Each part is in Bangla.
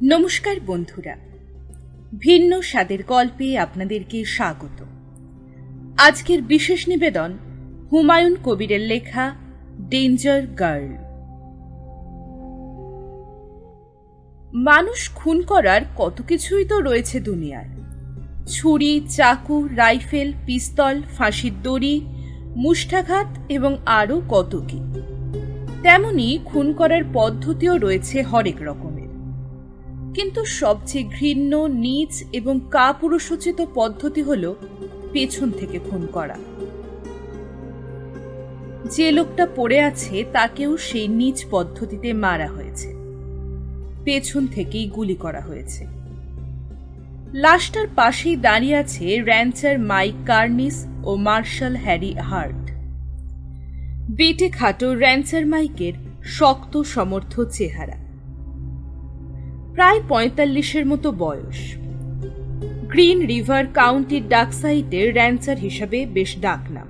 নমস্কার বন্ধুরা, ভিন্ন স্বাদের গল্পে আপনাদেরকে স্বাগত। আজকের বিশেষ নিবেদন হুমায়ুন কবিরের লেখা ডেঞ্জার গার্ল। মানুষ খুন করার কত কিছুই তো রয়েছে দুনিয়ায়। ছুরি, চাকু, রাইফেল, পিস্তল, ফাঁসির দড়ি, মুষ্টাঘাত এবং আরও কত কি। তেমনি খুন করার পদ্ধতিও রয়েছে হরেক রকমের। কিন্তু সবচেয়ে ঘৃণ্য, নীচ এবং কাপুরুষোচিত পদ্ধতি হল পেছন থেকে খুন করা। যে লোকটা পড়ে আছে তাকেও সেই নীচ পদ্ধতিতে মারা হয়েছে, পেছন থেকেই গুলি করা হয়েছে। লাশটার পাশেই দাঁড়িয়ে আছে র্যাঞ্চার মাইক কার্নিস ও মার্শাল হ্যারি হার্ট। বেটে খাটো র্যাঞ্চার মাইকের শক্ত সমর্থ চেহারা, প্রায় ৪৫-এর মতো বয়স। গ্রিন রিভার কাউন্টির ডাকসাইটের র্যাঞ্চার হিসাবে বেশ ডাকনাম।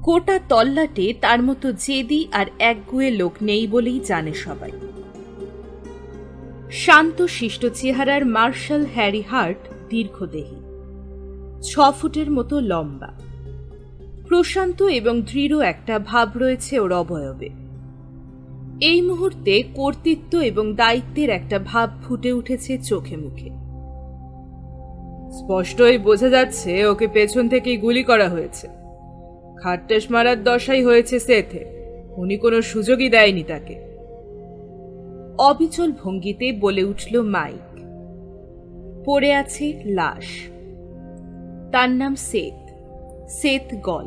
গোটা তল্লাটে তার মতো জেদি আর একগুঁয়ে লোক নেই বলেই জানে সবাই। শান্ত শিষ্ট চেহারার মার্শাল হ্যারি হার্ট দীর্ঘদেহী, ৬ ফুটের মতো লম্বা। প্রশান্ত এবং দৃঢ় একটা ভাব রয়েছে ওর অবয়বে। এই মুহূর্তে কর্তৃত্ব এবং দায়িত্বের একটা ভাব ফুটে উঠেছে চোখে মুখে। স্পষ্টই বোঝা যাচ্ছে ওকে পেছন থেকেই গুলি করা হয়েছে। খাট্টাস মারার দশাই হয়েছে সেথে, উনি কোনো সুযোগই দেয়নি তাকে। অবিচল ভঙ্গিতে বলে উঠল মাইক। পড়ে আছে লাশ। তার নাম সেথ গল,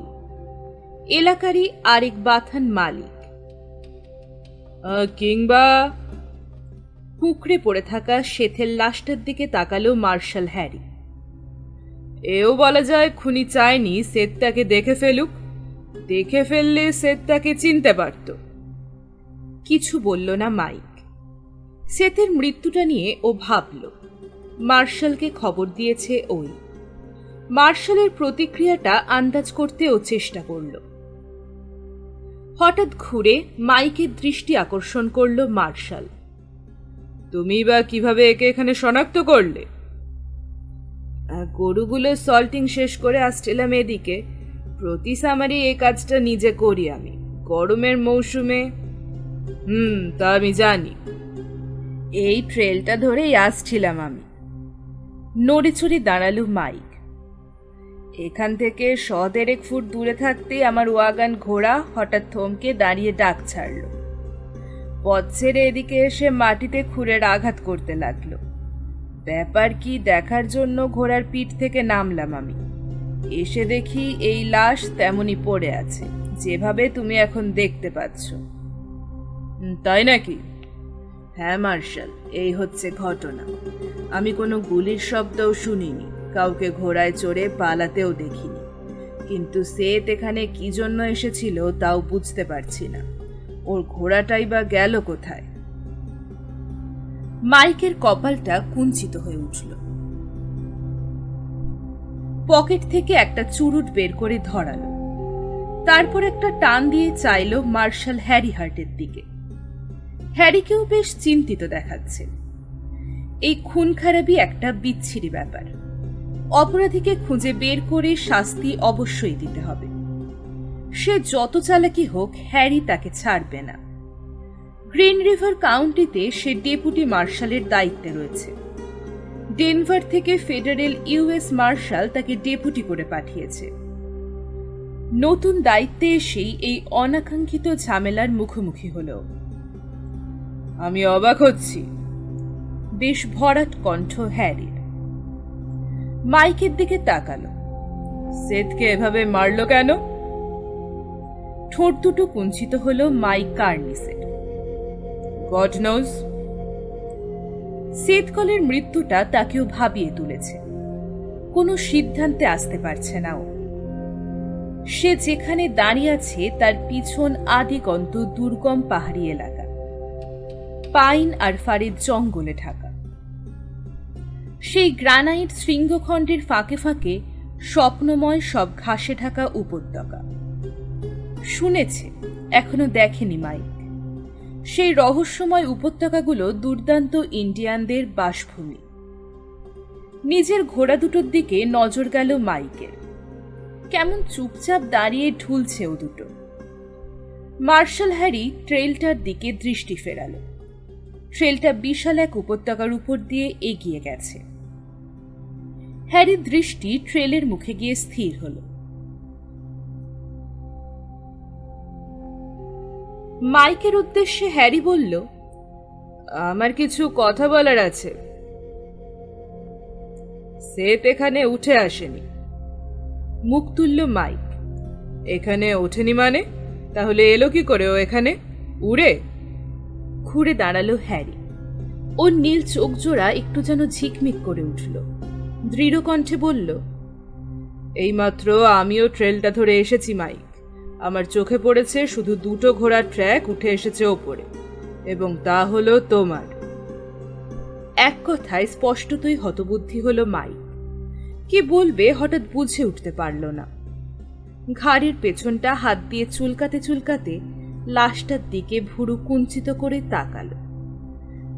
এলাকারই আরেক বাথান মালিক। কিংবা কুঁকড়ে পড়ে থাকা সেথের লাশটার দিকে তাকালো মার্শাল হ্যারি। এও বলা যায় খুনি চায়নি সেথ তাকে দেখে ফেলুক। দেখে ফেললে সেথ তাকে চিনতে পারত। কিছু বলল না মাইক। সেথের মৃত্যুটা নিয়ে ও ভাবল। মার্শালকে খবর দিয়েছে ওই। মার্শালের প্রতিক্রিয়াটা আন্দাজ করতে ও চেষ্টা করল। হঠাৎ ঘুরে মাইকের দৃষ্টি আকর্ষণ করল মার্শাল। তুমি বা কিভাবে একে এখানে শনাক্ত করলে? গরুগুলো সল্টিং শেষ করে আসছিলাম এদিকে। প্রতি সামারি এই কাজটা নিজে করি আমি, গরমের মৌসুমে। তা আমি জানি। এই ট্রেলটা ধরেই আসছিলাম আমি। নড়ে চড়ে দাঁড়ালো মাইক। এখান থেকে ১০০-১৫ ফুট দূরে থাকতেই আমার ওয়াগান ঘোড়া হঠাৎ থমকে দাঁড়িয়ে ডাক ছাড়ল। পথ ছেড়ে এদিকে এসে মাটিতে খুরের আঘাত করতে লাগলো। ব্যাপার কি দেখার জন্য ঘোড়ার পিঠ থেকে নামলাম আমি। এসে দেখি এই লাশ তেমনই পড়ে আছে, যেভাবে তুমি এখন দেখতে পাচ্ছ। তাই নাকি? হ্যাঁ মার্শাল, এই হচ্ছে ঘটনা। আমি কোনো গুলির শব্দও শুনিনি, কাউকে ঘোড়ায় চড়ে পালাতেও দেখিনি। কিন্তু সেথ এখানে কি জন্য এসেছিল তাও বুঝতে পারছি না। ওর ঘোড়াটাই বা গেল কোথায়? মাইকের কপালটা কুঞ্চিত হয়ে উঠল। পকেট থেকে একটা চুরুট বের করে ধরালো। তারপর একটা টান দিয়ে চাইল মার্শাল হ্যারি হার্টের দিকে। হ্যারিকেও বেশ চিন্তিত দেখাচ্ছে। এই খুন খারাপই একটা বিচ্ছিরি ব্যাপার। অপরাধীকে খুঁজে বের করে শাস্তি অবশ্যই দিতে হবে। সে যত চালাকি হোক, হ্যারি তাকে ছাড়বে না। গ্রিন রিভার কাউন্টিতে সে ডেপুটি মার্শালের দায়িত্বে রয়েছে। ডেনভার থেকে ফেডারেল ইউএস মার্শাল তাকে ডেপুটি করে পাঠিয়েছে। নতুন দায়িত্বে এসেই এই অনাকাঙ্ক্ষিত ঝামেলার মুখোমুখি হল। আমি অবাক হচ্ছি। বেশ ভরাট কণ্ঠ হ্যারির। মাইকের দিকে তাকালো। সেথকে এভাবে মারল কেন? ঠোঁট দুটো কুঞ্চিত হল মাইক কার্নিসের। God knows. সেথ কলের মৃত্যুটা তাকেও ভাবিয়ে তুলেছে। কোনো সিদ্ধান্তে আসতে পারছে না ও। সে যেখানে দাঁড়িয়ে আছে তার পিছন আদিগন্ত দুর্গম পাহাড়ি এলাকা, পাইন আর ফারের জঙ্গলে ঢাকা। সেই গ্রানাইট শৃঙ্গখণ্ডের ফাঁকে ফাঁকে স্বপ্নময় সব ঘাসে ঢাকা উপত্যকা। শুনেছে, এখনো দেখেনি মাইক। সেই রহস্যময় উপত্যকাগুলো দুর্দান্ত ইন্ডিয়ানদের বাসভূমি। নিজের ঘোড়া দুটোর দিকে নজর গেল মাইকের। কেমন চুপচাপ দাঁড়িয়ে ঢুলছে ও দুটো। মার্শাল হ্যারি ট্রেলটার দিকে দৃষ্টি ফেরাল। ট্রেলটা বিশাল এক উপত্যকার উপর দিয়ে এগিয়ে গেছে। হ্যারির দৃষ্টি ট্রেলের মুখে গিয়ে স্থির হল। মাইকের উদ্দেশ্যে হ্যারি বলল, আমার কিছু কথা বলার আছে। সেত এখানে উঠে আসেনি। মুখ তুলল মাইক। এখানে ওঠেনি মানে? তাহলে এলো কি করে ও এখানে? উড়ে? ঘুরে দাঁড়ালো হ্যারি। ওর নীল চোখ জোড়া একটু যেন ঝিকমিক করে উঠল। দৃঢ় কণ্ঠে বলল, এইমাত্র আমিও ট্রেলটা ধরে এসেছি মাইক। আমার চোখে পড়েছে শুধু দুটো ঘোড়ার ট্র্যাক উঠে এসেছে ওপরে, এবং তা হলো তোমার। এক কথায় স্পষ্টতই হতবুদ্ধি হলো মাইক। কি বলবে হঠাৎ বুঝে উঠতে পারল না। ঘাড়ের পেছনটা হাত দিয়ে চুলকাতে চুলকাতে লাশটার দিকে ভুরু কুঞ্চিত করে তাকালো।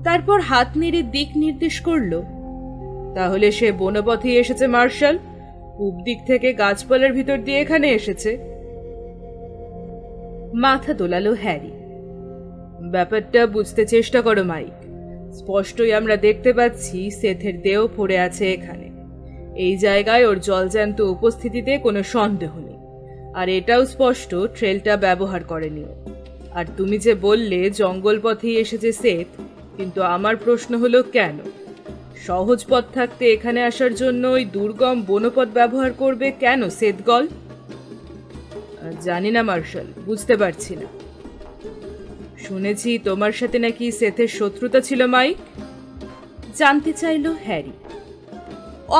তারপর হাত নেড়ে দিক নির্দেশ করল, তাহলে সে বনপথে এসেছে মার্শাল। পূব দিক থেকে গাছপালার ভিতর দিয়ে এখানে এসেছে। মাথা দোলালো হ্যারি। ব্যাপারটা বুঝতে চেষ্টা করো মাইক। স্পষ্টই আমরা দেখতে পাচ্ছি সেথের দেহ পড়ে আছে এখানে। এই জায়গায় ওর জলজ্যান্ত উপস্থিতিতে কোনো সন্দেহ নেই। আর এটাও স্পষ্ট ট্রেলটা ব্যবহার করেনি। আর তুমি যে বললে জঙ্গল পথেই এসেছে সেথ, কিন্তু আমার প্রশ্ন হলো কেন? সহজ পথ থাকতে এখানে আসার জন্য ওই দুর্গম বনপথ ব্যবহার করবে কেন সেথগল? জানি না মার্শাল, বুঝতে পারছি না। শুনেছি তোমার সাথে নাকি সেথের শত্রুতা ছিল মাইক। জানতে চাইল হ্যারি।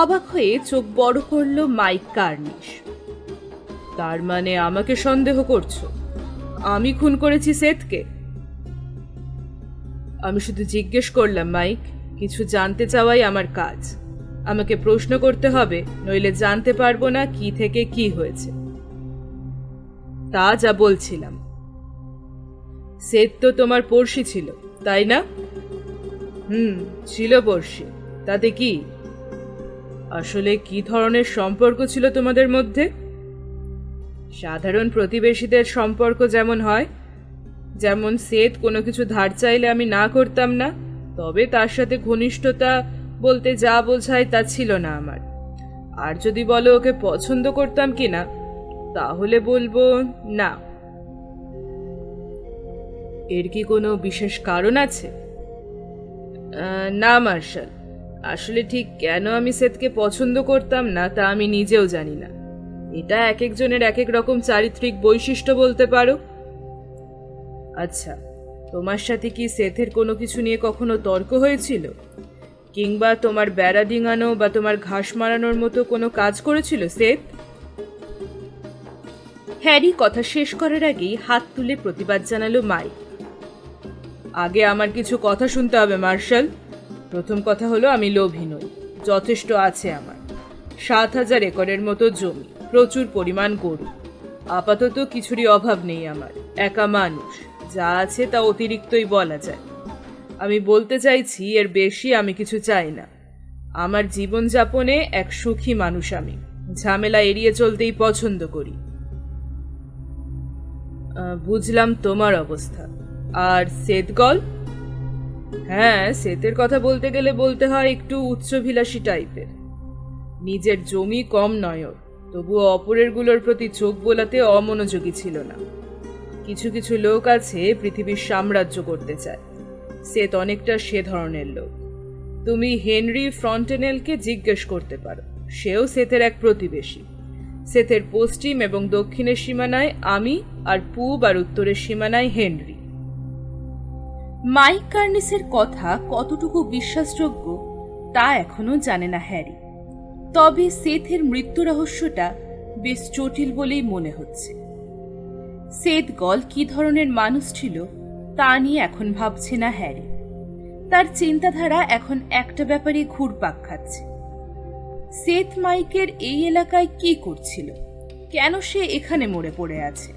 অবাক হয়ে চোখ বড় করল মাইক কার্নিশ। তার মানে আমাকে সন্দেহ করছো আমি খুন করেছি সেথকে? আমি শুধু জিজ্ঞেস করলাম মাইক। কিছু জানতে চাওয়াই আমার কাজ। আমাকে প্রশ্ন করতে হবে, নইলে জানতে পারবো না কি থেকে কি হয়েছে। তা যা বলছিলাম, সেথ তো তোমার পড়শি ছিল, তাই না? ছিল পড়শি। তাতে কি? আসলে কি ধরনের সম্পর্ক ছিল তোমাদের মধ্যে? সাধারণ প্রতিবেশীদের সম্পর্ক যেমন হয়, যেমন সেথ কোনো কিছু ধার চাইলে আমি না করতাম না, তবে তার সাথে ঘনিষ্ঠতা বলতে যা বোঝায় তা ছিল না আমার। আর যদি বলো ওকে পছন্দ করতাম কিনা, তাহলে বলবো না। এর কি কোনো বিশেষ কারণ আছে? না মার্শাল, আসলে ঠিক কেন আমি সেথকে পছন্দ করতাম না তা আমি নিজেও জানি না। এটা এক একজনের এক এক রকম চারিত্রিক বৈশিষ্ট্য বলতে পারো। আচ্ছা, তোমার সাথে কি সেথের কোনো কিছু নিয়ে কখনো তর্ক হয়েছিল? কিংবা তোমার বেড়া ডিঙানো বা তোমার ঘাস মারানোর মতো কোনো কাজ করেছিল সেথ? হ্যারি কথা শেষ করার আগেই হাত তুলে প্রতিবাদ জানালো মাইক। আগে আমার কিছু কথা শুনতে হবে মার্শাল। প্রথম কথা হলো, আমি লোভী নই। যথেষ্ট আছে আমার। ৭,০০০ একরের মতো জমি, প্রচুর পরিমাণ গরু। আপাতত কিছুরই অভাব নেই আমার। একা মানুষ, যা আছে তা অতিরিক্তই বলা যায়। আমি বলতে চাইছি এর বেশি আমি কিছু চাই না। আমার জীবনযাপনে এক সুখী মানুষ আমি। ঝামেলা এড়িয়ে চলতেই পছন্দ করি। বুঝলাম তোমার অবস্থা। আর সেথগল? হ্যাঁ, সেথের কথা বলতে গেলে বলতে হয় একটু উচ্চভিলাষী টাইপের। নিজের জমি কম নয় ওর, তবুও অপরেরগুলোর প্রতি চোখ বোলাতে অমনোযোগী ছিল না। কিছু কিছু লোক আছে পৃথিবীর সাম্রাজ্য করতে চায়। সেথ অনেকটা সে ধরনের লোক। তুমি হেনরি ফ্রন্টেনেলকে জিজ্ঞেস করতে পারো। সেও সেথের এক প্রতিবেশী। সেথের পশ্চিম এবং দক্ষিণের সীমানায় আমি, আর পূব আর উত্তরের সীমানায় হেনরি। মাইক কার্নিসের কথা কতটুকু বিশ্বাসযোগ্য তা এখনো জানে না হ্যারি। তবে সেথের মৃত্যু রহস্যটা বেশ জটিল বলেই মনে হচ্ছে। সেথগল কি ধরনের মানুষ ছিল তা নিয়ে এখন ভাবছে না হ্যারি। তার চিন্তাধারা এখন একটা ব্যাপারে ঘুরপাক খাচ্ছে। সেথ মাইকের এই এলাকায় কি করছিল? কেন সে এখানে মরে পড়ে আছে?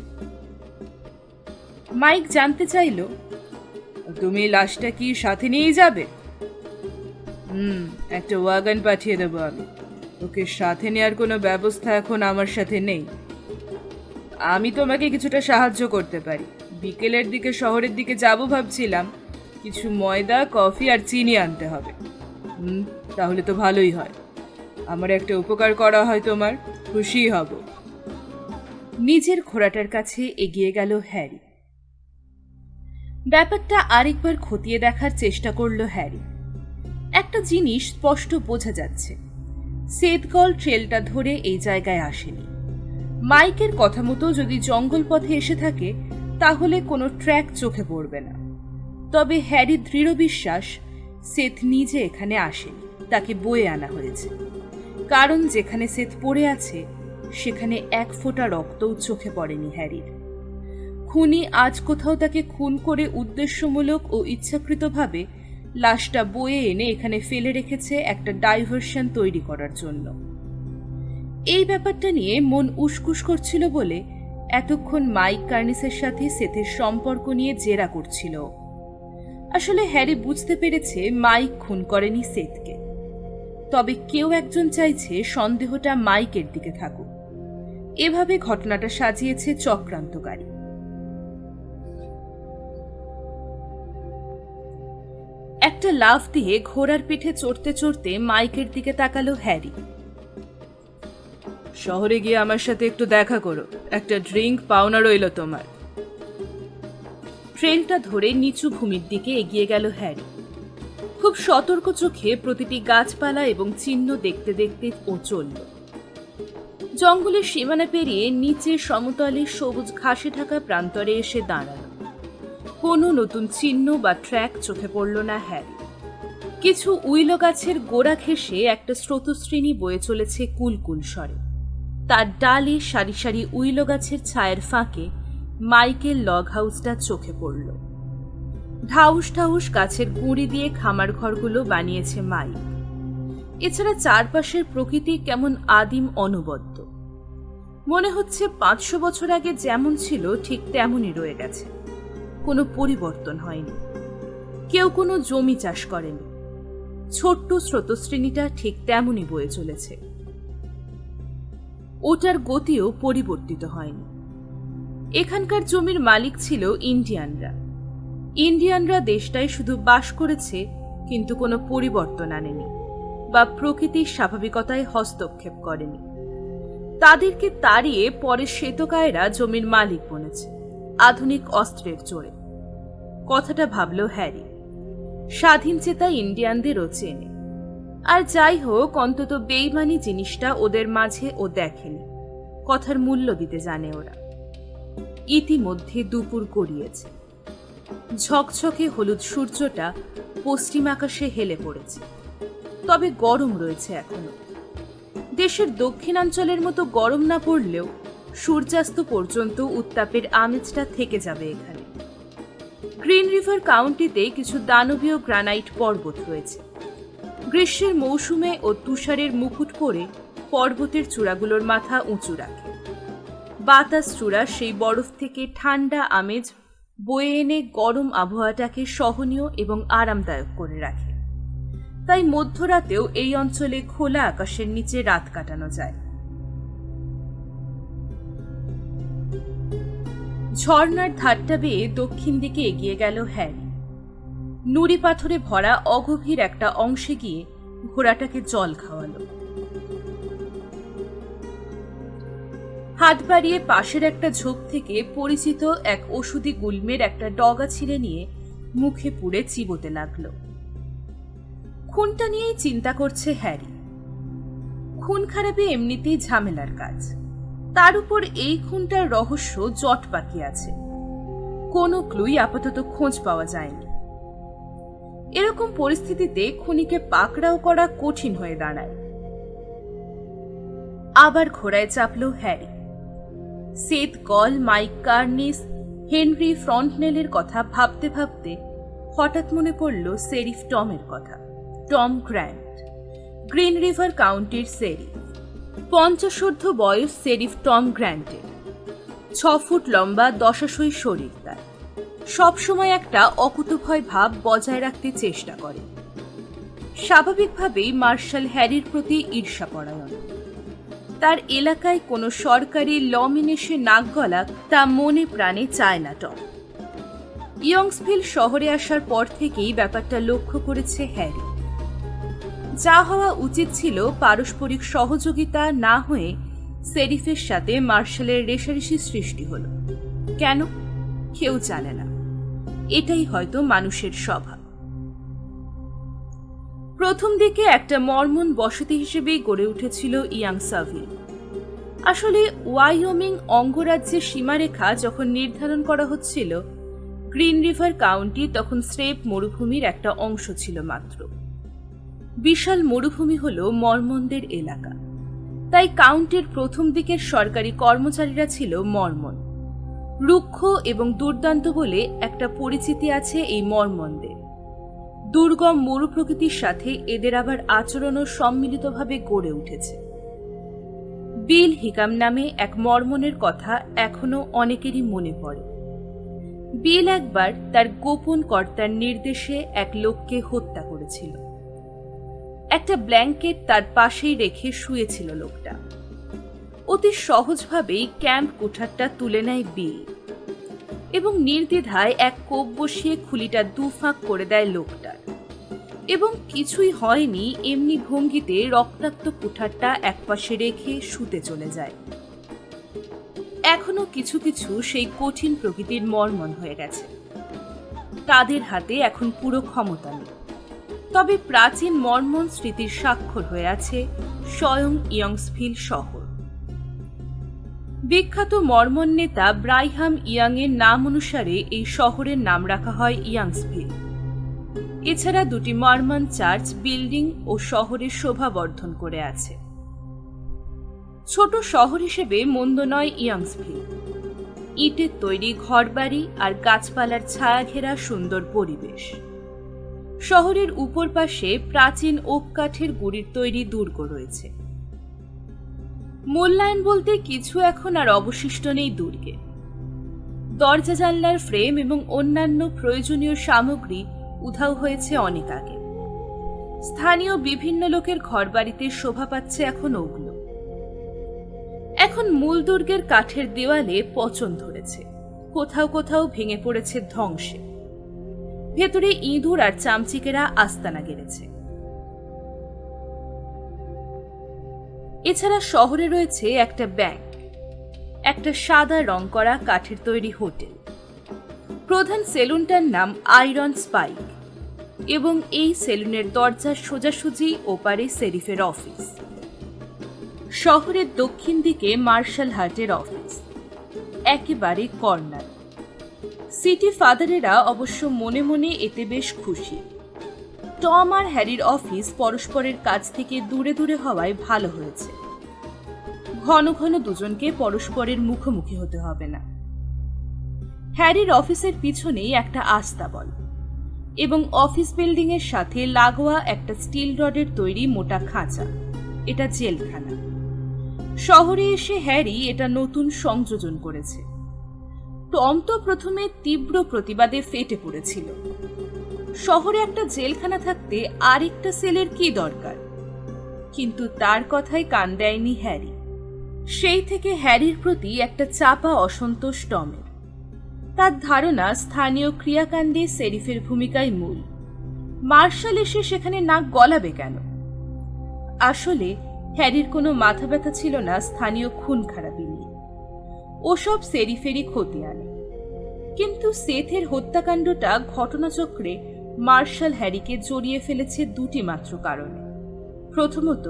মাইক জানতে চাইল, তুমি লাশটা কি সাথে নিয়ে যাবে? একটা ওয়াগন পাঠিয়ে দেবো আমি। ওকে সাথে নেওয়ার কোনো ব্যবস্থা এখন আমার সাথে নেই। আমি তোমাকে কিছুটা সাহায্য করতে পারি। বিকেলের দিকে শহরের দিকে যাব ভাবছিলাম। কিছু ময়দা, কফি আর চিনি আনতে হবে। তাহলে তো ভালোই হয়। আমার একটা উপকার করা হয় তোমার, খুশি হব। নিজের ঘোড়াটার কাছে এগিয়ে গেল হ্যারি। ব্যাপারটা আরেকবার খতিয়ে দেখার চেষ্টা করল হ্যারি। একটা জিনিস স্পষ্ট বোঝা যাচ্ছে, সেদগল ট্রেলটা ধরে এই জায়গায় আসেনি। মাইকের কথা মতো যদি জঙ্গল পথে এসে থাকে তাহলে কোনো ট্র্যাক চোখে পড়বে না। তবে হ্যারির দৃঢ় বিশ্বাস সেথ নিজে এখানে আসেনি, তাকে বয়ে আনা হয়েছে। কারণ যেখানে সেথ পড়ে আছে সেখানে এক ফোঁটা রক্তও চোখে পড়েনি হ্যারির। খুনি আজ কোথাও তাকে খুন করে উদ্দেশ্যমূলক ও ইচ্ছাকৃতভাবে লাশটা বয়ে এনে এখানে ফেলে রেখেছে একটা ডাইভারশন তৈরি করার জন্য। এই ব্যাপারটা নিয়ে মন উসকুস করছিল বলে এতক্ষণ মাইক কার্নিসের সাথে সেথের সম্পর্ক নিয়ে জেরা করছিল। আসলে হ্যারি বুঝতে পেরেছে মাইক খুন করেনি সেথকে। তবে কেউ একজন চাইছে সন্দেহটা মাইকের দিকে থাকুক। এভাবে ঘটনাটা সাজিয়েছে চক্রান্তকারী। একটা লাফ দিয়ে ঘোড়ার পিঠে চড়তে চড়তে মাইকের দিকে তাকালো হ্যারি। শহরে গিয়ে আমার সাথে একটু দেখা করো, একটা ড্রিঙ্ক পাওনা রইল তোমার। ট্রেলটা ধরে নিচু ভূমির দিকে এগিয়ে গেল হ্যারি। খুব সতর্ক চোখে প্রতিটি গাছপালা এবং চিহ্ন দেখতে দেখতে ও চলল। জঙ্গলের সীমানা পেরিয়ে নিচে সমতলে সবুজ ঘাসে ঢাকা প্রান্তরে এসে দাঁড়াল। কোনো নতুন চিহ্ন বা ট্র্যাক চোখে পড়ল না হ্যারি। কিছু উইল গাছের গোড়া ঘেঁষে একটা স্রোতস্বিনী বয়ে চলেছে কুলকুল স্বরে। তার ডালে সারি সারি উইল গাছের ছায়ের ফাঁকে মাইকেল লগ হাউসটা চোখে পড়ল। ঢাউস ঢাউস গাছের গুঁড়ি দিয়ে খামার ঘরগুলো বানিয়েছে মাইক। এছাড়া চারপাশের প্রকৃতি কেমন আদিম, অনবদ্য। মনে হচ্ছে 500 বছর আগে যেমন ছিল ঠিক তেমনই রয়ে গেছে, কোনো পরিবর্তন হয়নি। কেউ কোনো জমি চাষ করেনি। ছোট্ট স্রোতশ্রেণীটা ঠিক তেমনই বয়ে চলেছে। ওটার গতিও পরিবর্তিত হয়নি। এখানকার জমির মালিক ছিল ইন্ডিয়ানরা। ইন্ডিয়ানরা দেশটায় শুধু বাস করেছে, কিন্তু কোনো পরিবর্তন আনেনি বা প্রকৃতির স্বাভাবিকতায় হস্তক্ষেপ করেনি। তাদেরকে তাড়িয়ে পরে শ্বেতকায়েরা জমির মালিক বনেছে, আধুনিক অস্ত্রের জোরে। কথাটা ভাবল হ্যারি। স্বাধীন চেতা ইন্ডিয়ানদেরও চেনে। আর যাই হোক, অন্তত বেইমানি জিনিসটা ওদের মাঝে ও দেখেনি। কথার মূল্য দিতে জানে ওরা। ইতিমধ্যে দুপুর গড়িয়েছে। ঝকঝকে হলুদ সূর্যটা পশ্চিম আকাশে হেলে পড়েছে। তবে গরম রয়েছে এখনো। দেশের দক্ষিণাঞ্চলের মতো গরম না পড়লেও সূর্যাস্ত পর্যন্ত উত্তাপের আমেজটা থেকে যাবে এখানে। গ্রিন রিভার কাউন্টিতে কিছু দানবীয় গ্রানাইট পর্বত রয়েছে। গ্রীষ্মের মৌসুমে ও তুষারের মুকুট পরে পর্বতের চূড়াগুলোর মাথা উঁচু রাখে। বাতাস চূড়া সেই বরফ থেকে ঠান্ডা আমেজ বয়ে এনে গরম আবহাওয়াটাকে সহনীয় এবং আরামদায়ক করে রাখে। তাই মধ্যরাতেও এই অঞ্চলে খোলা আকাশের নিচে রাত কাটানো যায়। ঝর্ণার ধারটা বেয়ে দক্ষিণ দিকে এগিয়ে গেল হ্যারি। নুড়ি পাথরে ভরা অগভীর একটা অংশে গিয়ে ঘোড়াটাকে জল খাওয়ালো। হাত বাড়িয়ে পাশের একটা ঝোপ থেকে পরিচিত এক ওষুধি গুল্মের একটা ডগা ছিঁড়ে নিয়ে মুখে পুড়ে চিবোতে লাগলো। খুনটা নিয়েই চিন্তা করছে হ্যারি। খুন খারাপি এমনিতেই ঝামেলার কাজ, তার উপর এই খুনটার রহস্য জট পাকি আছে। কোনো ক্লুই আপাতত খোঁজ পাওয়া যায়নি। এরকম পরিস্থিতিতে খুনিকে পাকড়াও করা কঠিন হয়ে দাঁড়ায়। আবার ঘোড়ায় চাপল Harry. Seth Gall, Mike Karnes, Henry ফ্রন্টনেলের কথা ভাবতে ভাবতে হঠাৎ মনে পড়ল শেরিফ টমের কথা। টম গ্র্যান্ট, গ্রিন রিভার কাউন্টির শেরিফ। 50 বয়স শেরিফ টম গ্র্যান্টের। 6 ফুট লম্বা, দশাশই শরীর তার। সবসময় একটা অকুতভয় ভাব বজায় রাখতে চেষ্টা করে। স্বাভাবিকভাবেই মার্শাল হ্যারির প্রতি ঈর্ষাপরায়ণ। তার এলাকায় কোনো সরকারি লমিনেশে নাক গলা তা মনে প্রাণে চায় না টম। ইয়ংসভিল শহরে আসার পর থেকেই ব্যাপারটা লক্ষ্য করেছে হ্যারি। যা হওয়া উচিত ছিল পারস্পরিক সহযোগিতা না হয়ে সেরিফের সাথে মার্শালের রেষারেষি সৃষ্টি হলো। কেন কেউ জানে না, এটাই হয়তো মানুষের স্বভাব। প্রথম দিকে একটা মর্মন বসতি হিসেবেই গড়ে উঠেছিল ইয়াংসাভিল। আসলে ওয়াইওমিং অঙ্গরাজ্যের সীমারেখা যখন নির্ধারণ করা হচ্ছিল, গ্রিন রিভার কাউন্টি তখন স্রেপ মরুভূমির একটা অংশ ছিল মাত্র। বিশাল মরুভূমি হল মর্মনদের এলাকা, তাই কাউন্টির প্রথম দিকের সরকারি কর্মচারীরা ছিল মর্মন। রুক্ষ এবং দুর্দান্ত বলে একটা পরিচিতি আছে এই মর্মনদের। দুর্গম মরু প্রকৃতির সাথে এদের আবার আচরণও সম্মিলিতভাবে গড়ে উঠেছে। বিল হিকাম নামে এক মর্মনের কথা এখনো অনেকেরই মনে পড়ে। বিল একবার তার গোপন কর্তার নির্দেশে এক লোককে হত্যা করেছিল। একটা ব্ল্যাঙ্কেট তার পাশেই রেখে শুয়েছিল লোকটা। অতি সহজভাবেই ক্যাম্প কুঠারটা তুলে নেয় বিল এবং নির্দ্বিধায় এক কোপ বসিয়ে খুলিটা দুফাঁক করে দেয় লোকটার, এবং কিছুই হয়নি এমনি ভঙ্গিতে রক্তাক্ত কুঠারটা একপাশে রেখে শুতে চলে যায়। এখনো কিছু কিছু সেই কঠিন প্রকৃতির মর্মন হয়ে গেছে। তাদের হাতে এখন পুরো ক্ষমতা নেই, তবে প্রাচীন মর্মন স্মৃতির স্বাক্ষর হয়ে আছে স্বয়ং ইয়ংসভিল শহর। বিখ্যাত মর্মন নেতা ব্রাইহাম ইয়াং এর নাম অনুসারে এই শহরের নাম রাখা হয় ইয়াংসভিল। এছাড়া দুটি মর্মন চার্চ বিল্ডিং ও শহরের শোভা বর্ধন করে আছে। ছোট শহর হিসেবে মন্দ নয় ইয়াংসভিল। ইটের তৈরি ঘরবাড়ি আর গাছপালার ছায়া ঘেরা সুন্দর পরিবেশ। শহরের উপর পাশে প্রাচীন ওক কাঠের গুড়ির তৈরি দুর্গ রয়েছে। মূল্যায়ন বলতে কিছু এখন আর অবশিষ্ট নেই দুর্গে। দরজা জানলার ফ্রেম এবং অন্যান্য প্রয়োজনীয় সামগ্রী উধাও হয়েছে অনেক আগে। স্থানীয় বিভিন্ন লোকের ঘরবাড়িতে শোভা পাচ্ছে এখন ওগুলো। এখন মূল দুর্গের কাঠের দেওয়ালে পচন ধরেছে, কোথাও কোথাও ভেঙে পড়েছে ধ্বংসে। ভেতরে ইঁদুর আর চামচিকেরা আস্তানা গেড়েছে। এছাড়া শহরে রয়েছে একটা ব্যাংক, একটা সাদা রং করা কাঠের তৈরি হোটেল, প্রধান সেলুনটার নাম আয়রন স্পাইক, এবং এই সেলুনের দরজার সোজাসুজি ওপারে সেরিফের অফিস। শহরের দক্ষিণ দিকে মার্শাল হার্টের অফিস, একেবারে কর্নার। সিটি ফাদারেরা অবশ্য মনে মনে এতে বেশ খুশি। টম আর হ্যারির অফিস পরস্পরের কাছ থেকে দূরে দূরে হওয়ায় ভালো হয়েছে। ঘন ঘন দুজনকে পরস্পরের মুখোমুখি হতে হবে না। হ্যারির অফিসের পিছনেই একটা আস্তাবল এবং অফিস বিল্ডিং এর সাথে লাগোয়া একটা স্টিল রডের তৈরি মোটা খাঁচা। এটা জেলখানা। শহরে এসে হ্যারি এটা নতুন সংযোজন করেছে। টম তো প্রথমে তীব্র প্রতিবাদে ফেটে পড়েছিল। শহরে একটা জেলখানা থাকতে আরেকটা সেলের কি দরকার? কিন্তু তার কথায় কান দেয়নি হ্যারি। সেই থেকে হ্যারির প্রতি একটা চাপা অসন্তোষ টমের। তার ধারণা স্থানীয় ক্রিয়াকাণ্ডে সেরিফের ভূমিকাই মূল। মার্শাল এসে সেখানে নাক গলাবে কেন? আসলে হ্যারির কোনো মাথা ব্যথা ছিল না স্থানীয় খুন খারাপি নিয়ে। ওসব সেরিফেরই ক্ষতি আনে। কিন্তু সেথের হত্যাকাণ্ডটা ঘটনাচক্রে মার্শাল হ্যারিকে জড়িয়ে ফেলেছে দুটি মাত্র কারণে। প্রথমত,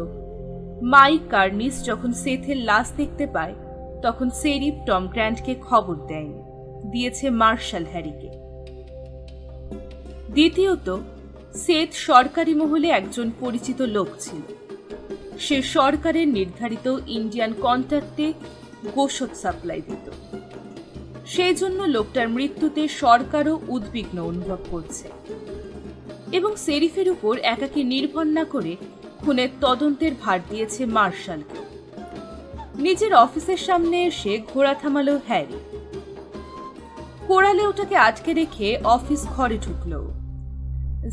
মাইক কার্নিস যখন সেথের লাশ দেখতে পায় তখন সেরিফ টম গ্র্যান্টকে খবর দেয়নি, দিয়েছে মার্শাল হ্যারিকে। দ্বিতীয়ত, সেথ সরকারি মহলে একজন পরিচিত লোক ছিল। সে সরকারের নির্ধারিত ইন্ডিয়ান কন্ট্রাক্টে গোশত সাপ্লাই দিত। সেই জন্য লোকটার মৃত্যুতে সরকারও উদ্বিগ্ন অনুভব করছে এবং সেরিফের উপর একাকী নির্ভর না করে খুনের তদন্তের ভার দিয়েছে মার্শালকে। নিজের অফিসের সামনে এসে ঘোড়া থামালো হ্যারি। কোড়ালে ওটাকে আটকে রেখে অফিস ঘরে ঢুকল।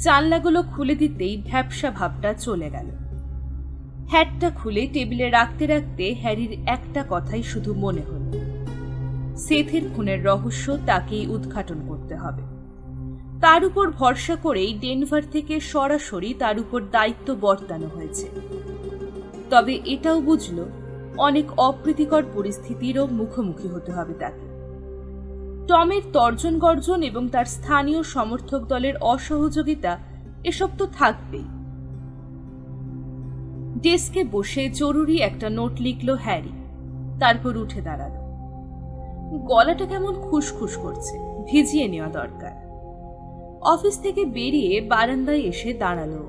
জানলাগুলো খুলে দিতেই ভ্যাপসা ভাবটা চলে গেল। হ্যাটটা খুলে টেবিলে রাখতে রাখতে হ্যারির একটা কথাই শুধু মনে হল, সেথের খুনের রহস্য তাকেই উদ্ঘাটন করতে হবে। তার উপর ভরসা করেই ডেনভার থেকে সরাসরি তার উপর দায়িত্ব বর্তানো হয়েছে। তবে এটাও বুঝল অনেক অপ্রীতিকর পরিস্থিতিরও মুখোমুখি হতে হবে তাকে। টমের তর্জন গর্জন এবং তার স্থানীয় সমর্থক দলের অসহযোগিতা এসব তো থাকবেই। ডেস্কে বসে জরুরি একটা নোট লিখল হ্যারি, তারপর উঠে দাঁড়াল। গলাটা কেমন খুসখুস করছে, ভিজিয়ে নেওয়া দরকার। অফিস থেকে বেরিয়ে বারান্দায় এসে দাঁড়ালো।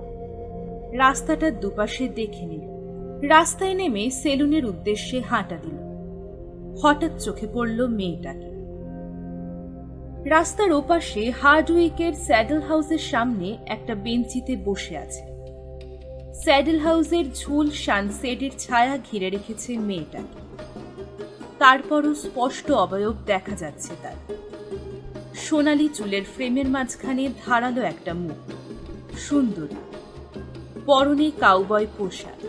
রাস্তাটার দুপাশে দেখে নিল। রাস্তায় নেমে সেলুনের উদ্দেশ্যে হাঁটা দিল। হঠাৎ চোখে পড়ল মেয়েটাকে। রাস্তার ওপাশে হার্ডউইকের স্যাডেল হাউসের সামনে একটা বেঞ্চিতে বসে আছে। স্যাডেল হাউসের ঝুল সানসেটের ছায়া ঘিরে রেখেছে মেয়েটাকে। তারপরও স্পষ্ট অবয়ব দেখা যাচ্ছে তার। সোনালি চুলের ফ্রেমের মাঝখানে ধারালো একটা মুখ, সুন্দরী, পরনে কাউবয় পোশাক,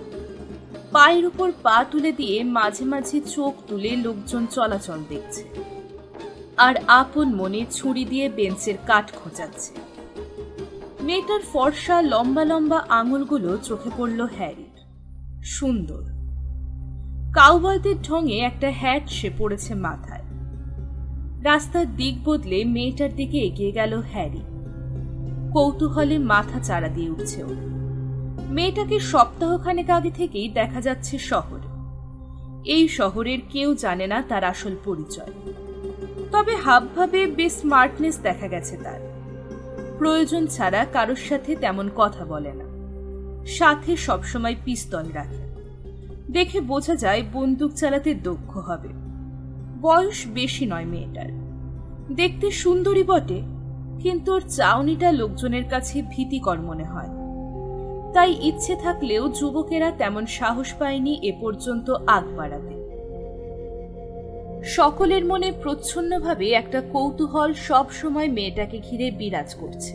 পায়ের উপর পা তুলে দিয়ে মাঝে মাঝে চোখ তুলে লোকজন চলাচল দেখছে, আর আপন মনে ছুরি দিয়ে বেঞ্চের কাঠ খোঁচাচ্ছে। মেয়েটার ফর্সা লম্বা লম্বা আঙুলগুলো চোখে পড়ল হ্যারির। সুন্দর। কাউবয়দের ঢঙে একটা হ্যাট সে পড়েছে মাথায়। রাস্তার দিক বদলে মেয়েটার দিকে এগিয়ে গেল হ্যারি। কৌতূহলে মাথা চাড়া দিয়ে উঠছে ওর। মেয়েটাকে সপ্তাহখানেক আগে থেকেই দেখা যাচ্ছে শহরে। এই শহরের কেউ জানে না তার আসল পরিচয়। তবে হাবভাবে বেশ স্মার্টনেস দেখা গেছে তার। প্রয়োজন ছাড়া কারোর সাথে তেমন কথা বলে না। সাথে সবসময় পিস্তল রাখে। দেখে বোঝা যায় বন্দুক চালাতে দক্ষ হবে। বয়স বেশি নয় মেয়েটার। দেখতে সুন্দরী বটে, কিন্তু ওর চাউনিটা লোকজনের কাছে ভীতিকর মনে হয়। তাই ইচ্ছে থাকলেও যুবকেরা তেমন সাহস পায়নি এ পর্যন্ত আগ বাড়াতে। সকলের মনে প্রচ্ছন্নভাবে একটা কৌতূহল সব সময় মেয়েটাকে ঘিরে বিরাজ করছে।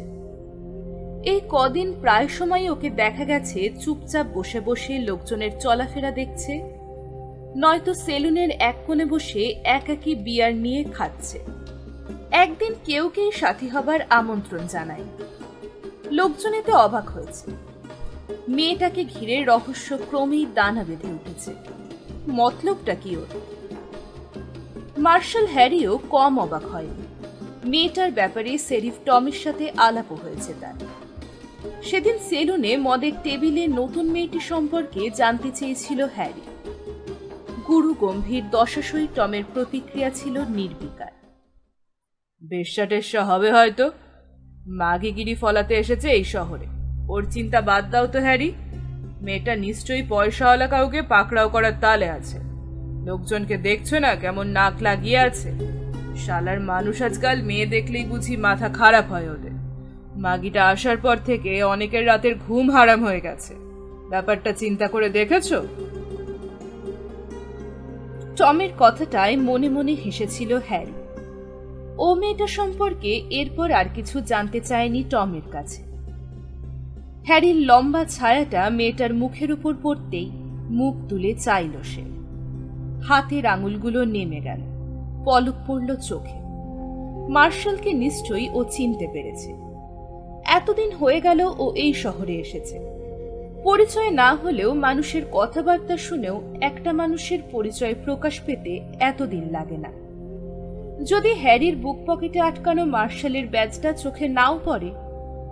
এই কদিন প্রায় সময় ওকে দেখা গেছে চুপচাপ বসে বসে লোকজনের চলাফেরা দেখছে, নয়তো সেলুনের এক কোণে বসে একাকী বিয়ার নিয়ে খাচ্ছে। একদিন কেউকেই সাথী হবার আমন্ত্রণ জানায়। লোকজন এতে অবাক হয়েছে। মেয়েটাকে ঘিরে রহস্য ক্রমেই দানা বেঁধে উঠেছে। মতলবটা কি ওর? মার্শাল হ্যারিও কম অবাক হয়নি। মেয়েটার ব্যাপারে সেরিফ টমের সাথে আলাপও হয়েছে তার। সেদিন সেলুনে মদের টেবিলে নতুন মেয়েটি সম্পর্কে জানতে চেয়েছিল হ্যারি। গুরু গম্ভীর দশাসই টমের প্রতিক্রিয়া ছিল নির্বিকার। বেশ্যা টেশ্যা হবে হয়তো, মাগিগিরি ফলাতে এসেছে এই শহরে। ওর চিন্তা বাদ দাও তো হ্যারি। মেয়েটা নিশ্চয়ই পয়সাওয়ালা কাউকে পাকড়াও করার তালে আছে। লোকজনকে দেখছো না কেমন নাক লাগিয়ে আছে? শালার মানুষ আজকাল মেয়ে দেখলেই বুঝি মাথা খারাপ হয় ওদের। মাগিটা আসার পর থেকে অনেকের রাতের ঘুম হারাম হয়ে গেছে। ব্যাপারটা চিন্তা করে দেখেছো? টমের কথাটায় মনে মনে হেসেছিল হ্যারি। ও মেয়েটা সম্পর্কে এরপর আর কিছু জানতে চায়নি টমের কাছে। হ্যারির লম্বা ছায়াটা মেয়েটার মুখের উপর পড়তেই মুখ তুলে চাইল সে। হাতের আঙুলগুলো নেমে গেল, পলক পড়ল চোখে। মার্শালকে নিশ্চয়ই ও চিনতে পেরেছে। এতদিন হয়ে গেল ও এই শহরে এসেছে। পরিচয় না হলেও মানুষের কথাবার্তা শুনেও একটা মানুষের পরিচয় প্রকাশ পেতে এতদিন লাগে না। যদি হ্যারির বুক পকেটে আটকানো মার্শালের ব্যাজটা চোখে নাও পড়ে,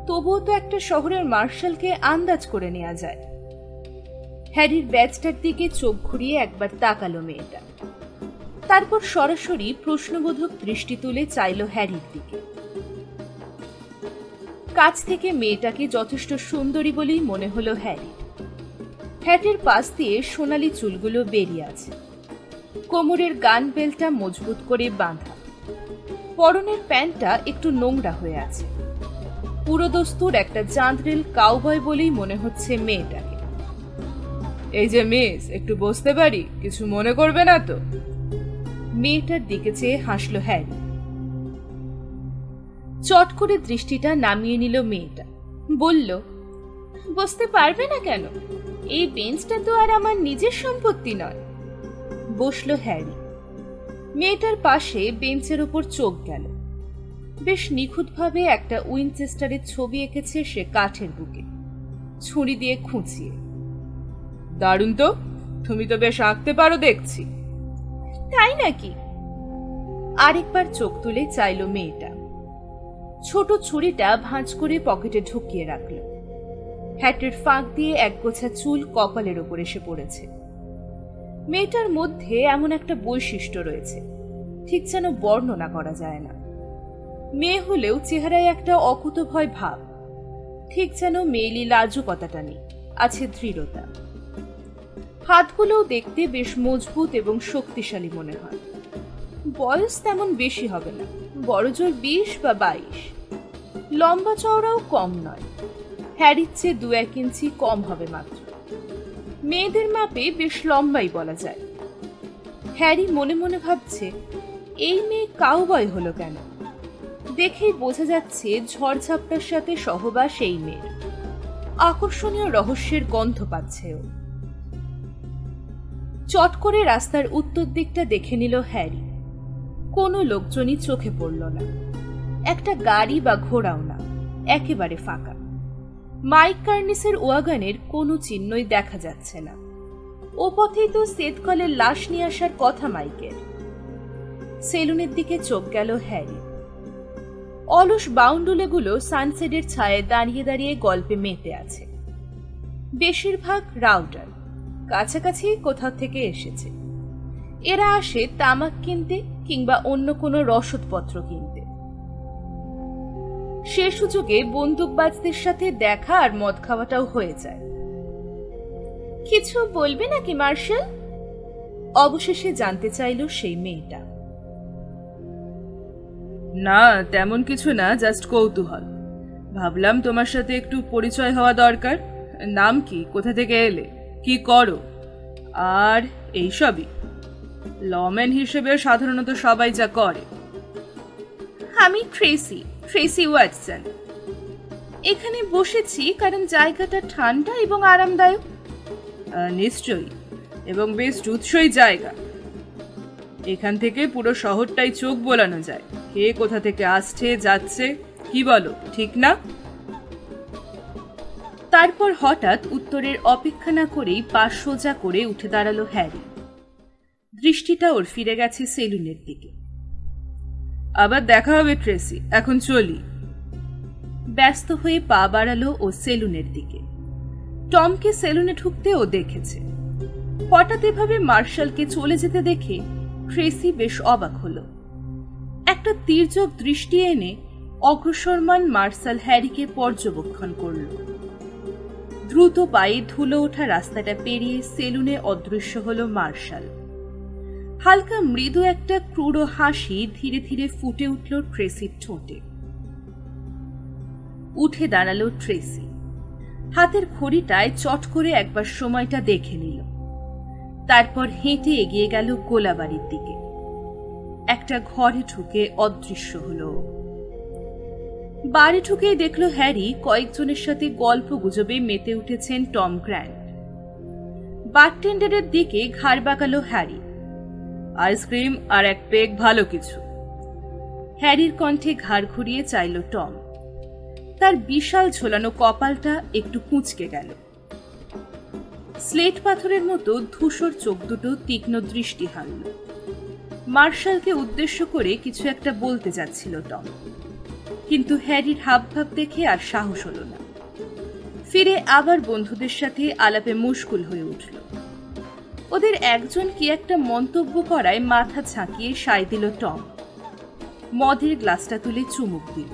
তবুও তো একটা শহরের মার্শালকে আন্দাজ করে নেওয়া যায়। হ্যারির ব্যাজটার দিকে চোখ ঘুরিয়ে একবার তাকালো মেয়েটা। তারপর সরাসরি প্রশ্নবোধক দৃষ্টি তুলে চাইল হ্যারির দিকে। কাছ থেকে মেয়েটাকে যথেষ্ট সুন্দরী বলেই মনে হলো হ্যারির। হ্যাটের পাশ দিয়ে সোনালি চুলগুলো বেরিয়ে আছে। কোমরের গান বেল্টটা মজবুত করে বাঁধা। পরনের প্যান্টটা একটু নোংরা হয়ে আছে। পুরোদস্তুর একটা জাঁদরেল কাউবয় বলেই মনে হচ্ছে মেয়েটাকে। এই যে মিস, একটু বসতে পারি? কিছু মনে করবে না তো? মেয়েটার দিকে চেয়ে হাসলো হ্যারি। চট করে দৃষ্টিটা নামিয়ে নিল মেয়েটা, বলল, বসতে পারবে না কেন? এই বেঞ্চটা তো আর আমার নিজের সম্পত্তি নয়। বসলো হ্যারি। মেয়েটার পাশে বেঞ্চের উপর চোখ গেল। বেশ নিখুঁতভাবে একটা উইনচেস্টারের ছবি এঁকেছে সে কাঠের বুকে, ছুরি দিয়ে খুঁচিয়ে। দারুণ তো, তুমি তো বেশ আঁকতে পারো দেখছি। তাই নাকি? আরেকবার চোখ তুলে চাইল মেয়েটা। ছোট ছুরিটা ভাঁজ করে পকেটে ঢুকিয়ে রাখল। হ্যাটের ফাঁক দিয়ে একগোছা চুল কপালের ওপর এসে পড়েছে। মেয়েটার মধ্যে এমন একটা বৈশিষ্ট্য রয়েছে, ঠিক যেন বর্ণনা করা যায় না। মেয়ে হলেও চেহারায় একটা অকুতভয় ভাব, ঠিক যেন মেয়েলি লাজুকতাটা নেই, আছে দৃঢ়তা। হাতগুলোও দেখতে বেশ মজবুত এবং শক্তিশালী মনে হয়। বয়স তেমন বেশি হবে না, বড়জোর 20 বা 22। লম্বা চওড়াও কম নয়, হ্যারির চেয়ে 2-1 ইঞ্চি কম হবে মাত্র। মেয়েদের মাপে বেশ লম্বাই বলা যায়। হ্যারি মনে মনে ভাবছে, এই মেয়ে কাউবয় হলো কেন? দেখেই বোঝা যাচ্ছে ঝড়ঝাপটার সাথে সহবাস এই মেয়ের। আকর্ষণীয় রহস্যের গন্ধ পাচ্ছে ও। চট করে রাস্তার উত্তর দিকটা দেখে নিল হ্যারি। কোনো লোকজনই চোখে পড়ল না, একটা গাড়ি বা ঘোড়াও না, একেবারে ফাঁকা। মাইক কার্নিসের ওয়াগনের কোনো চিহ্নই দেখা যাচ্ছে না। ও পথেই তো সেদকলের লাশ নিয়ে আসার কথা মাইকের। সেলুনের দিকে চোখ গেল হ্যারি। অলস বাউন্ডুলেগুলো সানসেটের ছায়ায় দাঁড়িয়ে দাঁড়িয়ে গল্পে মেতে আছে। বেশিরভাগ রাউটার, কাছাকাছি কোথাও থেকে এসেছে। এরা আসে তামাক কিনতে কিংবা অন্য কোনো রসদপত্র কিনতে। সে সুযোগে বন্দুকবাজদের সাথে দেখা আর মদ খাওয়াটাও হয়ে যায়। কিছু বলবে নাকি মার্শাল? অবশেষে জানতে চাইল সেই মেয়েটা। না, তেমন কিছু না, জাস্ট কৌতূহল। ভাবলাম তোমার সাথে একটু পরিচয় হওয়া দরকার। নাম কি, কোথা থেকে এলে, কি করো, আর এইসবই। লম্যান হিসেবে সাধারণত সবাই যা করে। আমি ট্রেসি ওয়াটসন। এখানে বসেছি কারণ জায়গাটা ঠান্ডা এবং আরামদায়ক। নিশ্চয়ই, এবং বেশ জুৎসই জায়গা। এখান থেকে পুরো শহরটাই চোখ বোলানো যায়, কে কোথা থেকে আসছে যাচ্ছে। কি বলো, ঠিক না? তারপর হঠাৎ উত্তরের অপেক্ষা না করেই পা সোজা করে উঠে দাঁড়ালো হ্যারি। দৃষ্টিটা ওর ফিরে গেছে সেলুনের দিকে। আবার দেখা হবে ট্রেসি, এখন চলি। ব্যস্ত হয়ে পা বাড়ালো ও সেলুনের দিকে। টমকে সেলুনে ঢুকতে ও দেখেছে। হঠাৎ এভাবে মার্শালকে চলে যেতে দেখে ট্রেসি বেশ অবাক হলো। একটা তীর্যক দৃষ্টি এনে অগ্রসরমান মার্শাল হ্যারিকে পর্যবেক্ষণ করল। দ্রুত পায়ে ধুলো ওঠা রাস্তাটা পেরিয়ে সেলুনে অদৃশ্য হলো মার্শাল। হালকা মৃদু একটা ক্রূর হাসি ধীরে ধীরে ফুটে উঠল ট্রেসির ঠোঁটে। উঠে দাঁড়ালো ট্রেসি। হাতের ঘড়িটায় চট করে একবার সময়টা দেখে নিল। তারপর হেঁটে এগিয়ে গেল গোলাবাড়ির দিকে। একটা ঘরে ঢুকে অদৃশ্য হলো। বাড়ি ঢুকেই দেখল হ্যারি কয়েকজনের সাথে গল্প গুজবে মেতে উঠেছেন টম গ্র্যান্ট। বারটেন্ডারের দিকে ঘাড় বাঁকালো হ্যারি। আইসক্রিম আর এক পেগ ভালো কিছু। হ্যারির কণ্ঠে ঘাড় ঘুরিয়ে চাইল টম। তার বিশাল ঝোলানো কপালটা একটু কুঁচকে গেল। স্লেট পাথরের মতো ধূসর চোখ দুটো তীক্ষ্ণ দৃষ্টি হানল। মার্শালকে উদ্দেশ্য করে কিছু একটা বলতে যাচ্ছিল টম, কিন্তু হ্যারির হাবভাব দেখে আর সাহস হলো না। ফিরে আবার বন্ধুদের সাথে আলাপে মুশকুল হয়ে উঠল। ওদের একজন কি একটা মন্তব্য করায় মাথা ঝাঁকিয়ে সায় দিল টম। মদের গ্লাসটা তুলে চুমুক দিল।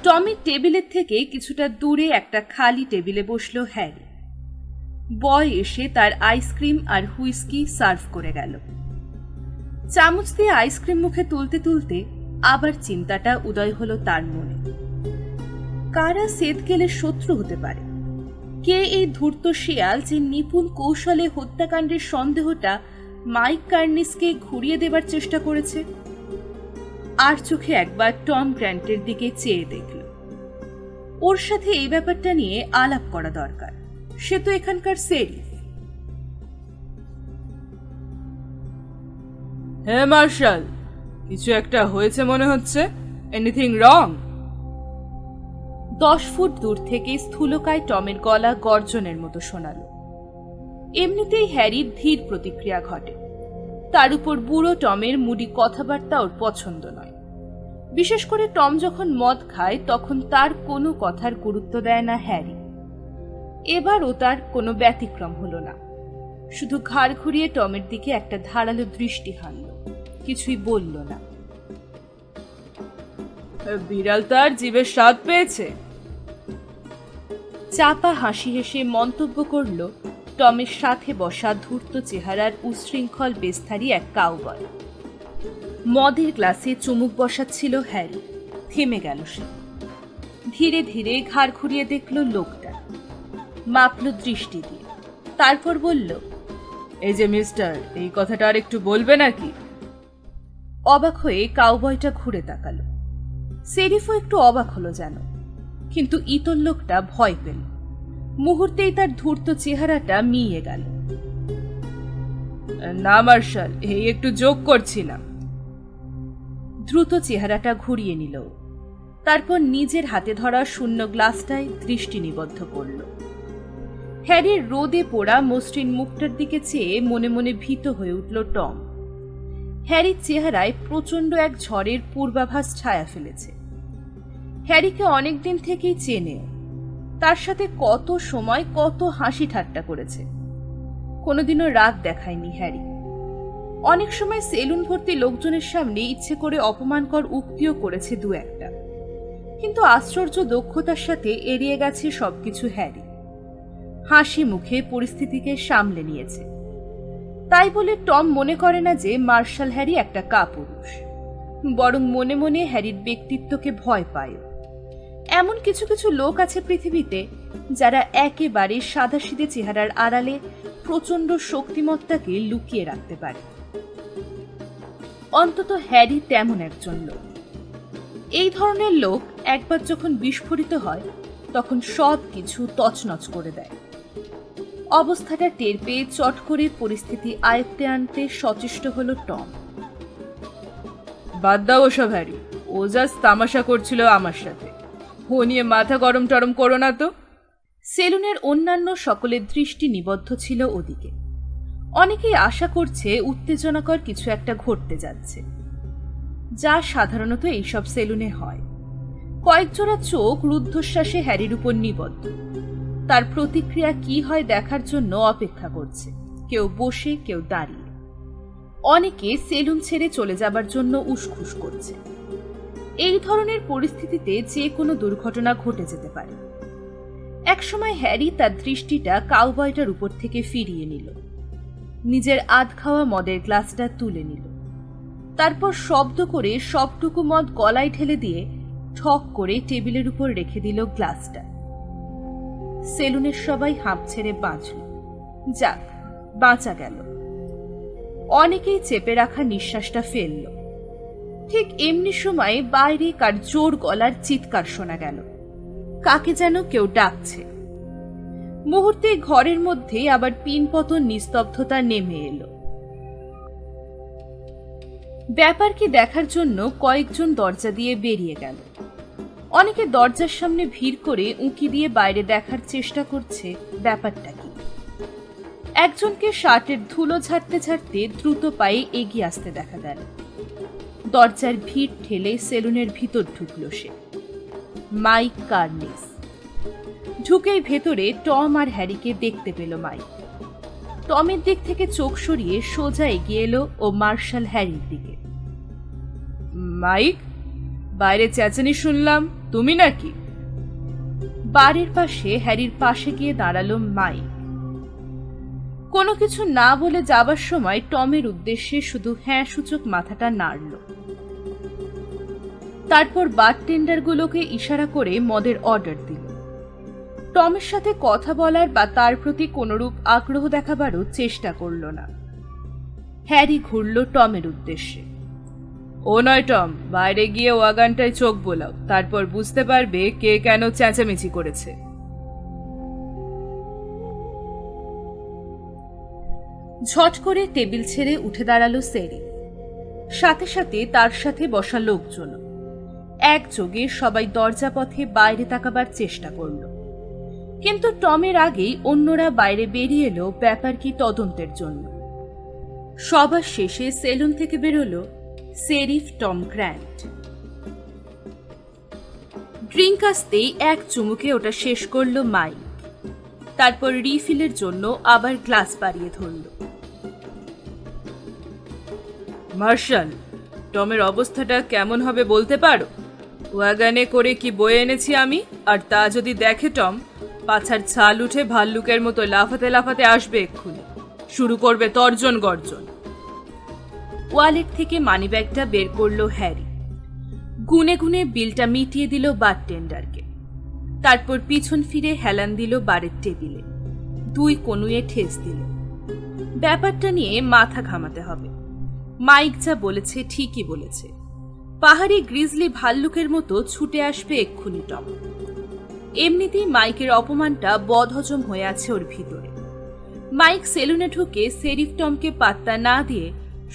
টমের টেবিলের থেকে কিছুটা দূরে একটা খালি টেবিলে বসলো হ্যারি। বয় এসে তার আইসক্রিম আর হুইস্কি সার্ভ করে গেল। চামচ দিয়ে আইসক্রিম মুখে তুলতে তুলতে আবার চিন্তাটা উদয় হলো তার মনে। কারা সেদকেলের শত্রু হতে পারে? কে এই ধূর্ত শিয়াল যে নিপুণ কৌশলে হত্যাকাণ্ডের সন্দেহটা মাইক কার্নিসকে ঘুরিয়ে দেবার চেষ্টা করেছে? আর চোখে একবার টম গ্র্যান্টের দিকে চেয়ে দেখল। ওর সাথে এই ব্যাপারটা নিয়ে আলাপ করা দরকার, সে তো এখানকার সেরিফ। হ্যাঁ মার্শাল, কিছু একটা হয়েছে মনে হচ্ছে। Anything wrong? 10 ফুট দূর থেকে স্থূলকায় টমের গলা গর্জনের মতো শোনাল। এমনিতেই হ্যারির ধীর প্রতিক্রিয়া ঘটে, তার উপর বুড়ো টমের মুডি কথাবার্তা ওর পছন্দ নয়। বিশেষ করে টম যখন মদ খায় তখন তার কোনো কথার গুরুত্ব দেয় না হ্যারি। এবারও তার কোনো ব্যতিক্রম হলো না, শুধু ঘাড় ঘুরিয়ে টমের দিকে একটা ধারালো দৃষ্টি হানল, কিছুই বলল না। বিড়াল তার জীবের স্বাদ পেয়েছে। চাপা হাসি হেসে মন্তব্য করল টমের সাথে বসা ধূর্ত চেহারার উশৃঙ্খল বেস্তারি এক কাউবয়। মদের গ্লাসে চুমুক বসাচ্ছিল হ্যারি। থেমে গেল সে। ধীরে ধীরে ঘাড় ঘুরিয়ে দেখল লোকটা, মাপল দৃষ্টি দিয়ে, তারপর বলল, এই যে মিস্টার, এই কথাটা আর একটু বলবে নাকি? অবাক হয়ে কাউবয়টা ঘুরে তাকালো। সেরিফও একটু অবাক হলো যেন, কিন্তু ইতর লোকটা ভয় পেল। মুহূর্তেই তার ধূর্ত চেহারাটা মিয়ে গেল। না মার্শাল, এই একটু যোগ করছিলাম। দ্রুত চেহারাটা ঘুরিয়ে নিল, তারপর নিজের হাতে ধরা শূন্য গ্লাসটায় দৃষ্টি নিবদ্ধ করল। হ্যারির রোদে পোড়া মসৃণ মুখটার দিকে চেয়ে মনে মনে ভীত হয়ে উঠল টম। হ্যারির চেহারায় প্রচণ্ড এক ঝড়ের পূর্বাভাস ছায়া ফেলেছে। হ্যারিকে অনেকদিন থেকেই চেনে, তার সাথে কত সময় কত হাসি ঠাট্টা করেছে, কোনোদিনও রাগ দেখায়নি হ্যারি। অনেক সময় সেলুন ভর্তি লোকজনের সামনে ইচ্ছে করে অপমানকর উক্তিও করেছে দু একটা, কিন্তু আশ্চর্য দক্ষতার সাথে এড়িয়ে গেছে সবকিছু হ্যারি। হাসি মুখে পরিস্থিতিকে সামলে নিয়েছে। তাই বলে টম মনে করে না যে মার্শাল হ্যারি একটা কাপুরুষ, বরং মনে মনে হ্যারির ব্যক্তিত্বকে ভয় পায়। এমন কিছু কিছু লোক আছে পৃথিবীতে যারা একেবারে সাদাসিধে চেহারার আড়ালে প্রচণ্ড শক্তিমত্তাকে লুকিয়ে রাখতে পারে। অন্তত হ্যারি তেমন একজন লোক। এই ধরনের লোক একবার যখন বিস্ফোরিত হয় তখন সব কিছু তছনছ করে দেয়। অবস্থাটা টের পেয়ে চট করে পরিস্থিতি আয়ত্তে আনতে সচেষ্ট হলো টম। বাদ দাও ওসব হ্যারি, ও জাস্ট তামাশা করছিল আমার সাথে, ও নিয়ে মাথা গরম টরম করো না তো। সেলুনের অন্যান্য সকলের দৃষ্টি নিবদ্ধ ছিল ওদিকে। অনেকেই আশা করছে উত্তেজনাকর কিছু একটা ঘটতে যাচ্ছে, যা সাধারণত এইসব সেলুনে হয়। কয়েকজোড়া চোখ রুদ্ধশ্বাসে হ্যারির উপর নিবদ্ধ, তার প্রতিক্রিয়া কি হয় দেখার জন্য অপেক্ষা করছে, কেউ বসে কেউ দাঁড়িয়ে। অনেকে সেলুন ছেড়ে চলে যাবার জন্য উসখুস করছে। এই ধরনের পরিস্থিতিতে যে কোনো দুর্ঘটনা ঘটে যেতে পারে। একসময় হ্যারি তার দৃষ্টিটা কাউবয়টার উপর থেকে ফিরিয়ে নিল, নিজের আধ খাওয়া মদের গ্লাসটা তুলে নিল, তারপর শব্দ করে সবটুকু মদ গলায় ঢেলে দিয়ে ঠক করে টেবিলের উপর রেখে দিল গ্লাসটা। সেলুনের সবাই হাঁপ ছেড়ে বাঁচল। যাক, বাঁচা গেল। অনেকেই চেপে রাখা নিঃশ্বাসটা ফেলল। ঠিক এমনি সময় বাইরে কার জোর গলার চিৎকার শোনা গেল, কাকে যেন কেউ ডাকছে। মুহূর্তে ঘরের মধ্যে আবার পিনপতন নিস্তব্ধতা নেমে এলো। ব্যাপার কি দেখার জন্য কয়েকজন দরজা দিয়ে বেরিয়ে গেল। অনেকে দরজার সামনে ভিড় করে উঁকি দিয়ে বাইরে দেখার চেষ্টা করছে ব্যাপারটা কি। একজনকে শার্টের ধুলো ঝাড়তে ঝাড়তে দ্রুত পায়ে এগিয়ে আসতে দেখা গেল। দরজার ভিড় ঠেলে সেলুনের ভিতর ঢুকল সে, মাইক কার্নিস। ঢুকেই ভেতরে টম আর হ্যারিকে দেখতে পেল মাইক। টমের দিক থেকে চোখ সরিয়ে সোজা এগিয়ে এলো ও মার্শাল হ্যারির দিকে। মাইক, বাইরে চেঁচানি শুনলাম, তুমি নাকি? বাড়ির পাশে হ্যারির পাশে গিয়ে দাঁড়ালো মাইক। কোনো কিছু না বলে যাবার সময় টমের উদ্দেশ্যে শুধু হ্যাঁ সূচক মাথাটা নাড়ল। তারপর বারটেন্ডারগুলোকে ইশারা করে মদের অর্ডার দিল। টমের সাথে কথা বলার বা তার প্রতি কোনরূপ আগ্রহ দেখাবারও চেষ্টা করল না। হ্যারি ঘুরল টমের উদ্দেশ্যে। ও নয় টম, বাইরে গিয়ে ওয়াগানটায় চোখ বোলাও, তারপর বুঝতে পারবে কে কেন চেঁচামেচি করেছে। ঝট করে টেবিল ছেড়ে উঠে দাঁড়ালো সেরিফ। সাথে সাথে তার সাথে বসা লোকজন একযোগে সবাই দরজা পথে বাইরে তাকাবার চেষ্টা করল, কিন্তু টমের আগেই অন্যরা বাইরে বেরিয়ে এলো ব্যাপার কি তদন্তের জন্য। সবার শেষে সেলুন থেকে বেরোলো সেরিফ টম গ্র্যান্ট। ড্রিঙ্ক আসতেই এক চুমুকে ওটা শেষ করলো মাইক, তারপর রিফিলের জন্য আবার গ্লাস বাড়িয়ে ধরল। মার্শাল, টমের অবস্থাটা কেমন হবে বলতে পারো? ওয়াগানে করে কি বয়ে এনেছি আমি, আর তা যদি দেখে টম, পাছার ছাল উঠে ভাল্লুকের মতো লাফাতে লাফাতে আসবে এক্ষুনি, শুরু করবে তর্জন গর্জন। ওয়ালেট থেকে মানিব্যাগটা বের করলো হ্যারি, গুনে গুনে বিলটা মিটিয়ে দিল বারটেন্ডারকে, তারপর পিছন ফিরে হেলান দিল বারের টেবিলে, দুই কনুয়ে ঠেস দিল। ব্যাপারটা নিয়ে মাথা ঘামাতে হবে। মাইক যা বলেছে ঠিকই বলেছে, পাহাড়ি গ্রিজলি ভাল্লুকের মতো ছুটে আসবে এক্ষুনি টম। এমনিতেই মাইকের অপমানটা বদহজম হয়ে আছে ওর ভিতরে। মাইক সেলুনে ঢুকে সেরিফ টমকে পাত্তা না দিয়ে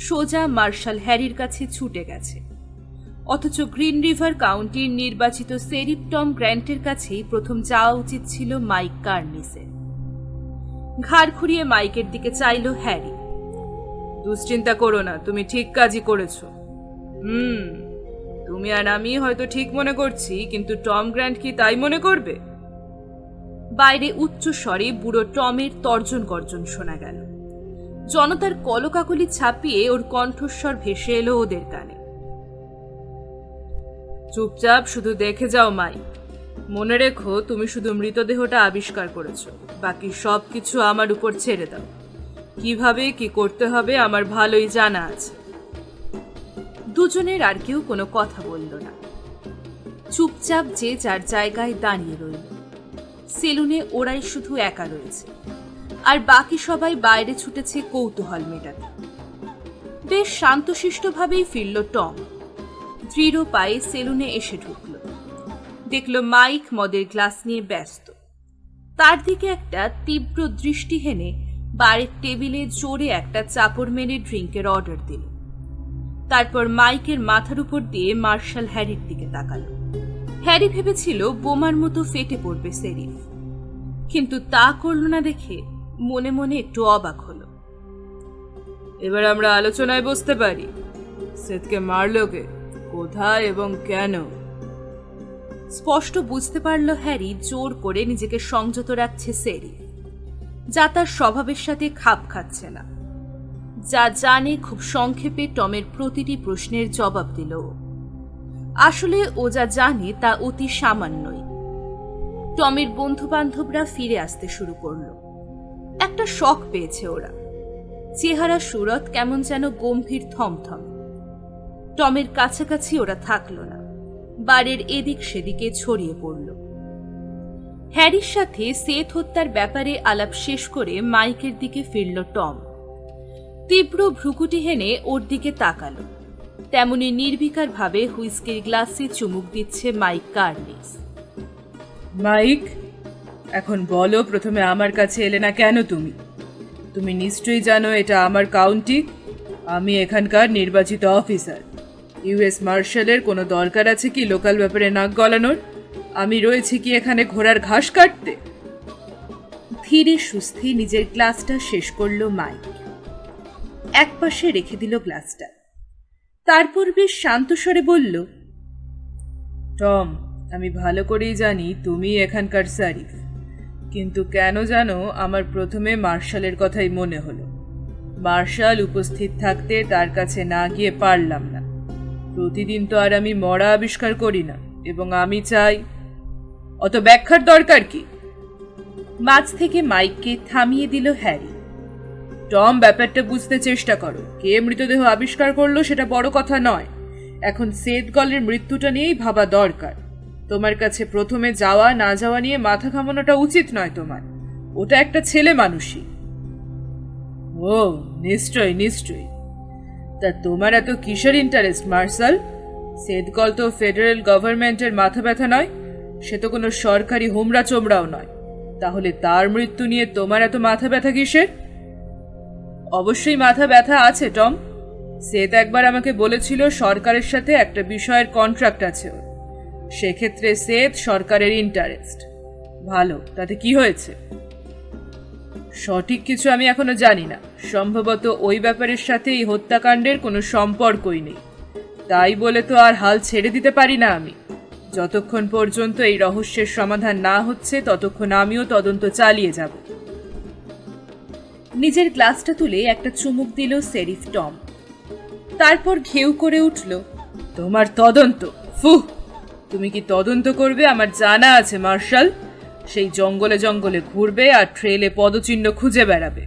সোজা মার্শাল হ্যারির কাছে ছুটে গেছে, অথচ গ্রিন রিভার কাউন্টির নির্বাচিত সেরিফ টম গ্র্যান্টের কাছেই প্রথম যাওয়া উচিত ছিল মাইক কার্নিসের। ঘাড় ঘুরিয়ে মাইকের দিকে চাইল হ্যারি। দুশ্চিন্তা করো না, তুমি ঠিক কাজই করেছো। তুমি আর আমি হয়তো ঠিক মনে করছি, কিন্তু টম গ্র্যান্ট কি তাই মনে করবে? বাইরে উচ্চ স্বরে বুড়ো টমের তর্জন গর্জন শোনা গেল। জনতার কলকাকলি ছাপিয়ে ওর কণ্ঠস্বর ভেসে এলো ওদের কানে। চুপচাপ শুধু দেখে যাও মাই, মনে রেখো তুমি শুধু মৃতদেহটা আবিষ্কার করেছো, বাকি সবকিছু আমার উপর ছেড়ে দাও। কিভাবে কি করতে হবে আমার ভালোই জানা আছে। দুজনের আর কেউ কোনো কথা বলল না, চুপচাপ যে যার জায়গায় দাঁড়িয়ে রইল। সেলুনে ওরাই শুধু একা রয়েছে, আর বাকি সবাই বাইরে ছুটেছে কৌতূহল মেটাতে। বেশ শান্তশিষ্টভাবেই ফিরল টম, দৃঢ় পায়ে সেলুনে এসে ঢুকল। দেখল মাইক মদের গ্লাস নিয়ে ব্যস্ত। তার দিকে একটা তীব্র দৃষ্টি হেনে বারের টেবিলে জোরে একটা চাপড় মেরে ড্রিঙ্কের অর্ডার দিল। তারপর মাইকের মাথার উপর দিয়ে মার্শাল হ্যারির দিকে তাকাল। হ্যারি ভেবেছিল বোমার মতো ফেটে পড়বে সেরিফ, কিন্তু তা করল না দেখে মনে মনে একটু অবাক হলো। এবার আমরা আলোচনায় বসতে পারি। সেদকে মারলো কে, কোথায় এবং কেন? স্পষ্ট বুঝতে পারল হ্যারি জোর করে নিজেকে সংযত রাখছে সেরিফ, যা তার স্বভাবের সাথে খাপ খাচ্ছে না। যা জানে খুব সংক্ষেপে টমের প্রতিটি প্রশ্নের জবাব দিল। আসলে ও যা জানে তা অতি সামান্যই। টমের বন্ধু বান্ধবরা ফিরে আসতে শুরু করল। একটা শক পেয়েছে ওরা। চেহারা সুরত কেমন যেন গম্ভীর থমথম। টমের কাছাকাছি ওরা থাকল না, বারের এদিক সেদিকে ছড়িয়ে পড়ল। হ্যারির সাথে সেথ হত্যার ব্যাপারে আলাপ শেষ করে মাইকের দিকে ফিরল টম। তীব্র ভ্রুকুটি হেনে ওর দিকে তাকাল, তেমনি নির্বিকার ভাবে হুইস্কির গ্লাসে চুমুক দিচ্ছে মাইক কার্নিস। মাইক, এখন বলো, প্রথমে আমার কাছে এলে না কেন তুমি? তুমি নিশ্চয়ই জানো এটা আমার কাউন্টি, আমি এখানকার নির্বাচিত অফিসার। ইউএস মার্শালের কোনো দরকার আছে কি লোকাল ব্যাপারে নাক গলানোর? আমি রয়েছি কি এখানে ঘোড়ার ঘাস কাটতে? ধীরে সুস্থে নিজের গ্লাসটা শেষ করল মাইক, একপাশে রেখে দিল গ্লাসটা। তারপর বেশ শান্ত স্বরে বলল, টম, আমি ভালো করেই জানি তুমি এখানকার সারিফ, কিন্তু কেন জানো আমার প্রথমে মার্শালের কথাই মনে হলো। মার্শাল উপস্থিত থাকতে তার কাছে না গিয়ে পারলাম না। প্রতিদিন তো আর আমি মরা আবিষ্কার করি না, এবং আমি চাই। অত ব্যাখ্যার দরকার কি? মাঝ থেকে মাইককে থামিয়ে দিল হ্যারি। টম, ব্যাপারটা বুঝতে চেষ্টা করো। কে মৃতদেহ আবিষ্কার করলো সেটা বড় কথা নয়, এখন সেদ গলের মৃত্যুটা নিয়েই ভাবা দরকার। তোমার কাছে প্রথমে যাওয়া না যাওয়া নিয়ে মাথা ঘামানোটা উচিত নয় তোমার। ওটা একটা ছেলে মানুষই। ও নিশ্চয়ই নিশ্চয়ই, তা তোমার এত কিসের ইন্টারেস্ট মার্শাল? সেদকল তো ফেডারেল গভর্নমেন্টের মাথা ব্যথা নয়, সে তো কোনো সরকারি হোমরা চোমরাও নয়, তাহলে তার মৃত্যু নিয়ে তোমার এত মাথা ব্যথা কিসের? অবশ্যই মাথা ব্যথা আছে টম। সেদ একবার আমাকে বলেছিল সরকারের সাথে একটা বিষয়ের কন্ট্রাক্ট আছে ওর, সেক্ষেত্রে সেদ সরকারের ইন্টারেস্ট। ভালো, তাতে কি হয়েছে? সঠিক কিছু আমি এখনো জানি না, সম্ভবত ওই ব্যাপারের সাথে এই হত্যাকাণ্ডের কোনো সম্পর্কই নেই। তাই বলে তো আর হাল ছেড়ে দিতে পারি না আমি। যতক্ষণ পর্যন্ত এই রহস্যের সমাধান না হচ্ছে ততক্ষণ আমিও তদন্ত চালিয়ে যাব। নিজের গ্লাসটা তুলে একটা চুমুক দিল শেরিফ টম। তারপর ঘেউ করে উঠল, তোমার তদন্ত? ফুহ! তুমি কি তদন্ত করবে আমার জানা আছে মার্শাল। সেই জঙ্গলে জঙ্গলে ঘুরবে আর ট্রেলে পদচিহ্ন খুঁজে বেড়াবে।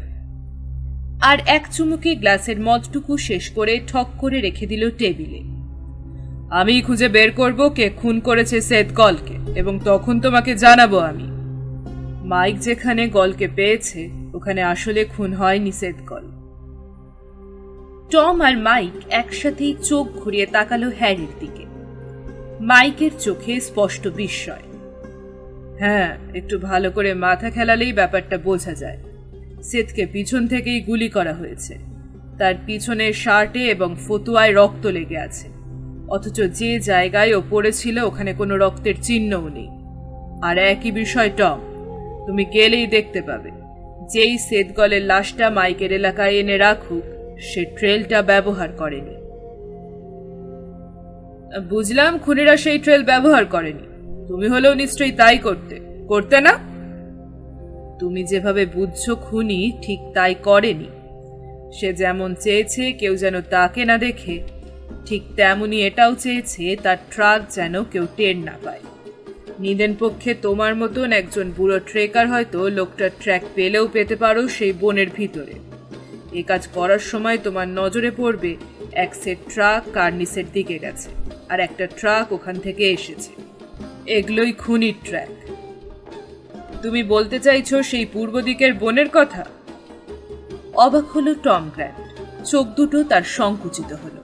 আর এক চুমুকে গ্লাসের মদটুকু শেষ করে ঠক করে রেখে দিল টেবিলে। আমি খুঁজে বের করব কে খুন করেছে সেদ গলকে, এবং তখন তোমাকে জানাবো আমি। মাইক যেখানে গলকে পেয়েছে ওখানে আসলে খুন হয়নি সেদ গল। টম আর মাইক একসাথেই চোখ ঘুরিয়ে তাকালো হ্যারির দিকে। মাইকের চোখে স্পষ্ট বিস্ময়। হ্যাঁ, একটু ভালো করে মাথা খেলালেই ব্যাপারটা বোঝা যায়। সেদকে পিছন থেকেই গুলি করা হয়েছে। তার পিছনের শার্টে এবং ফতুয়ায় রক্ত লেগে আছে, অথচ যে জায়গায় ও পড়েছিল ওখানে কোনো রক্তের চিহ্নও নেই। আর একই বিষয় টম, তুমি গেলেই দেখতে পাবে, যেই সেদ গলের লাশটা মাইকের এলাকায় এনে রাখুক সে ট্রেলটা ব্যবহার করেনি। বুঝলাম খুনিরা সেই ট্রেল ব্যবহার করেনি, তুমি হলেও নিশ্চয়ই তাই করতে না? তুমি যেভাবে বুঝছো খুনি ঠিক তাই করেনি। সে যেমন চেয়েছে কেউ যেন তাকে না দেখে, ঠিক তেমনি এটাও চেয়েছে তার ট্রাক যেন কেউ টের না পায়। নিদেন পক্ষে তোমার মতন একজন বুড়ো ট্রেকার হয়তো লোকটার ট্র্যাক পেলেও পেতে পারো সেই বনের ভিতরে। এ কাজ করার সময় তোমার নজরে পড়বে এক সেট ট্রাক কার্নিসের দিকে গেছে, আর একটা ট্রাক ওখান থেকে এসেছে। এগুলোই খুনির ট্র্যাক। তুমি বলতে চাইছো সেই পূর্ব দিকের বনের কথা? অবাক হলো টম গ্র্যান্ট, চোখ দুটো তার সংকুচিত হলো।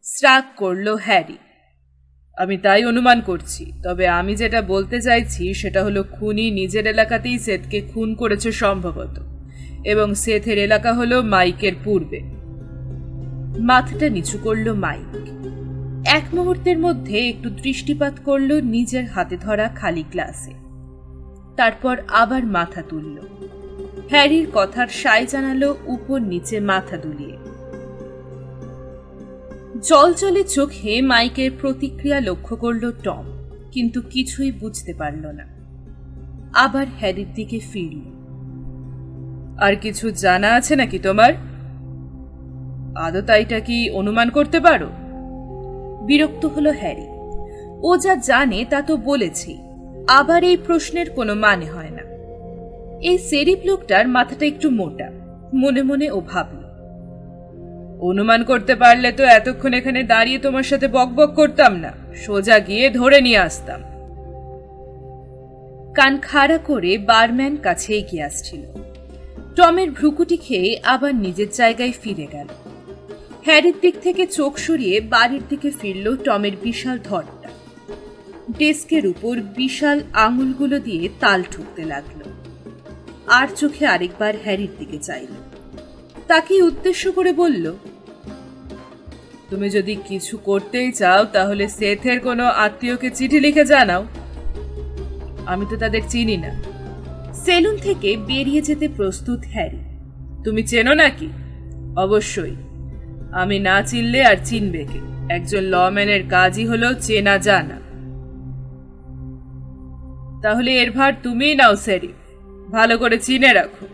শ্রাগ করল হ্যারি। আমি তাই অনুমান করছি, তবে আমি যেটা বলতে চাইছি সেটা হলো খুনি নিজের এলাকাতেই সেদকে খুন করেছে সম্ভবত, এবং সেথের এলাকা হলো মাইকের পূর্বে। মাথাটা নিচু করল মাইক। এক মুহূর্তের মধ্যে একটু দৃষ্টিপাত করল নিজের হাতে ধরা খালি গ্লাসে, তারপর আবার মাথা তুলল। হ্যারির কথার সায় জানালো উপর নিচে মাথা দুলিয়ে। জলজলে চোখে মাইকের প্রতিক্রিয়া লক্ষ্য করল টম, কিন্তু কিছুই বুঝতে পারল না। আবার হ্যারির দিকে ফিরল। আর কিছু জানা আছে নাকি তোমার? আদৌ তাইটা কি অনুমান করতে পারো? বিরক্ত হলো হ্যারি। ও যা জানে তা তো বলেছি, আবার এই প্রশ্নের কোনো মানে হয় না। এই সেরিফ লোকটার মাথাটা একটু মোটা, মনে মনে ও ভাবল। অনুমান করতে পারলে তো এতক্ষণ এখানে দাঁড়িয়ে তোমার সাথে বকবক করতাম না, সোজা গিয়ে ধরে নিয়ে আসতাম। কান খাড়া করে বারম্যান কাছে এগিয়ে আসছিল। টমের ভ্রুকুটি খেয়ে আবার নিজের জায়গায় ফিরে গেল। হ্যারির দিক থেকে চোখ সরিয়ে বাড়ির দিকে ফিরল টমের বিশাল ধরটা। ডেস্কের উপর বিশাল আঙুলগুলো দিয়ে তাল ঠুকতে লাগল। আর চোখে আরেকবার হ্যারির দিকে চাইল। তাকে উদ্দেশ্য করে বলল, তুমি যদি কিছু করতেই চাও তাহলে সেথের কোনো আত্মীয়কে চিঠি লিখে জানাও। আমি তো তাদের চিনি না। সেলুন থেকে বেরিয়ে যেতে প্রস্তুত হ্যারি। তুমি চেনো নাকি? অবশ্যই। আমি না চিনলে আর চিনবে কে? একজন লম্যানের কাজই হলো চেনা জানা। তাহলে এর ভার তুমিই নাও শেরিফ, ভালো করে চিনে রাখো।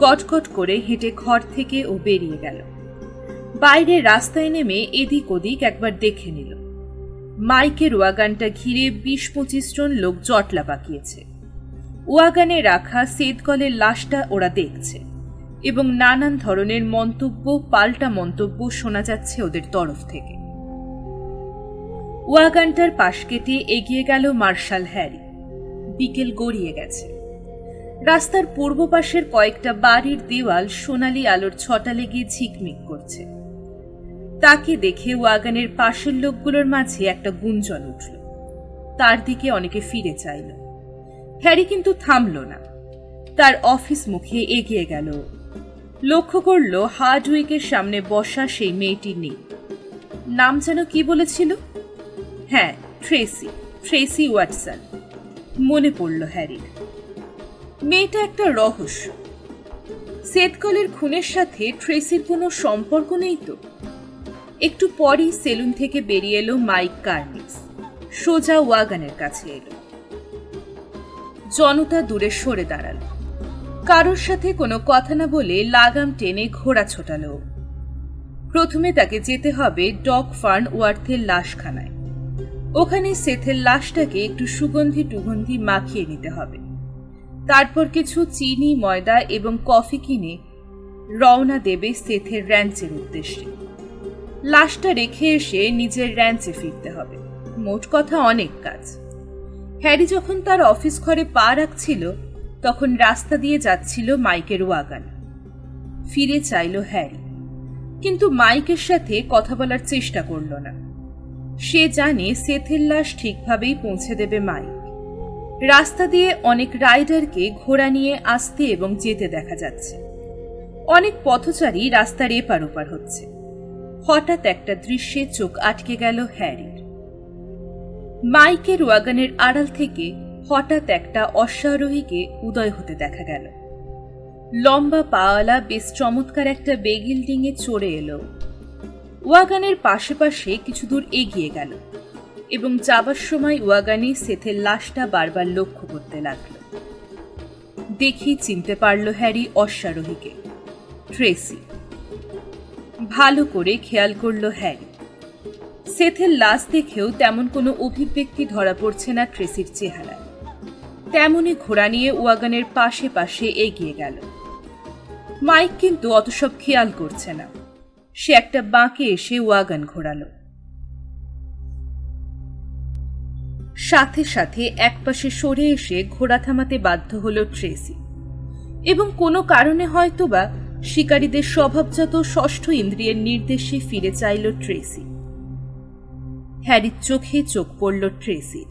গটগট করে হেঁটে ঘর থেকে ও বেরিয়ে গেল। বাইরে রাস্তায় নেমে এদিক ওদিক একবার দেখে নিল। মাইকের ওয়াগানটা ঘিরে ২০-২৫ জন লোক জটলা পাকিয়েছে। ওয়াগানে রাখা সেদগলের লাশটা ওরা দেখছে, এবং নানান ধরনের মন্তব্য, পাল্টা মন্তব্য শোনা যাচ্ছে ওদের তরফ থেকে। ওয়াগানটার পাশ কেটে এগিয়ে গেল মার্শাল হ্যারি। বিকেল গড়িয়ে গেছে। রাস্তার পূর্ব পাশের কয়েকটা বাড়ির দেওয়াল সোনালি আলোর ছটা লেগে ঝিকমিক করছে। তাকে দেখে ওয়াগনের পাশের লোকগুলোর মাঝে একটা গুঞ্জন উঠল। তার দিকে অনেকে ফিরে চাইল। হ্যারি কিন্তু থামল না, তার অফিস মুখে এগিয়ে গেল। লক্ষ্য করল হার্ডউইকের সামনে বসা সেই মেয়েটি নেই। নাম যেন কি বলেছিল? হ্যাঁ, ট্রেসি ওয়াটসন। মনে পড়ল হ্যারির। মেয়েটা একটা রহস্য। সেদকলের খুনের সাথে ট্রেসির কোনো সম্পর্ক নেই তো? একটু পরই সেলুন থেকে বেরিয়ে এলো মাইক কার্নিস। সোজা ওয়াগনের কাছে এলো। জনতা দূরে সরে দাঁড়াল। কারোর সাথে কোনো কথা না বলে লাগাম টেনে ঘোড়া ছোটালো। প্রথমে তাকে যেতে হবে ডগ ফার্ন ওয়ার্থের লাশখানায়। ওখানে সেথের লাশটাকে একটু সুগন্ধি মাখিয়ে নিতে হবে। তারপর কিছু চিনি, ময়দা এবং কফি কিনে রওনা দেবে সেথের র্যাঞ্চের উদ্দেশ্যে। লাশটা রেখে এসে নিজের র্যাঞ্চে ফিরতে হবে। মোট কথা অনেক কাজ। হ্যারি যখন তার অফিস ঘরে পা রাখছিল তখন রাস্তা দিয়ে যাচ্ছিল মাইকের ওয়াগন। ফিরে চাইল হ্যারি, কিন্তু মাইকের সাথে কথা বলার চেষ্টা করল না। সে জানে সেথের লাশ ঠিকভাবেই পৌঁছে দেবে মাইক। রাস্তা দিয়ে অনেক রাইডারকে ঘোড়া নিয়ে আসতে এবং যেতে দেখা যাচ্ছে। অনেক পথচারী রাস্তার এপার ওপার হচ্ছে। হঠাৎ একটা দৃশ্যে চোখ আটকে গেল হ্যারির। মাইকের ওয়াগনের আড়াল থেকে হঠাৎ একটা অশ্বারোহীকে উদয় হতে দেখা গেল। লম্বা পাওয়ালা বেশ চমৎকার একটা বেগিল ডিঙে চড়ে এলো। ওয়াগনের পাশে কিছু দূর এগিয়ে গেল এবং যাবার সময় ওয়াগানি সেথের লাশটা বারবার লক্ষ্য করতে লাগল। দেখেই চিনতে পারল হ্যারি অশ্বারোহীকে, ট্রেসি। ভালো করে খেয়াল করল হ্যারি। সেথের লাশ দেখেও তেমন কোনো অভিব্যক্তি ধরা পড়ছে না ট্রেসির চেহারায়। তেমনি ঘোড়া নিয়ে ওয়াগনের পাশে এগিয়ে গেল। মাইক কিন্তু অত সব খেয়াল করছে না। সে একটা বাঁকে এসে ওয়াগন ঘোরালো। সাথে সাথে একপাশে সরে এসে ঘোড়া থামাতে বাধ্য হল ট্রেসি, এবং কোনো কারণে হয়তোবা শিকারীদের স্বভাবজাত ষষ্ঠ ইন্দ্রিয়ের নির্দেশে ফিরে চাইল ট্রেসি। হ্যারির চোখে চোখ পড়ল ট্রেসির।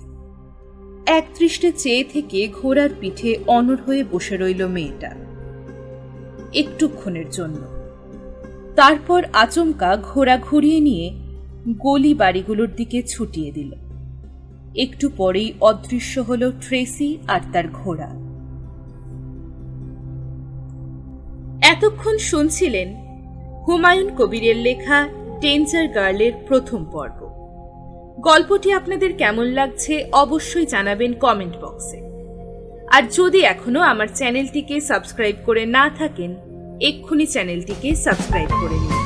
একদৃষ্টে চেয়ে থেকে ঘোড়ার পিঠে অনড় হয়ে বসে রইল মেয়েটা একটুক্ষণের জন্য। তারপর আচমকা ঘোড়া ঘুরিয়ে নিয়ে গলি বাড়িগুলোর দিকে ছুটিয়ে দিল। একটু পরেই অদৃশ্য হল ট্রেসি আর তার ঘোড়া। এতক্ষণ শুনছিলেন হুমায়ুন কবিরের লেখা ডেঞ্জার গার্লের প্রথম পর্ব। গল্পটি আপনাদের কেমন লাগছে অবশ্যই জানাবেন কমেন্ট বক্সে। আর যদি এখনো আমার চ্যানেলটিকে সাবস্ক্রাইব করে না থাকেন, এক্ষুনি চ্যানেলটিকে সাবস্ক্রাইব করে নিন।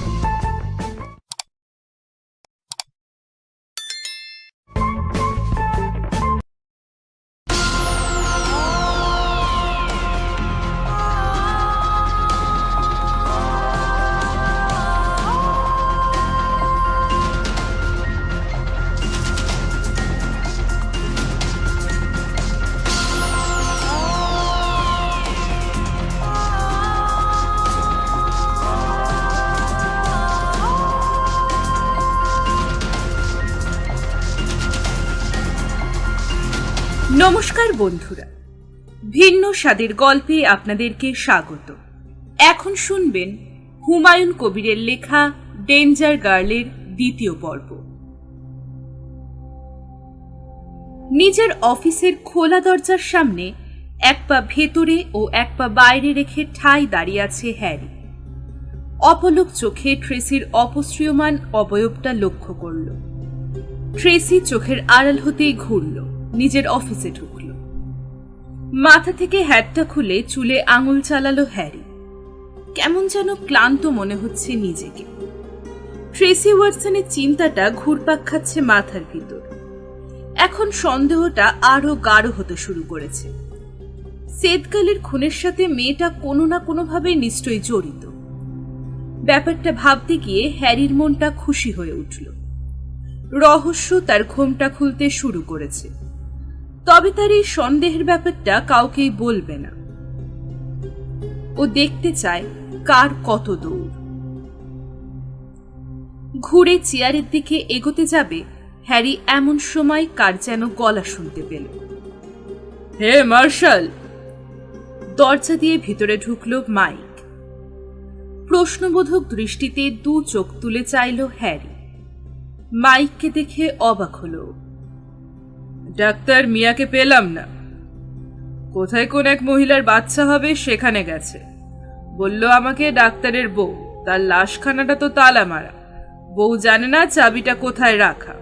নমস্কার বন্ধুরা, ভিন্ন স্বাদের গল্পে আপনাদেরকে স্বাগত। এখন শুনবেন হুমায়ুন কবিরের লেখা ডেঞ্জার গার্লের দ্বিতীয় পর্ব। নিজের অফিসের খোলা দরজার সামনে এক পা ভেতরে ও এক পা বাইরে রেখে ঠাই দাঁড়িয়ে আছে হ্যারি। অপলক চোখে ট্রেসির অপশ্রিয়মান অবয়বটা লক্ষ্য করল। ট্রেসি চোখের আড়াল হতেই ঘুরল, নিজের অফিসে ঢুকল। মাথা থেকে হ্যাটটা খুলে চুলে আঙুল চালালো হ্যারি। কেমন যেন ক্লান্ত মনে হচ্ছে নিজেকে। ট্রেসি ওয়াটসনের চিন্তাটা ঘুরপাক খাচ্ছে মাথার ভিতর। এখন সন্দেহটা আরো গাঢ় হতে শুরু করেছে। সেদকালের খুনের সাথে মেয়েটা কোনো না কোনোভাবে নিশ্চয়ই জড়িত। ব্যাপারটা ভাবতে গিয়ে হ্যারির মনটা খুশি হয়ে উঠল। রহস্য তার ঘোমটা খুলতে শুরু করেছে। তবে তার এই সন্দেহের ব্যাপারটা কাউকেই বলবে না। ও দেখতে চায় কার কত দৌড়। ঘুরে চেয়ারের দিকে এগোতে যাবে, হ্যারি এমন সময় কার যেন গলা শুনতে পেল। হে মার্শাল! দরজা দিয়ে ভিতরে ঢুকল মাইক। প্রশ্নবোধক দৃষ্টিতে দু চোখ তুলে চাইল হ্যারি। মাইককে দেখে অবাক হল। ডাক্তার মিয়াকে পেলাম না। কোথায় কোন এক মহিলার বাচ্চা হবে সেখানে গেছে। বলল আমাকে ডাক্তারের বউ, তার লাশখানাটা তো তালা মারা, বউ জানে না চাবিটা কোথায় রাখা।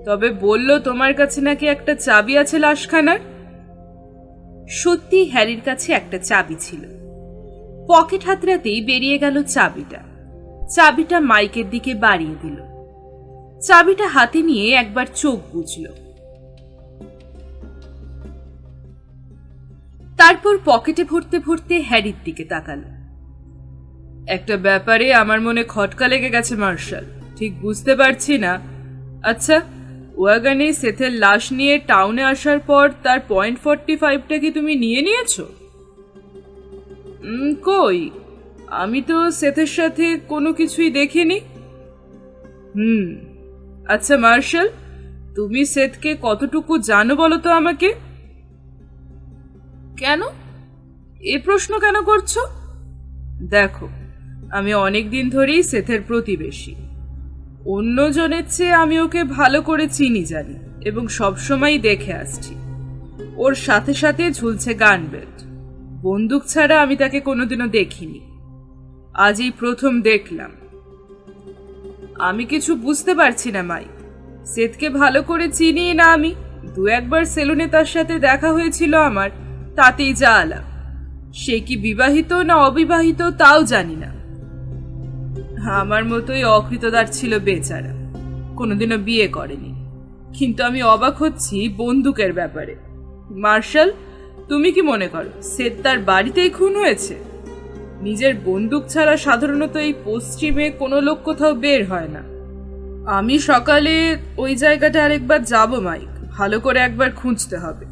তবে বলল তোমার কাছে নাকি একটা চাবি আছে লাশখানার। সত্যি হ্যারির কাছে একটা চাবি ছিল। পকেট হাতড়াতেই বেরিয়ে গেল চাবিটা। চাবিটা মাইকের দিকে বাড়িয়ে দিল। চাবিটা হাতে নিয়ে একবার চোখ বুঝল, তারপর পকেটে ভরতে ভরতে হ্যারির দিকে তাকালো। একটা ব্যাপারে আমার মনে খটকা লেগে গেছে মার্শাল, ঠিক বুঝতে পারছি না। আচ্ছা, ওয়াগানে সেথের লাশ নিয়ে টাউনে আসার পর তার .45টা কি তুমি নিয়ে নিয়েছো? কই, আমি তো সেথের সাথে কোনো কিছুই দেখিনি। আচ্ছা মার্শাল, তুমি সেথকে কতটুকু জানো বলো তো আমাকে। কেন এ প্রশ্ন কেন করছো? দেখো, আমি অনেক দিন ধরেই সেথের প্রতিবেশী। অন্যজনের চেয়ে আমি ওকে ভালো করে চিনি জানি এবং সবসময় দেখে আসছি। ওর সাথে সাথে ঝুলছে গান বেল্ট। বন্দুক ছাড়া আমি তাকে কোনোদিনও দেখিনি, আজই প্রথম দেখলাম। আমি কিছু বুঝতে পারছি না মাইক। সেথকে ভালো করে চিনি না আমি, দু একবার সেলুনে তার সাথে দেখা হয়েছিল আমার, তাতেই যা আলাপ। সে কি বিবাহিত না অবিবাহিত তাও জানি না। আমার মতোই অকৃতদার ছিল বেচারা, কোনোদিনও বিয়ে করেনি। কিন্তু আমি অবাক হচ্ছি বন্দুকের ব্যাপারে। মার্শাল, তুমি কি মনে করো সেথ তার বাড়িতেই খুন হয়েছে? নিজের বন্দুক ছাড়া সাধারণত এই পশ্চিমে কোনো লোক কোথাও বের হয় না। আমি সকালে ওই জায়গাটা আরেকবার যাব মাইক, ভালো করে একবার খুঁজতে হবে।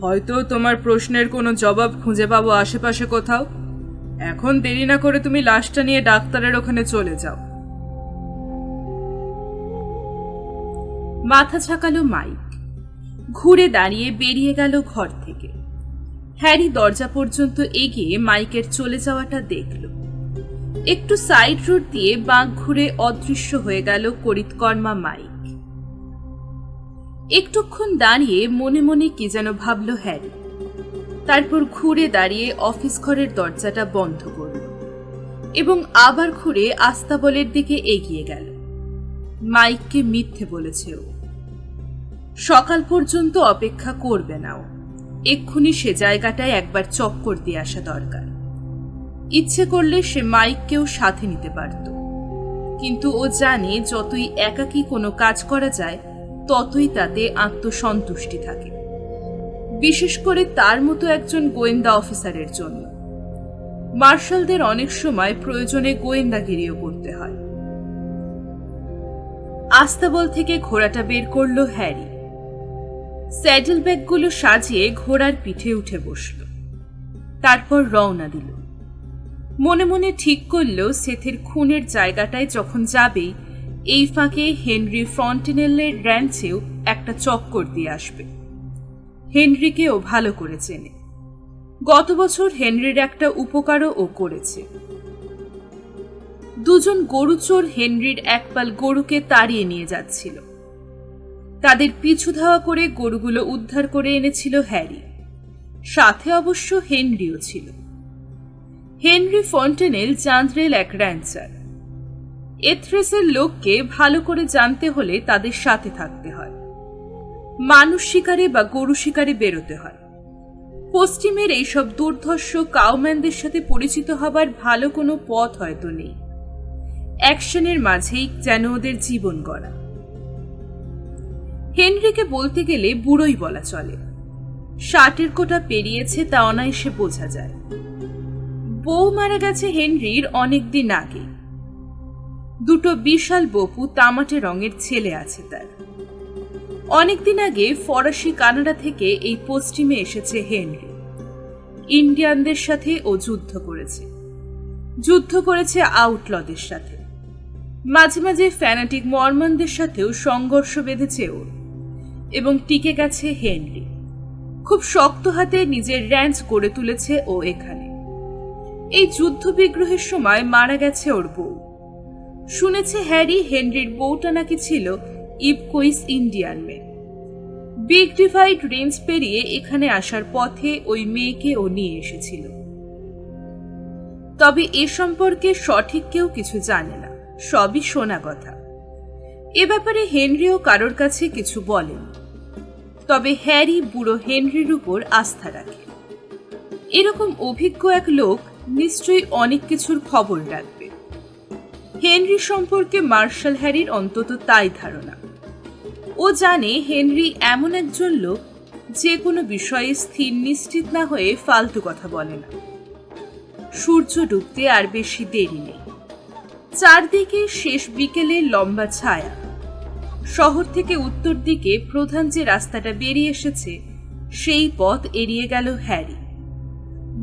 হয়তো তোমার প্রশ্নের কোনো জবাব খুঁজে পাবো আশেপাশে কোথাও। এখন দেরি না করে তুমি লাশটা নিয়ে ডাক্তারের ওখানে চলে যাও। মাথা ঝাঁকালো মাইক। ঘুরে দাঁড়িয়ে বেরিয়ে গেল ঘর থেকে। হ্যারি দরজা পর্যন্ত এগিয়ে মাইকের চলে যাওয়াটা দেখল। একটু সাইড রোড দিয়ে বাঁক ঘুরে অদৃশ্য হয়ে গেল করিতকর্মা মাইক। একটুক্ষণ দাঁড়িয়ে মনে মনে কি যেন ভাবল হ্যারি। তারপর ঘুরে দাঁড়িয়ে অফিস ঘরের দরজাটা বন্ধ করল এবং আবার ঘুরে আস্তাবলের দিকে এগিয়ে গেল। মাইককে মিথ্যে বলেছে ও। সকাল পর্যন্ত অপেক্ষা করবে না ও। এক্ষুনি সে জায়গাটায় একবার চক্কর দিয়ে আসা দরকার। ইচ্ছে করলে সে মাইককেও সাথে নিতে পারত, কিন্তু ও জানে যতই একাকী কোনো কাজ করা যায় ততই তাতে আত্মসন্তুষ্টি থাকে, বিশেষ করে তার মতো একজন গোয়েন্দা অফিসারের জন্য। মার্শালদের অনেক সময় প্রয়োজনে গোয়েন্দাগিরিও করতে হয়। আস্তাবল থেকে ঘোড়াটা বের করলো হ্যারি। স্যাডেল ব্যাগগুলো সাজিয়ে ঘোড়ার পিঠে উঠে বসল। তারপর রওনা দিল। মনে মনে ঠিক করল সেথের খুনের জায়গাটায় যখন যাবে এই ফাঁকে হেনরি ফন্টেনেলের র্যাঞ্চেও একটা চক্কর দিয়ে আসবে। হেনরিকেও ভালো করে চেনে। গত বছর হেনরির একটা উপকারও ও করেছে। দুজন গরুচোর হেনরির একপাল গরুকে তাড়িয়ে নিয়ে যাচ্ছিল। তাদের পিছু ধাওয়া করে গরুগুলো উদ্ধার করে এনেছিল হ্যারি। সাথে অবশ্য হেনরিও ছিল। হেনরি ফন্টেনেল চান্দ্রেল এক র্যাঞ্চার। এথ্রেসের লোককে ভালো করে জানতে হলে তাদের সাথে থাকতে হয়, মানুষ শিকারে বা গরু শিকারে বেরোতে হয়। পশ্চিমের এইসব দুর্ধর্ষ কাউম্যানদের সাথে পরিচিত হবার ভালো কোনো পথ হয়তো নেই। অ্যাকশনের মাঝেই যেন ওদের জীবন গড়া। হেনরিকে বলতে গেলে বুড়োই বলা চলে। 60-এর কোটা পেরিয়েছে তা অনায়াসে বোঝা যায়। বউ মারা গেছে হেনরির অনেক দিন আগে। দুটো বিশাল বপু তামাটে রঙের ছেলে আছে তার। অনেকদিন আগে ফরাসি কানাডা থেকে এই পশ্চিমে এসেছে হেনরি। ইন্ডিয়ানদের সাথে ও যুদ্ধ করেছে আউটলদের সাথে। মাঝে মাঝে ফ্যানাটিক মর্মনদের সাথেও সংঘর্ষ বেঁধেছে ওর, এবং টিকে গেছে হেনরি। খুব শক্ত হাতে নিজের র্যাঞ্চ গড়ে তুলেছে ও এখানে। এই যুদ্ধ বিগ্রহের সময় মারা গেছে ওর বউ। শুনেছে হ্যারি হেনরির বউটা নাকি ছিল ইপকুইস ইন্ডিয়ান মেয়ে। বিগ ডিভাইড রেঞ্জ পেরিয়ে এখানে আসার পথে ওই মেয়েকে ও নিয়ে এসেছিল। তবে এ সম্পর্কে সঠিক কেউ কিছু জানে না, সবই শোনা কথা। এ ব্যাপারে হেনরিও কারোর কাছে কিছু বলেন। তবে হ্যারি বুড়ো হেনরির উপর আস্থা রাখে। এরকম অভিজ্ঞ এক লোক নিশ্চয়ই অনেক কিছুর খবর রাখবে। হেনরি সম্পর্কে মার্শাল হ্যারির অন্তত তাই ধারণা। ও জানে হেনরি এমন একজন লোক যে কোনো বিষয়ে স্থির নিশ্চিত না হয়ে ফালতু কথা বলে না। সূর্য ডুবতে আর বেশি দেরি নেই। চারদিকে শেষ বিকেলের লম্বা ছায়া। শহর থেকে উত্তর দিকে প্রধান যে রাস্তাটা বেরিয়ে এসেছে সেই পথ এড়িয়ে গেল হ্যারি।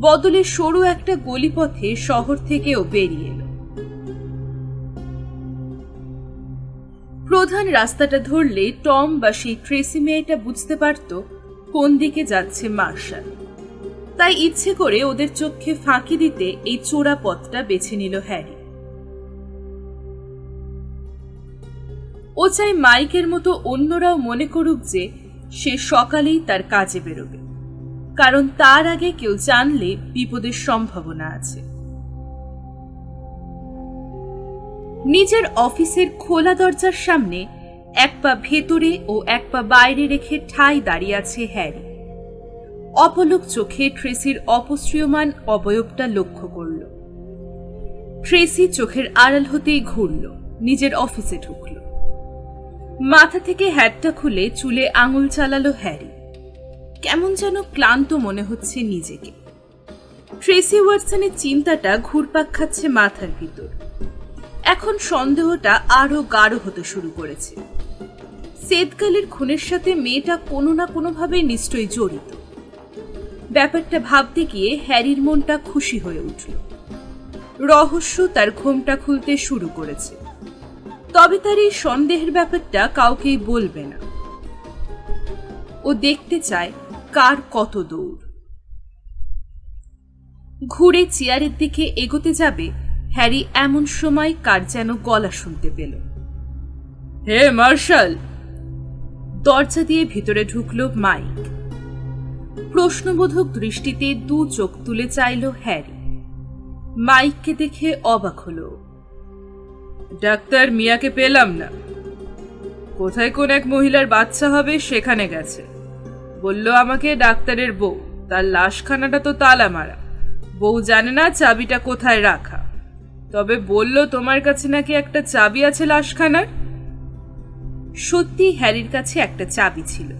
বদলে সরু একটা গলিপথে শহর থেকেও বেরিয়ে এলো। প্রধান রাস্তাটা ধরলে টম বা সেই ট্রেসি মেয়েটা বুঝতে পারত কোন দিকে যাচ্ছে মার্শাল। তাই ইচ্ছে করে ওদের চোখে ফাঁকি দিতে এই চোরা পথটা বেছে নিল হ্যারি। ও চাই মাইকের মতো অন্যরাও মনে করুক যে সে সকালেই তার কাজে বেরোবে, কারণ তার আগে কেউ জানলে বিপদের সম্ভাবনা আছে। নিজের অফিসের খোলা দরজার সামনে এক পা ভেতরে ও এক পা বাইরে রেখে ঠাই দাঁড়িয়ে আছে হ্যারি। অপলক চোখে ট্রেসির অপশ্রিয়মান অবয়বটা লক্ষ্য করল। ট্রেসি চোখের আড়াল হতেই ঘুরল, নিজের অফিসে ঢুকল। মাথা থেকে হ্যাটটা খুলে চুলে আঙুল চালালো হ্যারি। কেমন যেন ক্লান্ত মনে হচ্ছে নিজেকে। ট্রেসি ওয়াটসনের চিন্তাটা ঘুরপাক খাচ্ছে মাথার ভিতর। এখন সন্দেহটা আরো গাঢ় হতে শুরু করেছে। সেদকালের খুনের সাথে মেয়েটা কোনো না কোনোভাবে নিশ্চয়ই জড়িত। ব্যাপারটা ভাবতে গিয়ে হ্যারির মনটা খুশি হয়ে উঠল। রহস্য তার ঘোমটা খুলতে শুরু করেছে। তবে তার এই সন্দেহের ব্যাপারটা কাউকেই বলবে না। ও দেখতে চায় কার কত দৌড়। ঘুরে চেয়ারের দিকে এগোতে যাবে, হ্যারি এমন সময় কার যেন গলা শুনতে পেল। হে মার্শাল! দরজা দিয়ে ভিতরে ঢুকল মাইক। প্রশ্নবোধক দৃষ্টিতে দু চোখ তুলে চাইল হ্যারি। মাইককে দেখে অবাক হল। ডাক্তার মিয়াকে পেলাম না। কোথায় কোন এক মহিলার বাচ্চা হবে সেখানে গেছে। বলল আমাকে ডাক্তারের বউ, তার লাশখানাটা তো তালা মারা, বউ জানে না চাবিটা কোথায় রাখা। তবে বলল তোমার কাছে নাকি একটা চাবি আছে লাশখানার। সত্যি হ্যারির কাছে একটা চাবি ছিল।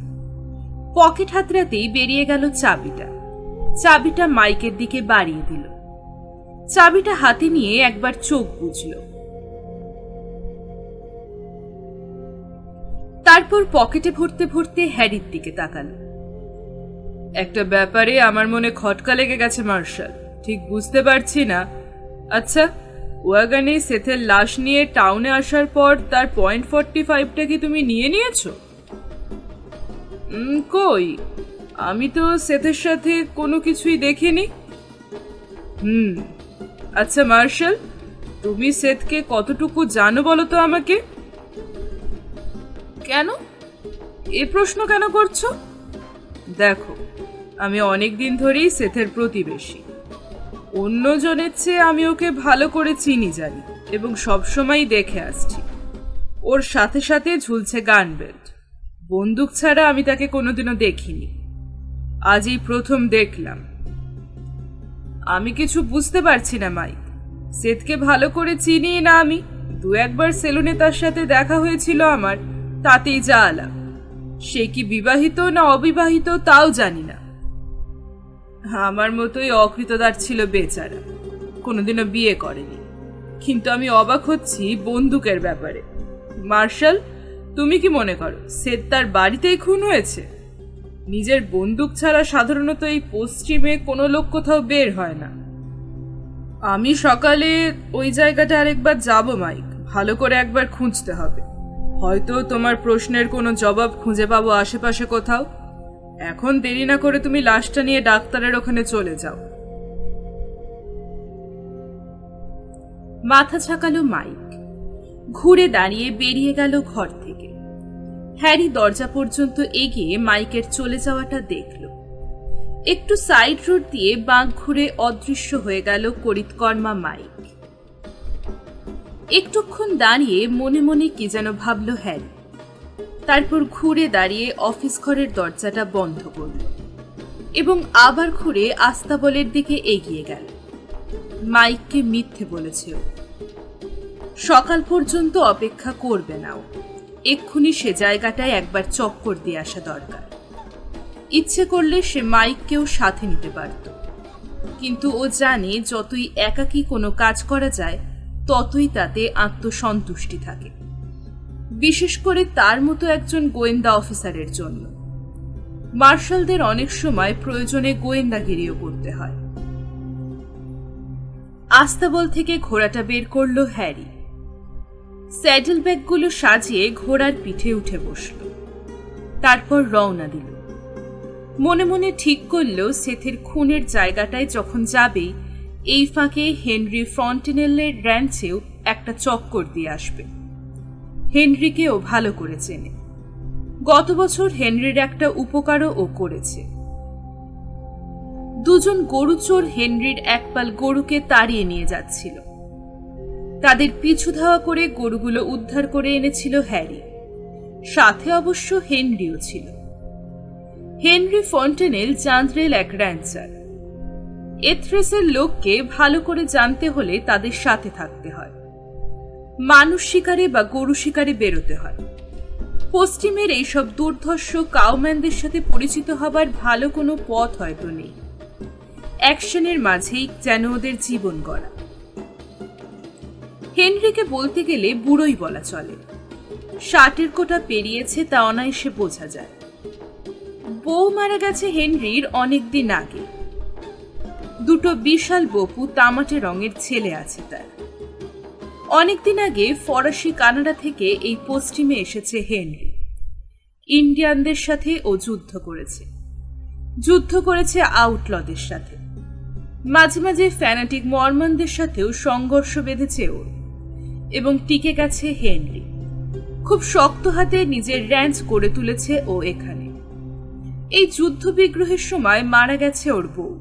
পকেট হাতড়াতেই বেরিয়ে গেল চাবিটা। চাবিটা মাইকের দিকে বাড়িয়ে দিল। চাবিটা হাতে নিয়ে একবার চোখ বুঝল। তারপর পকেটে ভরতে ভরতে হ্যারির দিকে তাকাল। একটা ব্যাপারে আমার মনে খটকা লেগে গেছে মার্শাল, ঠিক বুঝতে পারছি না। আচ্ছা, ওয়াগানে সেথের লাশ নিয়ে টাউনে আসার পর তার .45টা কি তুমি নিয়ে নিয়েছো? কই, আমি তো সেথের সাথে কোনো কিছুই দেখিনি। আচ্ছা মার্শাল, তুমি সেথকে কতটুকু জানো বলো তো আমাকে। কেন এ প্রশ্ন কেন করছো? দেখো, আমি অনেক দিন ধরেই সেথের প্রতিবেশী। অন্যজনের চেয়ে আমি ওকে ভালো করে চিনি জানি এবং সবসময় দেখে আসছি। ওর সাথে সাথে ঝুলছে গান বেল্ট। বন্দুক ছাড়া আমি তাকে কোনোদিনও দেখিনি, আজই প্রথম দেখলাম। আমি কিছু বুঝতে পারছি না মাইক। সেথকে ভালো করে চিনি না আমি। দু একবার সেলুনে তার সাথে দেখা হয়েছিল আমার, তাতেই যা আলাপ। সে কি বিবাহিত না অবিবাহিত তাও জানি না। আমার মতোই অকৃতদার ছিল বেচারা, কোনোদিনও বিয়ে করেনি। কিন্তু আমি অবাক হচ্ছি বন্দুকের ব্যাপারে। মার্শাল, তুমি কি মনে করো সেথ তার বাড়িতেই খুন হয়েছে? নিজের বন্দুক ছাড়া সাধারণত এই পশ্চিমে কোনো লোক কোথাও বের হয় না। আমি সকালে ওই জায়গাটা আরেকবার যাব মাইক, ভালো করে একবার খুঁজতে হবে। হয়তো তোমার প্রশ্নের কোনো জবাব খুঁজে পাবো আশেপাশে কোথাও। এখন দেরি না করে তুমি লাশটা নিয়ে ডাক্তারের ওখানে চলে যাও। মাথা ঝাঁকালো মাইক। ঘুরে দাঁড়িয়ে বেরিয়ে গেল ঘর থেকে। হ্যারি দরজা পর্যন্ত এগিয়ে মাইকের চলে যাওয়াটা দেখল। একটু সাইড রোড দিয়ে বাঁক ঘুরে অদৃশ্য হয়ে গেল করিতকর্মা মাইক। একটুক্ষণ দাঁড়িয়ে মনে মনে কি যেন ভাবল হ্যারি। তারপর ঘুরে দাঁড়িয়ে অফিস ঘরের দরজাটা বন্ধ করল এবং আবার ঘুরে আস্তাবলের দিকে এগিয়ে গেল। মাইককে মিথ্যে বলেছে ও। সকাল পর্যন্ত অপেক্ষা করবে না ও। এক্ষুনি সে জায়গাটায় একবার চক্কর দিয়ে আসা দরকার। ইচ্ছে করলে সে মাইককেও সাথে নিতে পারত, কিন্তু ও জানে যতই একাকী কোনো কাজ করা যায় ততই তাতে আত্মসন্তুষ্টি থাকে, বিশেষ করে তার মতো একজন গোয়েন্দা অফিসারের জন্য। মার্শালদের অনেক সময় প্রয়োজনে গোয়েন্দাগিরিও করতে হয়। আস্তাবল থেকে ঘোড়াটা বের করল হ্যারি। স্যাডেল ব্যাগগুলো সাজিয়ে ঘোড়ার পিঠে উঠে বসল। তারপর রওনা দিল। মনে মনে ঠিক করল সেথের খুনের জায়গাটায় যখন যাবে এই ফাঁকে হেনরি ফন্টেনেলের র্যাঞ্চেও একটা চক্কর দিয়ে আসবে। হেনরিকেও ভালো করে চেনে। গত বছর হেনরির একটা উপকারও ও করেছে। দুজন গরুচোর হেনরির একপাল গরুকে তাড়িয়ে নিয়ে যাচ্ছিল। তাদের পিছু ধাওয়া করে গরুগুলো উদ্ধার করে এনেছিল হ্যারি। সাথে অবশ্য হেনরিও ছিল। হেনরি ফন্টেনেল জান্দ্রেল এক র্যাঞ্চার। এথ্রেসের লোককে ভালো করে জানতে হলে তাদের সাথে থাকতে হয়। মানুষ শিকারে বা গরু শিকারে বেরোতে হয়। পশ্চিমের এইসব দুর্ধর্ষ কাউম্যানদের সাথে পরিচিত হবার ভালো কোনো পথ হয়তো নেই। অ্যাকশনের মাঝেই যেন ওদের জীবন গড়া। হেনরিকে বলতে গেলে বুড়োই বলা চলে। 60-এর কোটা পেরিয়েছে তা অনায়াসে বোঝা যায়। বউ মারা গেছে হেনরির অনেকদিন আগে। দুটো বিশাল বপু তামাটে রঙের ছেলে আছে তার। অনেকদিন আগে ফরাসি কানাডা থেকে এই পশ্চিমে এসেছে হেনরি। ইন্ডিয়ানদের সাথে ও যুদ্ধ করেছে আউটলদের সাথে। মাঝে মাঝে ফ্যানাটিক মর্মনদের সাথেও সংঘর্ষ বেঁধেছে ওর, এবং টিকে গেছে হেনরি। খুব শক্ত হাতে নিজের র্যাঞ্চ করে তুলেছে ও এখানে। এই যুদ্ধ বিগ্রহের সময় মারা গেছে ওর বউ।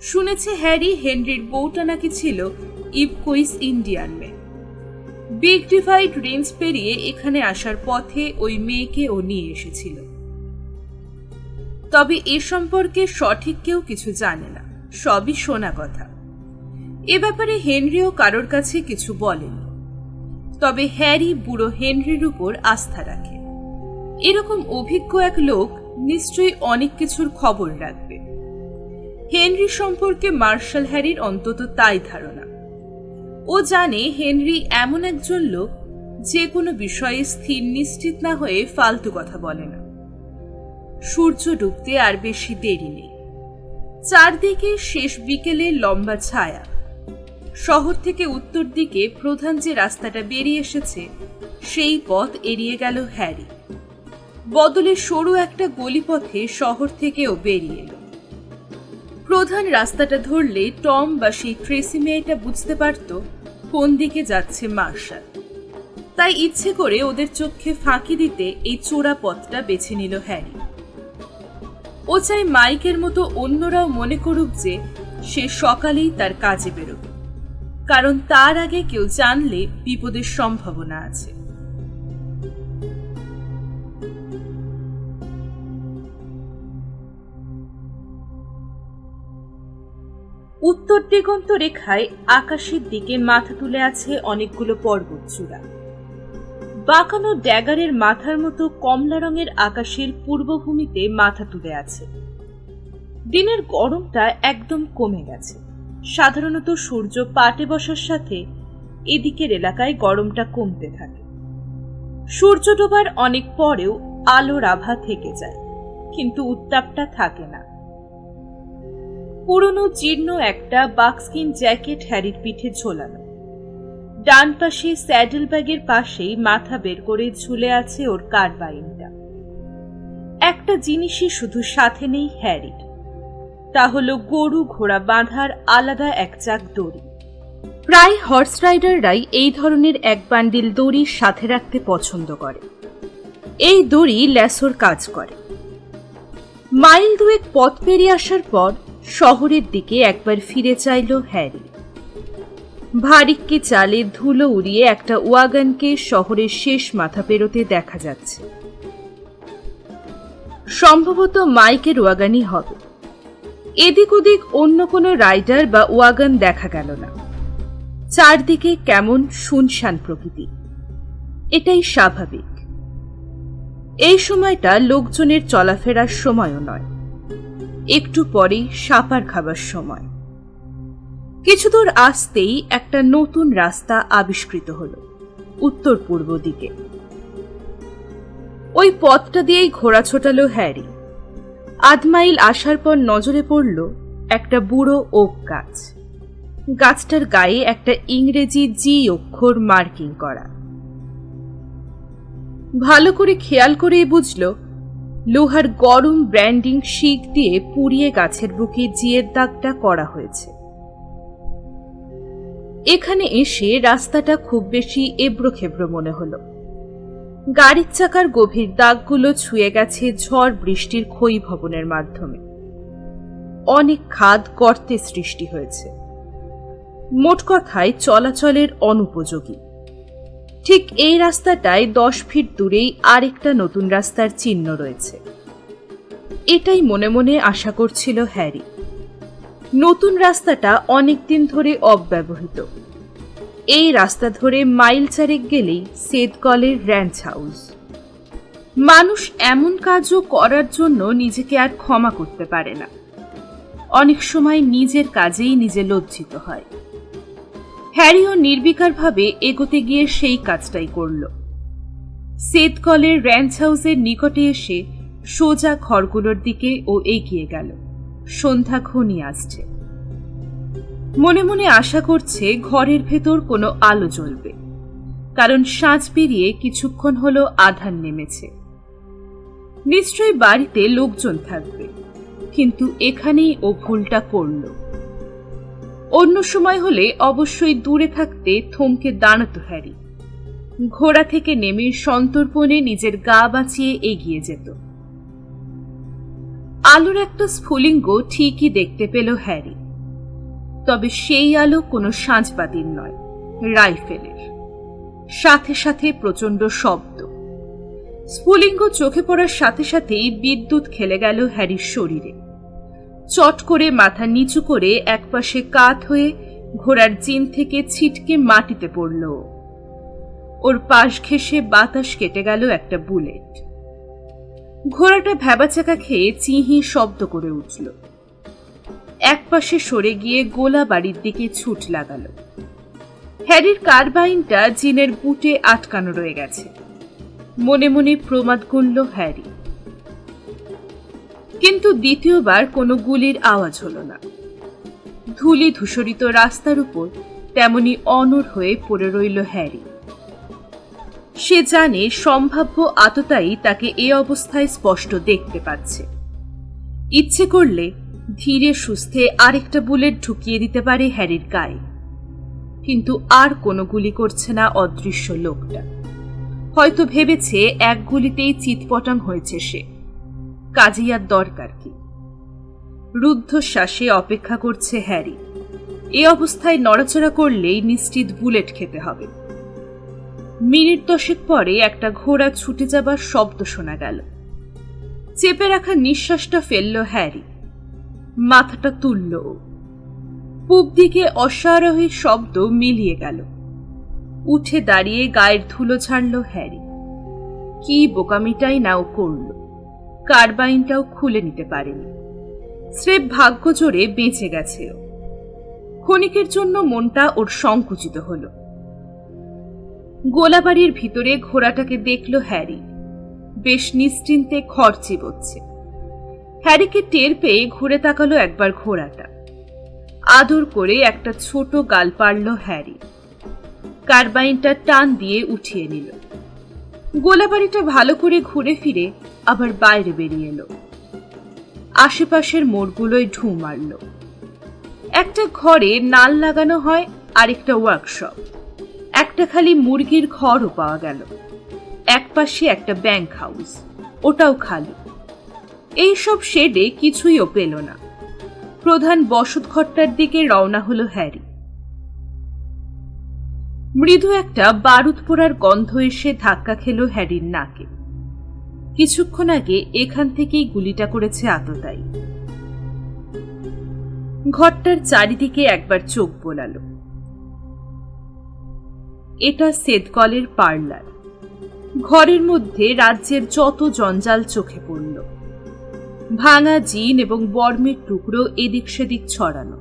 শুনেছে হ্যারি হেনরির বউটা নাকি ছিল ইপকুইস ইন্ডিয়ান মেয়ে। বিগ ডিভাইড রেঞ্জ পেরিয়ে এখানে আসার পথে ওই মেয়েকে ও নিয়ে এসেছিল। তবে এ সম্পর্কে সঠিক কেউ কিছু জানে না, সবই শোনা কথা। এ ব্যাপারে হেনরিও কারোর কাছে কিছু বলেনি। তবে হ্যারি বুড়ো হেনরির উপর আস্থা রাখে। এরকম অভিজ্ঞ এক লোক নিশ্চয়ই অনেক কিছুর খবর রাখবে। হেনরি সম্পর্কে মার্শাল হ্যারির অন্তত তাই ধারণা। ও জানে হেনরি এমন একজন লোক যে কোনো বিষয়ে স্থির নিশ্চিত না হয়ে ফালতু কথা বলে না। সূর্য ডুবতে আর বেশি দেরি নেই। চারদিকে শেষ বিকেলে লম্বা ছায়া। শহর থেকে উত্তর দিকে প্রধান যে রাস্তাটা বেরিয়ে এসেছে সেই পথ এড়িয়ে গেল হ্যারি। বদলে সরু একটা গলিপথে শহর থেকেও বেরিয়ে এলো। প্রধান রাস্তাটা ধরলে টম বা সেই ট্রেসি মেয়েটা বুঝতে পারত কোন দিকে যাচ্ছে মার্শাল। তাই ইচ্ছে করে ওদের চোখে ফাঁকি দিতে এই চোরা পথটা বেছে নিল হ্যারি। ও চাই মাইকের মতো অন্যরাও মনে করুক যে সে সকালেই তার কাজে বেরোবে, কারণ তার আগে কেউ জানলে বিপদের সম্ভাবনা আছে। উত্তর দিগন্ত রেখায় আকাশের দিকে মাথা তুলে আছে অনেকগুলো পর্বত চূড়া। বাঁকানো ড্যাগারের মাথার মতো কমলা রঙের আকাশের পূর্বভূমিতে মাথা তুলে আছে। দিনের গরমটা একদম কমে গেছে। সাধারণত সূর্য পাটে বসার সাথে এদিকের এলাকায় গরমটা কমতে থাকে। সূর্য ডোবার অনেক পরেও আলোর আভা থেকে যায়, কিন্তু উত্তাপটা থাকে না। পুরনো জীর্ণ একটা বাকস্কিন জ্যাকেট হ্যারির পিঠে ঝোলানো। ডান পাশে স্যাডেল ব্যাগের পাশেই মাথা বের করে ঝুলে আছে ওর কার্বাইনটা। একটা জিনিসই শুধু সাথে নেই হ্যারির, তা হলো গরু ঘোড়া বাঁধার আলাদা এক চাক দড়ি। প্রায় হর্স রাইডাররাই এই ধরনের এক বান্ডিল দড়ির সাথে রাখতে পছন্দ করে। এই দড়ি ল্যাসোর কাজ করে। মাইল দুয়েক পথ পেরিয়ে আসার পর শহরের দিকে একবার ফিরে চাইল হ্যারি। ভারিক্কি চালে ধুলো উড়িয়ে একটা ওয়াগনকে শহরের শেষ মাথা পেরোতে দেখা যাচ্ছে। সম্ভবত মাইকের ওয়াগনই হবে। এদিক ওদিক অন্য কোনো রাইডার বা ওয়াগন দেখা গেল না। চারদিকে কেমন শুনশান প্রকৃতি। এটাই স্বাভাবিক। এই সময়টা লোকজনের চলাফেরার সময়ও নয়, একটু পরেই সাপার খাবার সময়। কিছু দূর আসতেই একটা নতুন রাস্তা আবিষ্কৃত হল উত্তর পূর্ব দিকে। ওই পথটা দিয়েই ঘোড়া ছোটালো হ্যারি। আধ মাইল আসার পর নজরে পড়ল একটা বুড়ো ওক গাছ। গাছটার গায়ে একটা ইংরেজি জি অক্ষর মার্কিং করা। ভালো করে খেয়াল করেই বুঝল লোহার গরম ব্র্যান্ডিং শিক দিয়ে পুড়িয়ে গাছের বুকে জিয়ের দাগটা করা হয়েছে। এখানে এসে রাস্তাটা খুব বেশি এবড়ো খেবড়ো মনে হলো। গাড়ির চাকার গভীর দাগগুলো ছুঁয়ে গেছে ঝড় বৃষ্টির ক্ষয়ী ভবনের মাধ্যমে। অনেক খাদ গর্তের সৃষ্টি হয়েছে। মোট কথায় চলাচলের অনুপযোগী। ঠিক এই রাস্তাটায় 10 ফিট দূরেই আরেকটা নতুন রাস্তার চিহ্ন রয়েছে। এটাই মনে মনে আশা করছিল হ্যারি। নতুন রাস্তাটা অনেকদিন ধরে অব্যবহৃত। এই রাস্তা ধরে মাইল চারেক গেলেই সেদকলের র্যাঞ্চ হাউস। মানুষ এমন কাজও করার জন্য নিজেকে আর ক্ষমা করতে পারে না। অনেক সময় নিজের কাজেই নিজে লজ্জিত হয়। হ্যারিও নির্বিকারভাবে এগোতে গিয়ে সেই কাজটাই করল। সেদকলের র্যাঞ্চ হাউসের নিকটে এসে সোজা ঘরগুলোর দিকে ও এগিয়ে গেল। সন্ধ্যা ঘনিয়ে আসছে। মনে মনে আশা করছে ঘরের ভেতর কোনো আলো জ্বলবে, কারণ সাঁঝ পেরিয়ে কিছুক্ষণ হলো আধার নেমেছে। নিশ্চয়ই বাড়িতে লোকজন থাকবে, কিন্তু এখানেই ও ভুলটা করল। অন্য সময় হলে অবশ্যই দূরে থাকতে থমকে দাঁড়াতো হ্যারি। ঘোড়া থেকে নেমে সন্তর্পণে নিজের গা বাঁচিয়ে এগিয়ে যেত। আলোর একটা স্ফুলিঙ্গ ঠিকই দেখতে পেল হ্যারি, তবে সেই আলো কোনো সাঁঝবাতির নয়, রাইফেলের। সাথে সাথে প্রচন্ড শব্দ। স্ফুলিঙ্গ চোখে পড়ার সাথে সাথেই বিদ্যুৎ খেলে গেল হ্যারির শরীরে। চট করে মাথা নিচু করে একপাশে কাত হয়ে ঘোড়ার জিন থেকে ছিটকে মাটিতে পড়ল। ওর পাশ ঘেঁষে বাতাস কেটে গেল একটা বুলেট। ঘোড়াটা ভ্যাবাচাকা খেয়ে চিহি শব্দ করে উঠল। একপাশে সরে গিয়ে গোলা বাড়ির দিকে ছুট লাগাল। হ্যারির কার্বাইনটা জিনের বুটে আটকানো রয়ে গেছে। মনে মনে প্রমাদ গুনল হ্যারি। কিন্তু দ্বিতীয়বার কোনো গুলির আওয়াজ হলো না। ধুলি ধূসরিত রাস্তার উপর তেমনি অনড় হয়ে পড়ে রইল হ্যারি। সে জানে সম্ভাব্য আততায়ী তাকে এ অবস্থায় স্পষ্ট দেখতে পাচ্ছে। ইচ্ছে করলে ধীরে সুস্থে আরেকটা বুলেট ঢুকিয়ে দিতে পারে হ্যারির গায়ে। কিন্তু আর কোনো গুলি করছে না অদৃশ্য লোকটা। হয়তো ভেবেছে এক গুলিতেই চিৎপটাং হয়েছে সে, কাজেই আর দরকার কি। রুদ্ধশ্বাসে অপেক্ষা করছে হ্যারি। এ অবস্থায় নড়াচড়া করলেই নিশ্চিত বুলেট খেতে হবে। মিনিট 10 পরে একটা ঘোড়া ছুটে যাবার শব্দ শোনা গেল। চেপে রাখা নিঃশ্বাসটা ফেলল হ্যারি। মাথাটা তুলল। পূব দিকে অশ্বারোহীর শব্দ মিলিয়ে গেল। উঠে দাঁড়িয়ে গায়ের ধুলো ছাড়ল হ্যারি। কি বোকামিটাই নাও করল। কার্বাইনটাও খুলে নিতে পারেনি। স্রেফ ভাগ্য জোরে বেঁচে গেছে ও। ক্ষণিকের জন্য মনটা ওর সংকুচিত হল। গোলাবাড়ির ভিতরে ঘোড়াটাকে দেখল হ্যারি। বেশ নিশ্চিন্তে খড় চিবোচ্ছে। হ্যারিকে টের পেয়ে ঘুরে তাকালো একবার ঘোড়াটা। আদর করে একটা ছোট গাল পারল হ্যারি। কার্বাইনটা টান দিয়ে উঠিয়ে নিল। গোলাবাড়িটা ভালো করে ঘুরে ফিরে আবার বাইরে বেরিয়ে এলো। আশেপাশের মোড়গুলোয় ঢু মারল। একটা ঘরে নাল লাগানো হয়, আরেকটা ওয়ার্কশপ। একটা খালি মুরগির ঘরও পাওয়া গেল। একপাশে একটা ব্যাংক হাউস, ওটাও খালি। এইসব শেডে কিছুইও পেল না। প্রধান বসত ঘরটার দিকে রওনা হলো হ্যারি। মৃদু একটা বারুদ পোড়ার গন্ধ এসে ধাক্কা খেল হ্যারির নাকে। কিছুক্ষণ আগে এখান থেকেই গুলিটা করেছে আততায়ী। ঘরটার চারিদিকে একবার চোখ বোলালো। এটা সেদকলের পার্লার। ঘরের মধ্যে রাজ্যের যত জঞ্জাল চোখে পড়ল। ভাঙা জিন এবং বর্মের টুকরো এদিক সেদিক ছড়ানো।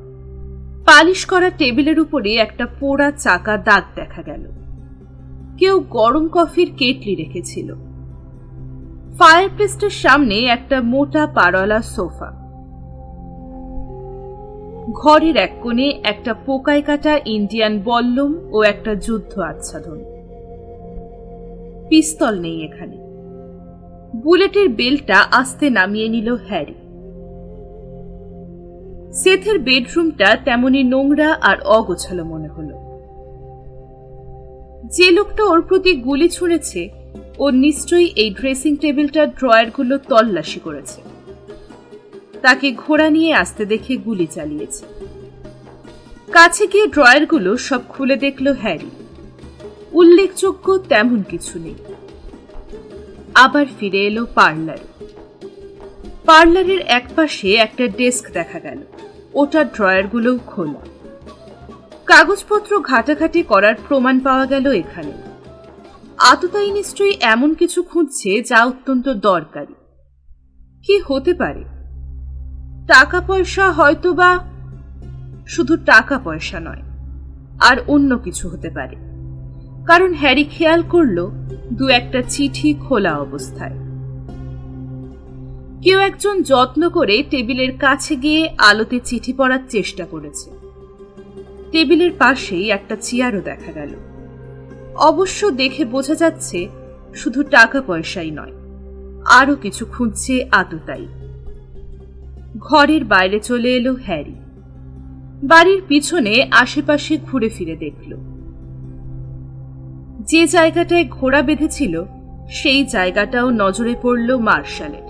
পালিশ করা টেবিলের উপরে একটা পোড়া চাকা দাগ দেখা গেল। কেউ গরম কফির কেটলি রেখেছিল। ফায়ারপ্লেসটার সামনে একটা মোটা পারওয়ালা সোফা। ঘরের এক কোণে একটা পোকায় কাটা ইন্ডিয়ান বল্লম ও একটা যুদ্ধ আচ্ছাদন। পিস্তল নেই এখানে। বুলেটের বেলটা আস্তে নামিয়ে নিল হ্যারি। সেথের বেডরুমটা তেমনি নোংরা আর অগোছালো মনে হলো। যে লোকটা ওর প্রতি গুলি ছুঁড়েছে ও নিশ্চয়ই এই ড্রেসিং টেবিলটার ড্রয়ারগুলো তল্লাশি করেছে। তাকে ঘোড়া নিয়ে আসতে দেখে গুলি চালিয়েছে। কাছে গিয়ে ড্রয়ারগুলো সব খুলে দেখল হ্যারি। উল্লেখযোগ্য তেমন কিছু নেই। আবার ফিরে এলো পার্লার। পার্লারের একপাশে একটা ডেস্ক দেখা গেল, ওটার ড্রয়ারগুলোও খোলা। কাগজপত্র ঘাটাঘাটি করার প্রমাণ পাওয়া গেল এখানে। আততায়ী নিশ্চয়ই এমন কিছু খুঁজছে যা অত্যন্ত দরকারি। কি হতে পারে? টাকা পয়সা হয়তো, বা শুধু টাকা পয়সা নয়, আর অন্য কিছু হতে পারে। কারণ হ্যারি খেয়াল করল দু একটা চিঠি খোলা অবস্থায়। কেউ একজন যত্ন করে টেবিলের কাছে গিয়ে আলোতে চিঠি পড়ার চেষ্টা করেছে। টেবিলের পাশেই একটা চেয়ারও দেখা গেল। অবশ্য দেখে বোঝা যাচ্ছে শুধু টাকা পয়সাই নয়, আরো কিছু খুঁজছে আততায়ী। ঘরের বাইরে চলে এলো হ্যারি। বাড়ির পিছনে আশেপাশে ঘুরে ফিরে দেখল। যে জায়গাটায় ঘোড়া বেঁধেছিল সেই জায়গাটাও নজরে পড়ল মার্শালের।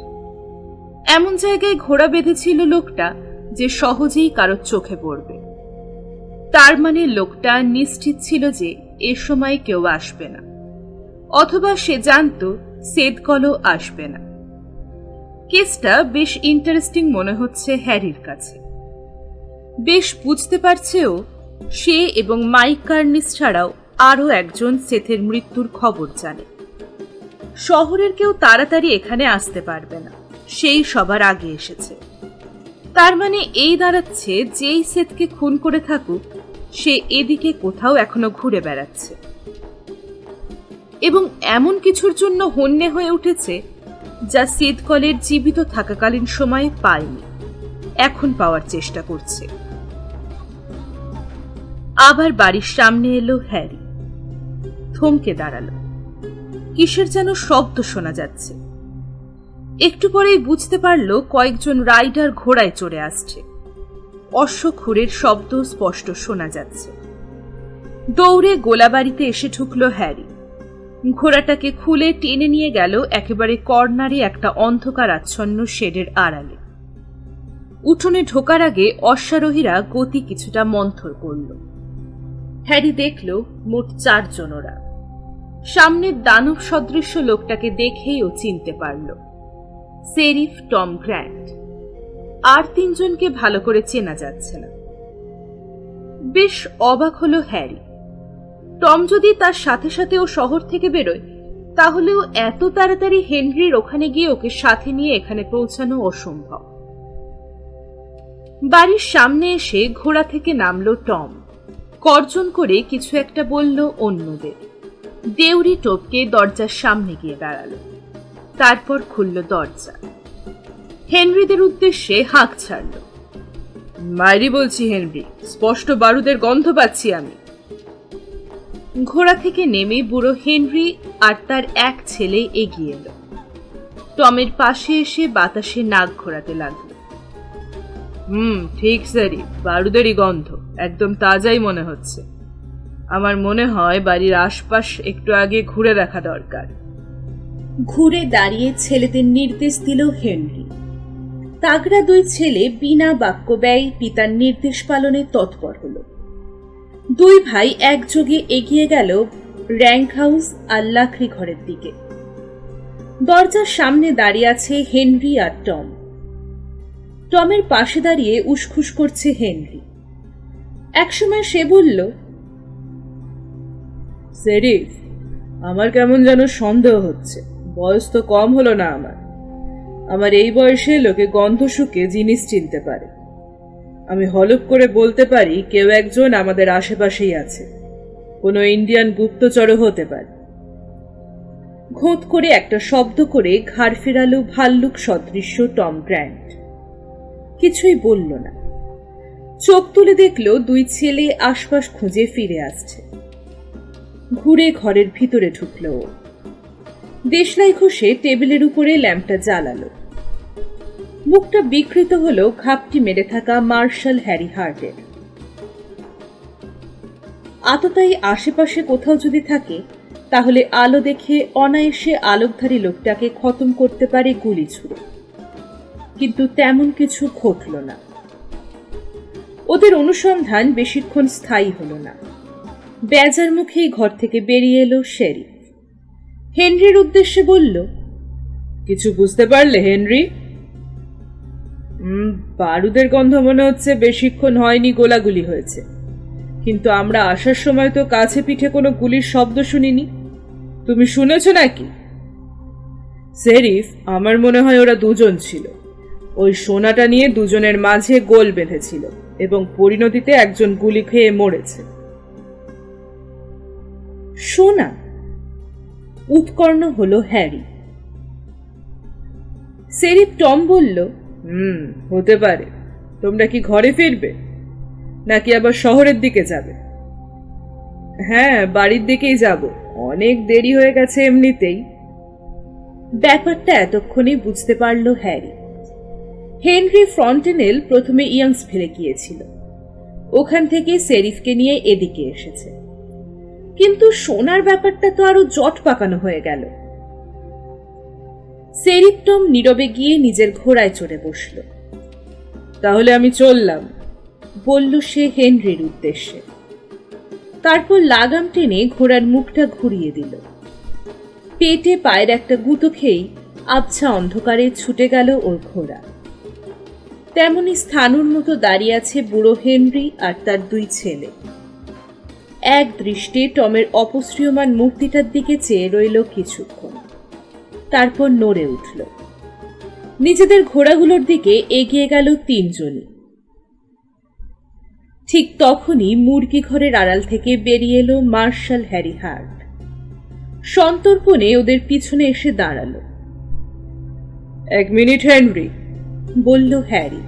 এমন জায়গায় ঘোড়া বেঁধেছিল লোকটা যে সহজেই কারোর চোখে পড়বে। তার মানে লোকটা নিশ্চিত ছিল যে এ সময় কেউ আসবে না, অথবা সে জানত সেদকলও আসবে না। কেসটা বেশ ইন্টারেস্টিং মনে হচ্ছে হ্যারির কাছে। বেশ বুঝতে পারছেও সে এবং মাইক কার্নিস ছাড়াও আরও একজন সেথের মৃত্যুর খবর জানে। শহরের কেউ তাড়াতাড়ি এখানে আসতে পারবে না, সেই সবার আগে এসেছে। তার মানে এই দাঁড়াচ্ছে যেই সেথকে খুন করে থাকুক সে এদিকে কোথাও এখনো ঘুরে বেড়াচ্ছে এবং এমন কিছুর জন্য হন্যে হয়ে উঠেছে যা সেদকলের জীবিত থাকাকালীন সময়ে পায়নি, এখন পাওয়ার চেষ্টা করছে। আবার বাড়ির সামনে এলো হ্যারি। থমকে দাঁড়ালো। কিসের যেন শব্দ শোনা যাচ্ছে। একটু পরেই বুঝতে পারল কয়েকজন রাইডার ঘোড়ায় চড়ে আসছে। অশ্বক্ষুরের শব্দ স্পষ্ট শোনা যাচ্ছে। দৌড়ে গোলাবাড়িতে এসে ঢুকল হ্যারি। ঘোড়াটাকে খুলে টেনে নিয়ে গেল একেবারে কর্নারে একটা অন্ধকার আচ্ছন্ন শেডের আড়ালে। উঠোনে ঢোকার আগে অশ্বারোহীরা গতি কিছুটা মন্থর করল। হ্যারি দেখল মোট 4 জন ওরা। সামনের দানব সদৃশ্য লোকটাকে দেখেই ও চিনতে পারল, শেরিফ টম গ্র্যান্ট। আর 3 জনকে ভালো করে চেনা যাচ্ছে না। বেশ অবাক হলো হ্যারি। টম যদি তার সাথে সাথে ও শহর থেকে বেরোয়, তাহলেও এত তাড়াতাড়ি হেনরির ওখানে গিয়ে ওকে সাথে নিয়ে এখানে পৌঁছানো অসম্ভব। বাড়ির সামনে এসে ঘোড়া থেকে নামলো টম। গর্জন করে কিছু একটা বলল অন্যদের। দেউরি টপকে দরজার সামনে গিয়ে দাঁড়ালো। তারপর খুলল দরজা। হেনরিদের উদ্দেশ্যে হাঁক ছাড়ল। মাইরি বলছি হেনরি, স্পষ্ট বারুদের গন্ধ পাচ্ছি আমি। ঘোড়া থেকে নেমে বুড়ো হেনরি আর তার এক ছেলে এগিয়ে এলো। টমের পাশে এসে বাতাসে নাক ঘোরাতে লাগলো। ঠিক স্যারি, বারুদেরই গন্ধ, একদম তাজাই মনে হচ্ছে। আমার মনে হয় বাড়ির আশপাশ একটু আগে ঘুরে দেখা দরকার। ঘুরে দাঁড়িয়ে ছেলেদের নির্দেশ দিল হেনরি। তাগড়া দুই ছেলে বিনা বাক্য ব্যয় পিতার নির্দেশ পালনে তৎপর হল। দুই ভাই একযোগে এগিয়ে গেল র্যাঙ্ক হাউস আর লাকড়ি ঘরের দিকে। দরজার সামনে দাঁড়িয়ে আছে হেনরি আর টম। টমের পাশে দাঁড়িয়ে উসখুস করছে হেনরি। একসময় সে বলল, শেরিফ, আমার কেমন যেন সন্দেহ হচ্ছে। বয়স তো কম হলো না আমার এই বয়সে লোকে গন্ধ শুকে জিনিস চিনতে পারে। আমি হলফ করে বলতে পারি কেউ একজন আমাদের আশেপাশেই আছে। কোনো ইন্ডিয়ান গুপ্তচরও হতে পারে। ঘোঁত করে একটা শব্দ করে ঘাড় ফেরালো ভাল্লুক সদৃশ্য টম গ্র্যান্ট। কিছুই বলল না। চোখ তুলে দেখল দুই ছেলে আশপাশ খুঁজে ফিরে আসছে। ঘুরে ঘরের ভিতরে ঢুকল। দেশলাই ঘষে টেবিলের উপরে ল্যাম্পটা জ্বালালো। মুখটা বিকৃত হলো ঘাপটি মেরে থাকা মার্শাল হ্যারি হার্টের। আততায়ী আশেপাশে কোথাও যদি থাকে তাহলে আলো দেখে অনায়াসে আলোকধারী লোকটাকে খতম করতে পারে গুলি ছুঁড়ে। কিন্তু তেমন কিছু ঘটল না। ওদের অনুসন্ধান বেশিক্ষণ স্থায়ী হল না। বেজার মুখেই ঘর থেকে বেরিয়ে এলো শেরিফ। হেনরির উদ্দেশ্যে বলল, কিছু বুঝতে পারলে হেনরি? বারুদের গন্ধ মনে হচ্ছে বেশিক্ষণ হয়নি গোলাগুলি হয়েছে, কিন্তু আমরা আসার সময় তো কাছে পিঠে কোনো গুলির শব্দ শুনিনি। তুমি শুনেছ নাকি? শেরিফ, আমার মনে হয় ওরা দুজন ছিল। ওই সোনাটা নিয়ে দুজনের মাঝে গোল বেঁধেছিল এবং পরিণতিতে একজন গুলি খেয়ে মরেছে। সোনা? উৎকর্ণ হলো হ্যারি। শেরিফ টম বলল, হতে পারে। তোমরা কি ঘরে ফিরবে নাকি আবার শহরের দিকে যাবে? হ্যাঁ, বাড়ির দিকেই যাব। অনেক দেরি হয়ে গেছে এমনিতেই। ব্যাপারটা এতক্ষণে বুঝতে পারল হ্যারি। হেনরি ফ্রন্টেনেল প্রথমে ইয়াংসভিলে গিয়েছিল, ওখান থেকে শেরিফকে নিয়ে এদিকে এসেছে। কিন্তু সোনার ব্যাপারটা তো আরো জট পাকানো হয়ে গেল। শেরিফ টম নীরবে গিয়ে নিজের ঘোড়ায় চড়ে বসল। তাহলে আমি চললাম, বলল সে হেনরির উদ্দেশ্যে। তারপর লাগাম টেনে ঘোড়ার মুখটা ঘুরিয়ে দিল। পেটে পায়ের একটা গুঁতো খেয়েই আবছা অন্ধকারে ছুটে গেল ওর ঘোড়া। তেমনি স্থানুর মতো দাঁড়িয়ে আছে বুড়ো হেনরি আর তার দুই ছেলে। এক দৃষ্টে টমের অপসৃয়মান মূর্তিটার দিকে চেয়ে রইল কিছুক্ষণ, তারপর নড়ে উঠল। নিজেদের ঘোড়াগুলোর দিকে এগিয়ে গেল তিনজনই। ঠিক তখনই মুরগি ঘরের আড়াল থেকে বেরিয়ে এলো মার্শাল হ্যারি হার্ট। সন্তর্পণে ওদের পিছনে এসে দাঁড়ালো। 1 মিনিট হেনরি, বলল হ্যারি।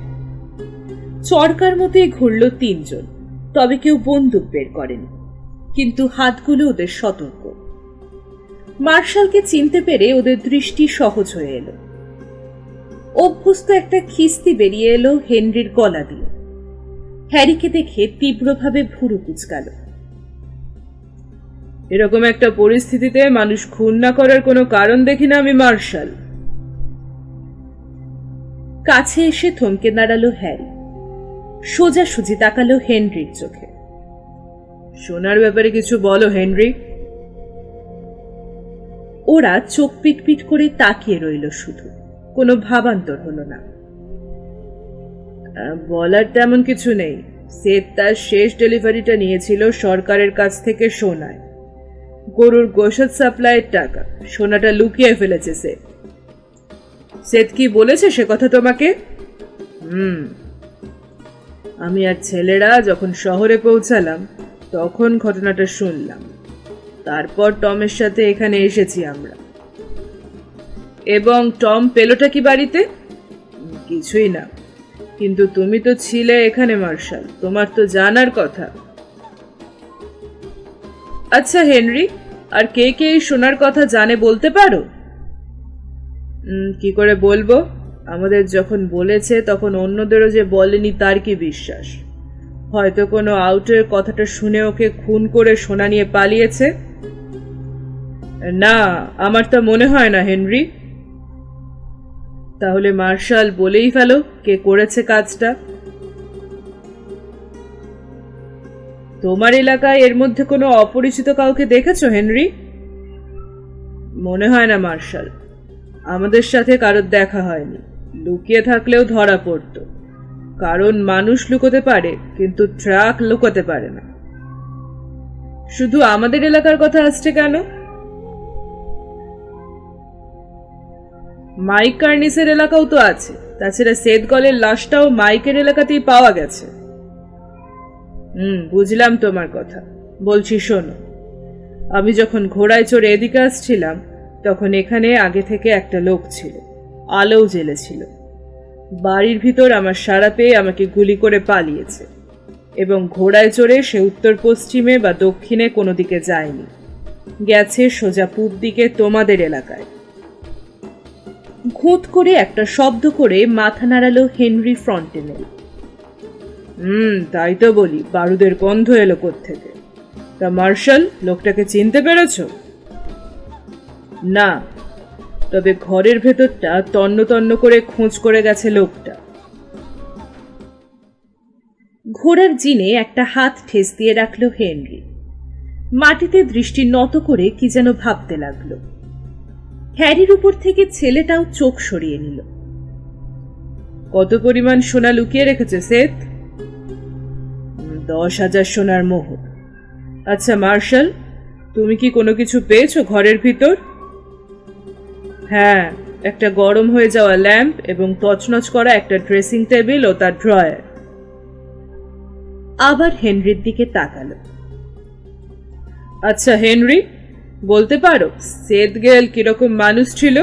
চরকার মতোই ঘুরল তিনজন, তবে কেউ বন্দুক বের করেন, কিন্তু হাতগুলো ওদের সতর্ক। মার্শালকে চিনতে পেরে ওদের দৃষ্টি সহজ হয়ে এলো। অভ্যস্ত একটা খিস্তি বেরিয়ে এলো হেনরির গলা দিয়ে। হ্যারিকে দেখে তীব্রভাবে ভুরু কুঁচকাল। এরকম একটা পরিস্থিতিতে মানুষ খুন না করার কোনো কারণ দেখি না আমি, মার্শাল। কাছে এসে থমকে দাঁড়ালো হ্যারি। সোজাসুজি তাকালো হেনরির চোখে। সোনার ব্যাপারে কিছু বলো হেনরি। ওরা চোখ পিটপিট করে তাকিয়ে রইল, শুধু কোনো ভাবান্তর হলো না। বলার তেমন কিছু নেই। সেট তার শেষ ডেলিভারিটা নিয়েছিল সরকারের কাছ থেকে সোনায়, গরুর গোশত সাপ্লাইয়ের টাকা। সোনাটা লুকিয়ে ফেলেছে সেট কি বলেছে সে কথা তোমাকে? আমি আর ছেলেরা যখন শহরে পৌঁছালাম তখন ঘটনাটা শুনলাম। তারপর টমের সাথে এখানে এসেছি আমরা। এবং টম পেলোটা কি বাড়িতে? কিছুই না। কিন্তু তুমি তো ছিলে এখানে মার্শাল, তোমার তো জানার কথা। আচ্ছা হেনরি, আর কে কে এই সোনার কথা জানে বলতে পারো? কি করে বলবো? আমাদের যখন বলেছে তখন অন্যদেরও যে বলেনি তার কি বিশ্বাস? হয়তো কোনো আউটের কথাটা শুনে ওকে খুন করে সোনা নিয়ে পালিয়েছে। না, আমার তা মনে হয় না হেনরি। তাহলে মার্শাল বলেই ফেলো কে করেছে কাজটা। তোমার এলাকায় এর মধ্যে কোনো অপরিচিত কাউকে দেখেছো হেনরি? মনে হয় না মার্শাল, আমাদের সাথে কারোর দেখা হয়নি। লুকিয়ে থাকলেও ধরা পড়তো, কারণ মানুষ লুকোতে পারে কিন্তু ট্রাক লুকোতে পারে না। শুধু আমাদের এলাকার কথা আসছে কেন? মাইক কার্নিসের এলাকাও তো আছে। তাছাড়া সেদগলের লাশটাও মাইকের এলাকাতেই পাওয়া গেছে। বুঝলাম তোমার কথা। বলছি শোনো, আমি যখন ঘোড়ায় চড়ে এদিকে আসছিলাম তখন এখানে আগে থেকে একটা লোক ছিল, আলোও জ্বেলেছিল। বাড়ির ভিতর আমার সাড়া পেয়ে আমাকে গুলি করে পালিয়েছে, এবং ঘোড়ায় চড়ে সে উত্তর পশ্চিমে বা দক্ষিণে কোনো দিকে যায়নি, গেছে সোজা পূব দিকে তোমাদের এলাকায়। ঘুঁত করে একটা শব্দ করে মাথা নাড়ালো হেনরি ফ্রন্টেনেল। তাই তো বলি, বারুদের গন্ধ এলো কোত্থেকে। তা মার্শাল, লোকটাকে চিনতে পেরেছ? না, তবে ঘরের ভেতরটা তন্ন তন্ন করে খোঁজ করে গেছে লোকটা। ঘোড়ার জিনে একটা হাত ঠেস দিয়ে রাখলো হেনরি। মাটিতে দৃষ্টি নত করে কি যেন ভাবতে লাগলো। হ্যারির উপর থেকে ছেলেটাও চোখ সরিয়ে নিল। কত পরিমাণ সোনা লুকিয়ে রেখেছে সেথ? 10,000 সোনার মোহর। আচ্ছা মার্শাল, তুমি কি কোনো কিছু পেয়েছো ঘরের ভিতর? হ্যাঁ, একটা গরম হয়ে যাওয়া ল্যাম্প এবং তছনছ করা একটা ড্রেসিং টেবিল ও তার ড্রয়ার। আবার হেনরির দিকে তাকালো। আচ্ছা হেনরি, বলতে পারো সেদগেল কিরকম মানুষ ছিল?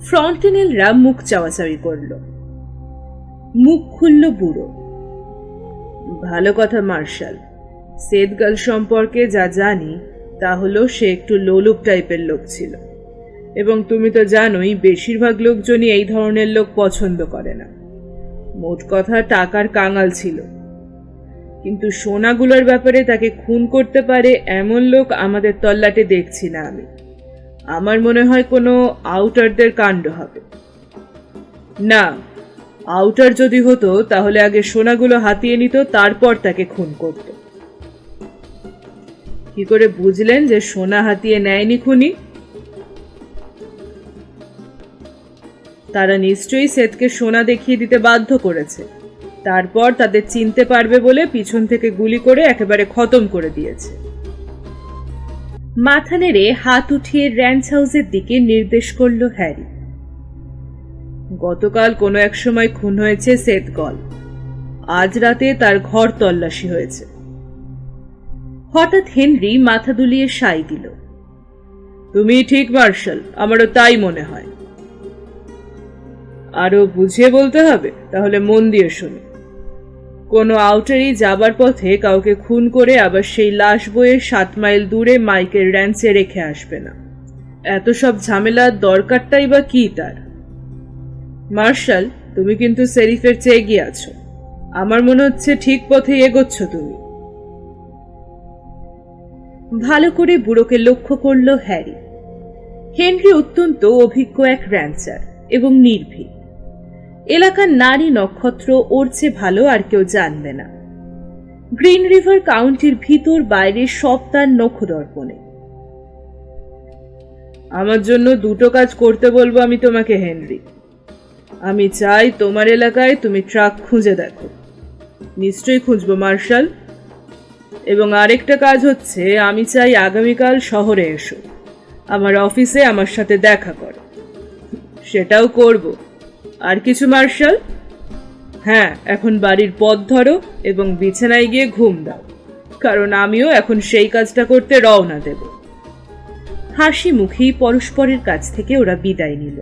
ফ্রন্টেনেলরা মুখ চাওয়াচাওয়ি করল। মুখ খুলল বুড়ো। ভালো কথা মার্শাল, সেদগেল সম্পর্কে যা জানি তা হলো সে একটু লোলুপ টাইপের লোক ছিল, এবং তুমি তো জানোই বেশিরভাগ লোকজনই এই ধরনের লোক পছন্দ করে না। মোট কথা টাকার কাঙাল ছিল, কিন্তু সোনাগুলোর ব্যাপারে তাকে খুন করতে পারে এমন লোক আমাদের তল্লাটে দেখছি না আমি। আমার মনে হয় কোনো আউটারদের কাণ্ড হবে। না, আউটার যদি হতো তাহলে আগে সোনাগুলো হাতিয়ে নিত, তারপর তাকে খুন করত। কি করে বুঝলেন যে সোনা হাতিয়ে নেয়নি খুনি? তারা নিশ্চয়ই সেতকে সোনা দেখিয়ে দিতে বাধ্য করেছে, তারপর তাদের চিনতে পারবে বলে পিছন থেকে গুলি করে একেবারে খতম করে দিয়েছে। মাথা নেড়ে হাত উঠিয়ে র্যাঞ্চ হাউসের দিকে নির্দেশ করল হ্যারি। গতকাল কোনো এক সময় খুন হয়েছে সেদগল, আজ রাতে তার ঘর তল্লাশি হয়েছে। হঠাৎ হেনরি মাথা দুলিয়ে সাই দিল। তুমি ঠিক মার্শাল, আমারও তাই মনে হয়। আরো বুঝিয়ে বলতে হবে? তাহলে মন দিয়ে শোনো। কোনো আউটারই যাবার পথে কাউকে খুন করে আবার সেই লাশ বয়ে 7 মাইল দূরে মাইকের র্যাঞ্চে রেখে আসবে না। এত সব ঝামেলার দরকারটাই বা কি তার? মার্শাল, তুমি কিন্তু সেরিফের চেয়ে এগিয়ে আছো। আমার মনে হচ্ছে ঠিক পথে এগোচ্ছ তুমি। ভালো করে বুড়োকে লক্ষ্য করল হ্যারি। হেনরি অত্যন্ত অভিজ্ঞ এক র্যাঞ্চার এবং নির্ভীক। এলাকার নারী নক্ষত্র ওর চেয়ে ভালো আর কেউ জানবে না। গ্রিন রিভার কাউন্টির ভিতর বাইরে সব তার নখদর্পণে। আমার জন্য দুটো কাজ করতে বলবো আমি তোমাকে হেনরি। আমি চাই তোমার এলাকায় তুমি ট্রাক খুঁজে দেখো। নিশ্চয়ই খুঁজবো মার্শাল। এবং আরেকটা কাজ হচ্ছে, আমি চাই আগামীকাল শহরে এসো, আমার অফিসে আমার সাথে দেখা করো। সেটাও করব। আর কিছু মার্শাল? হ্যাঁ, এখন বাড়ির পথ ধরো এবং বিছানায় গিয়ে ঘুম দাও, কারণ আমিও এখন সেই কাজটা করতে রওনা দেব। হাসি মুখেই পরস্পরের কাছ থেকে ওরা বিদায় নিল।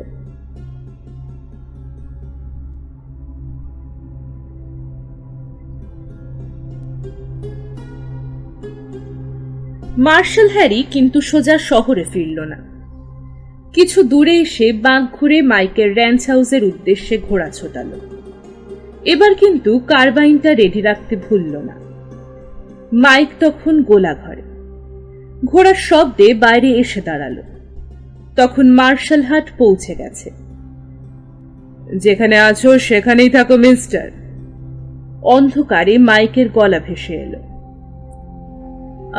মার্শাল হ্যারি কিন্তু সোজা শহরে ফিরল না। কিছু দূরে এসে বাঁক ঘুরে মাইকের র্যাঞ্চ হাউসের উদ্দেশ্যে ঘোড়া ছোটালো। এবার কিন্তু কার্বাইনটা রেডি রাখতে ভুলল না। মাইক তখন গোলা ঘরে। ঘোড়ার শব্দে বাইরে এসে দাঁড়ালো। তখন মার্শাল হাট পৌঁছে গেছে। যেখানে আছো সেখানেই থাকো মিস্টার। অন্ধকারে মাইকের গলা ভেসে এলো।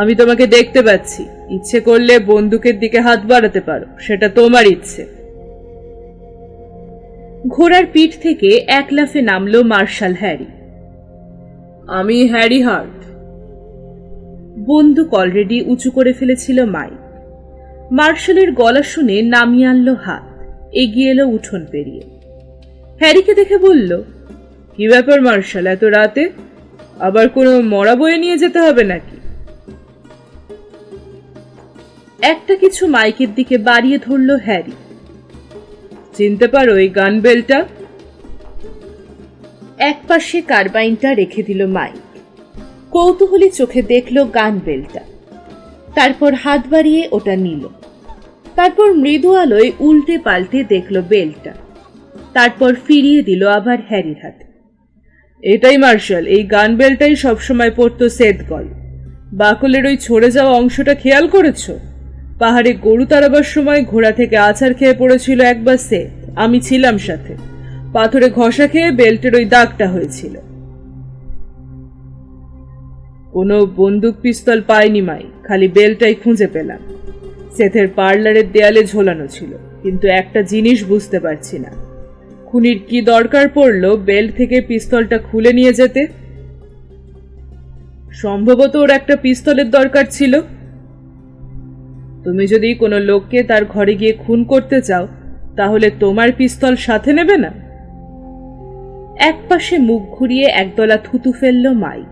আমি তোমাকে দেখতে পাচ্ছি, ইচ্ছে করলে বন্দুকের দিকে হাত বাড়াতে পারো, সেটা তোমার ইচ্ছে। ঘোড়ার পিঠ থেকে এক লাফে নামলো মার্শাল হ্যারি। আমি হ্যারি হার্ট। বন্দুক অলরেডি উঁচু করে ফেলেছিল মাইক। মার্শালের গলা শুনে নামিয়ে আনলো হাত, এগিয়ে এলো উঠোন পেরিয়ে। হ্যারিকে দেখে বলল, কি ব্যাপার মার্শাল, এত রাতে? আবার কোনো মরা বয়ে নিয়ে যেতে হবে নাকি? একটা কিছু মাইকের দিকে বাড়িয়ে ধরল হ্যারি। চিনতে পারো এই গান বেলটা? এক পাশে কার্বাইনটা রেখে দিল মাইক। কৌতূহলী চোখে দেখল গান বেলটা। তারপর হাত বাড়িয়ে ওটা নিল। তারপর মৃদু আলোয় উল্টে পাল্টে দেখল বেলটা। তারপর ফিরিয়ে দিল আবার হ্যারির হাতে। এটাই মার্শাল, এই গান বেলটাই সবসময় পড়তো সেদ গল। বাকলের ওই ছড়ে যাওয়া অংশটা খেয়াল করেছো? পাহাড়ে গরু তাড়াবার সময় ঘোড়া থেকে আছাড় খেয়ে পড়েছিল একবার সেদ, আমি ছিলাম সাথে। পাথরে ঘষা খেয়ে বেল্টের ওই দাগটা হয়েছিল। কোনো বন্দুক পিস্তল পাইনি মাই, খালি বেলটাই খুঁজে পেলাম। সেথের পার্লারের দেয়ালে ঝোলানো ছিল, কিন্তু একটা জিনিস বুঝতে পারছি না, খুনির কি দরকার পড়লো বেল্ট থেকে পিস্তলটা খুলে নিয়ে যেতে? সম্ভবত ওর একটা পিস্তলের দরকার ছিল। তুমি যদি কোনো লোককে তার ঘরে গিয়ে খুন করতে চাও, তাহলে তোমার পিস্তল সাথে নেবে না? একপাশে মুখ ঘুরিয়ে একদলা থুতু ফেলল মাইক।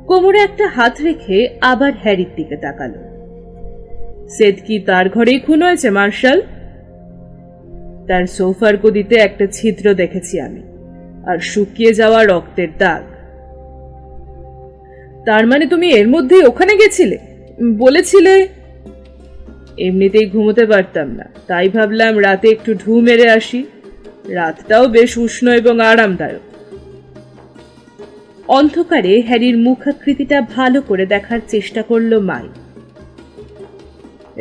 কোমরে একটা হাত রেখে আবার হ্যারির দিকে তাকালো। সেদ কি তার ঘরেই খুন হয়েছে মার্শাল? তার সোফার গদিতে একটা ছিদ্র দেখেছি আমি, আর শুকিয়ে যাওয়া রক্তের দাগ। তার মানে তুমি এর মধ্যেই ওখানে গেছিলে? বলেছিলে। এমনিতেই ঘুমোতে পারতাম না, তাই ভাবলাম রাতে একটু ঢু মেরে আসি। রাতটাও বেশ উষ্ণ এবং আরামদায়ক। অন্ধকারে হ্যারির মুখাকৃতিটা ভালো করে দেখার চেষ্টা করলো মাই।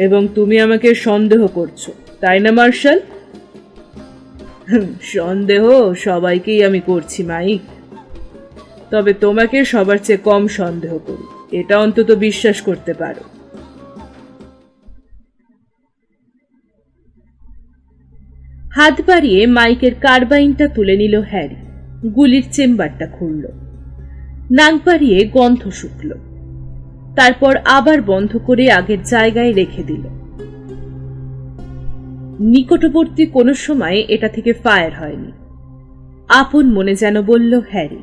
এবং তুমি আমাকে সন্দেহ করছো, তাই না মার্শাল? সন্দেহ সবাইকেই আমি করছি মাইক, তবে তোমাকে সবার চেয়ে কম সন্দেহ করি, এটা অন্তত বিশ্বাস করতে পারো। হাত বাড়িয়ে মাইকের কার্বাইনটা তুলে নিল হ্যারি। গুলির চেম্বারটা খুলল। নাক বাড়িয়ে গন্ধ শুকল। তারপর আবার বন্ধ করে আগের জায়গায় রেখে দিল। নিকটবর্তী কোনো সময় এটা থেকে ফায়ার হয়নি। আপন মনে যেন বলল হ্যারি।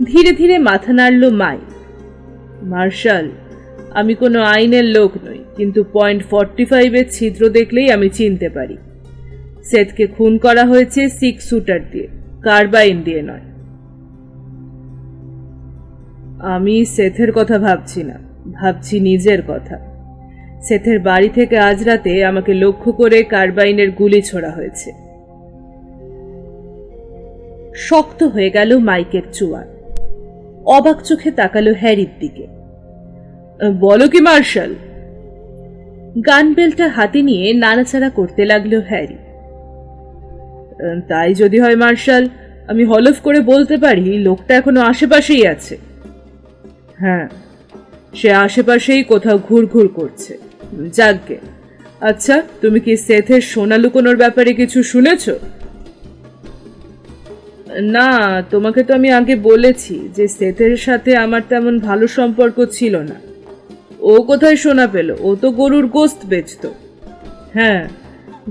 ধীরে ধীরে মাথা নাড়ল মাইক। মার্শাল, আমি কোনো আইনের লোক নই, কিন্তু .45 ছিদ্র দেখলেই আমি চিনতে পারি। সেদকে খুন করা হয়েছে 6 শুটার দিয়ে, কার্বাইন দিয়ে নয়। আমি সেথের কথা ভাবছি না, ভাবছি নিজের কথা। সেথের বাড়ি থেকে আজ রাতে আমাকে লক্ষ্য করে কার্বাইনের গুলি ছোড়া হয়েছে। শক্ত হয়ে গেল মাইকের চুয়ার। অবাক চোখে তাকালো হ্যারির দিকে। বলো কি মার্শাল? গান বেলটা হাতে নিয়ে নাড়াচাড়া করতে লাগলো হ্যারি। তাই যদি হয় মার্শাল, আমি হলফ করে বলতে পারি লোকটা এখনো আশেপাশেই আছে। হ্যাঁ, সে আশেপাশেই কোথাও ঘুরঘুর করছে। যাকগে। আচ্ছা, তুমি কি সেথের সোনা লুকোনোর ব্যাপারে কিছু শুনেছ? না, তোমাকে তো আমি আগে বলেছি যে সেথের সাথে আমার তেমন ভালো সম্পর্ক ছিল না। ও কোথায় সোনা পেল? ও তো গরুর গোস্ত বেচত। হ্যাঁ,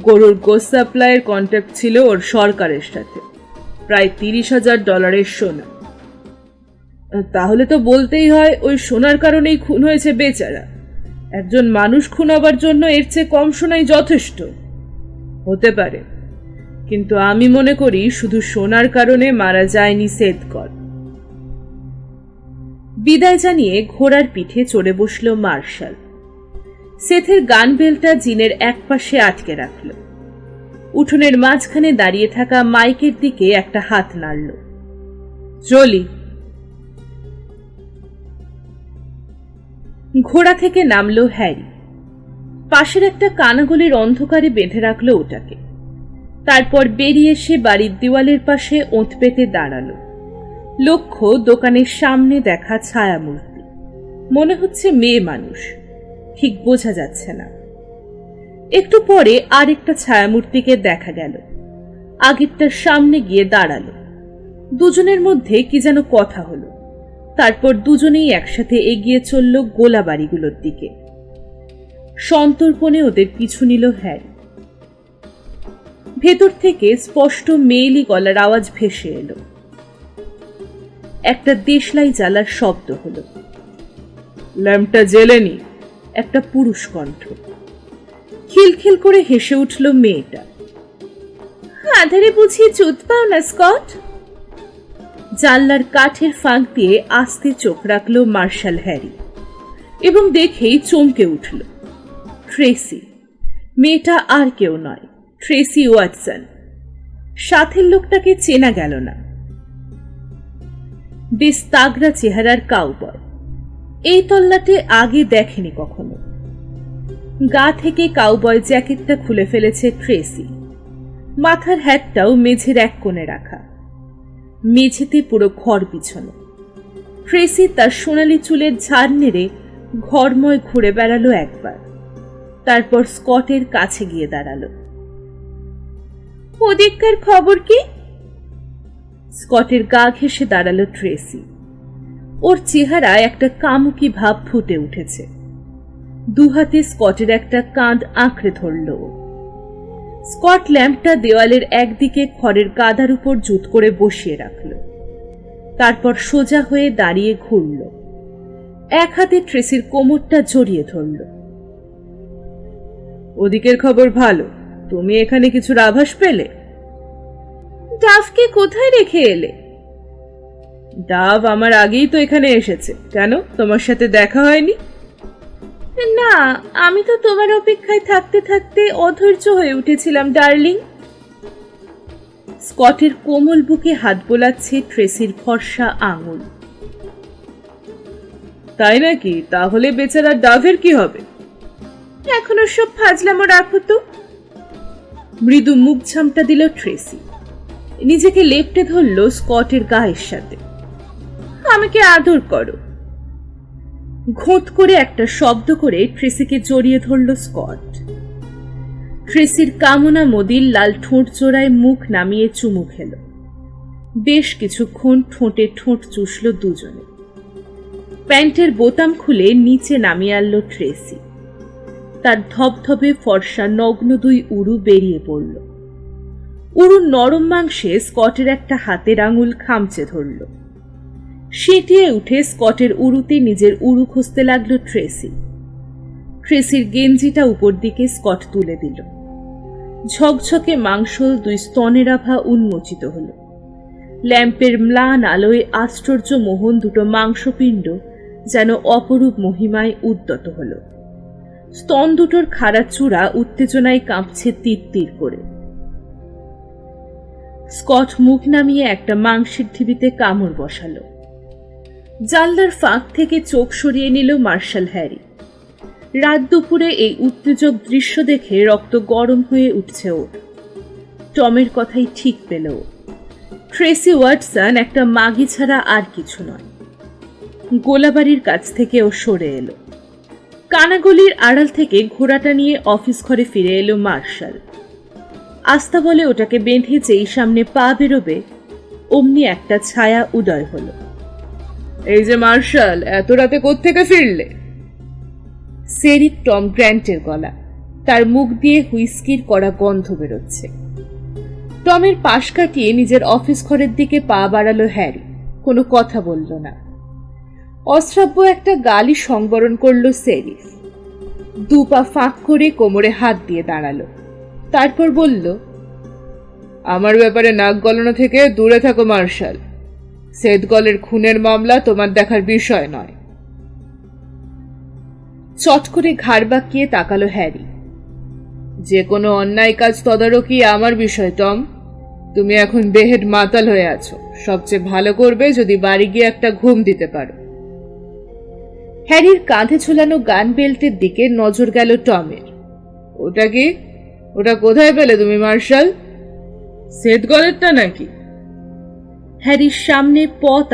গরুর গোস্ত সাপ্লাইয়ের কন্ট্যাক্ট ছিল ওর সরকারের সাথে, প্রায় $30,000 সোনা। তাহলে তো বলতেই হয় ওই সোনার কারণেই খুন হয়েছে বেচারা। একজন মানুষ খুন হবার জন্য এর চেয়ে কম সোনাই যথেষ্ট। হতে পারে, কিন্তু আমি মনে করি শুধু সোনার কারণে মারা যায়নি সেদ কল। বিদায় জানিয়ে ঘোড়ার পিঠে চড়ে বসল মার্শাল। সেথের গান বেলটা জিনের একপাশে আটকে রাখল। উঠোনের মাঝখানে দাঁড়িয়ে থাকা মাইকের দিকে একটা হাত নাড়ল। চলি। ঘোড়া থেকে নামলো হ্যারি। পাশের একটা কানাগলির অন্ধকারে বেঁধে রাখলো ওটাকে। তারপর বেরিয়ে এসে বাড়ির দেওয়ালের পাশে ওঁত পেতে দাঁড়ালো। লক্ষ্য দোকানের সামনে দেখা ছায়ামূর্তি। মনে হচ্ছে মেয়ে মানুষ, ঠিক বোঝা যাচ্ছে না। একটু পরে আরেকটা ছায়ামূর্তিকে দেখা গেল। আগেরটার সামনে গিয়ে দাঁড়ালো। দুজনের মধ্যে কি যেন কথা হলো। তারপর দুজনেই একসাথে এগিয়ে চলল গোলা বাড়িগুলোর দিকে। সন্তর্পণে ওদের পিছু নিল হ্যারি। ভেতর থেকে স্পষ্ট মেয়েলি গলার আওয়াজ ভেসে এলো। একটা দেশলাই জ্বালার শব্দ হলো। ল্যাম্পটা জ্বেলেনি, একটা পুরুষ কণ্ঠ। খিলখিল করে হেসে উঠল মেয়েটা। আধারে বুঝি চুত পাও না স্কট? জানলার কাঠের ফাঁক দিয়ে আস্তে চোখ রাখল মার্শাল হ্যারি এবং দেখেই চমকে উঠল। ট্রেসি। মেয়েটা আর কেউ নয়, ট্রেসি ওয়াটসন। সাথের লোকটাকে চেনা গেল না। বেশ তাগড়া চেহারার কাউবয়। এই তল্লাটে আগে দেখেনি কখনো। গা থেকে কাউবয় জ্যাকেটটা খুলে ফেলেছে ট্রেসি। মাথার হ্যাটটাও মেঝের এক কোণে রাখা। মেঝেতে পুরো ঘর বিছানো। ট্রেসি তার সোনালি চুলের ঝাড় নেড়ে ঘরময় ঘুরে বেড়ালো একবার। তারপর স্কটের কাছে গিয়ে দাঁড়ালো। ওদিককার খবর কি? স্কটের গা ঘেঁষে দাঁড়ালো ট্রেসি। ওর চেহারায় একটা কামুকি ভাব ফুটে উঠেছে। দুহাতে স্কটের একটা কাঁধ আঁকড়ে ধরল। স্কট ল্যাম্পটা দেওয়ালের একদিকে খড়ের গাদার উপর জুত করে বসিয়ে রাখল। তারপর সোজা হয়ে দাঁড়িয়ে ঘুরল। এক হাতে ট্রেসির কোমরটা জড়িয়ে ধরল। ওদিকের খবর ভালো। তুমি এখানে কিছুর আভাস পেলে? ডাভকে কোথায় রেখে এলে? ডাভ আমার আগেই তো এখানে এসেছে। কেন, তোমার সাথে দেখা হয়নি? না, আমি তো তোমার অপেক্ষায় থাকতে থাকতে অধৈর্য হয়ে উঠেছিলাম ডার্লিং। স্কটের কোমল বুকে হাত বোলাচ্ছে ট্রেসির ফর্সা আঙুল। তাই নাকি? তাহলে বেচারা ডাভের কি হবে? এখনো সব ফাজলামো রাখো তো। মৃদু মুখ ঝামটা দিল ট্রেসি। নিজেকে লেপ্টে ধরল স্কটের গায়ের সাথে। আমাকে আদর করো। ঘোঁত করে একটা শব্দ করে ট্রেসিকে জড়িয়ে ধরল স্কট। ট্রেসির কামনা মদির লাল ঠোঁট জোড়ায় মুখ নামিয়ে চুমু খেল। বেশ কিছুক্ষণ ঠোঁটে ঠোঁট চুষল দুজনে। প্যান্টের বোতাম খুলে নিচে নামিয়ে আনল ট্রেসি। তার ধবধবে ফর্সা নগ্ন দুই উরু বেরিয়ে পড়ল। উরুর নরম মাংসে স্কটের একটা হাতের আঙুল খামচে ধরল। সেটিয়ে উঠে স্কটের উরুতে নিজের উরু খুঁজতে লাগলো ট্রেসি। ট্রেসির গেঞ্জিটা উপর দিকে স্কট তুলে দিল। ঝকঝকে মাংসল দুই স্তনের আভা উন্মোচিত হল। ল্যাম্পের ম্লান আলোয় আশ্চর্য মোহন দুটো মাংসপিণ্ড যেন অপরূপ মহিমায় উদ্যত হল। স্তন দুটোর খাড়া চূড়া উত্তেজনায় কাঁপছে তীর তীর করে। স্কট মুখ নামিয়ে একটা মাংসের ঢিবিতে কামড় বসালো। জানলার ফাঁক থেকে চোখ সরিয়ে নিল মার্শাল হ্যারি। রাত দুপুরে এই উত্তেজক দৃশ্য দেখে রক্ত গরম হয়ে উঠছে ওর। টমের কথাই ঠিক পেল ও। ট্রেসি ওয়াটসন একটা মাগি ছাড়া আর কিছু নয়। গোলাবাড়ির কাছ থেকে ও সরে এলো। কানাগলির আড়াল থেকে ঘোড়াটা নিয়ে অফিস ঘরে ফিরে এলো মার্শাল। আস্তা বলে ওটাকে বেঁধে যেই সামনে পা বেরোবে অমনি একটা ছায়া উদয় হলো। এই যে মার্শাল, এত রাতে কোত্থেকে ফিরলে? সেরিফ টম গ্র্যান্টের গলা। তার মুখ দিয়ে হুইস্কির কড়া গন্ধ বেরোচ্ছে। টমের পাশ কাটিয়ে নিজের অফিস ঘরের দিকে পা বাড়ালো হ্যারি। কোনো কথা বলল না। অশ্রাব্য একটা গালি সংবরণ করল সেরিফ। দু পা ফাঁক করে কোমরে হাত দিয়ে দাঁড়ালো। তারপর বলল, আমার ব্যাপারে নাক গলানো থেকে দূরে থাকো মার্শাল। সেদগলের খুনের মামলা তোমার দেখার বিষয় নয়। চট করে ঘাড় বাঁকিয়ে তাকালো হ্যারি। যে কোনো অন্যায় কাজ তদারকি আমার বিষয় টম। তুমি এখন বেহেড মাতাল হয়ে আছো। সবচেয়ে ভালো করবে যদি বাড়ি গিয়ে একটা ঘুম দিতে পারো। হ্যারির কাঁধে ঝুলানো গান বেল্টের দিকে নজর গেল টমের। ওটা কি? ওটা কোথায় পেলে তুমি মার্শাল? সেদগলেরটা নাকি? হ্যারির সামনে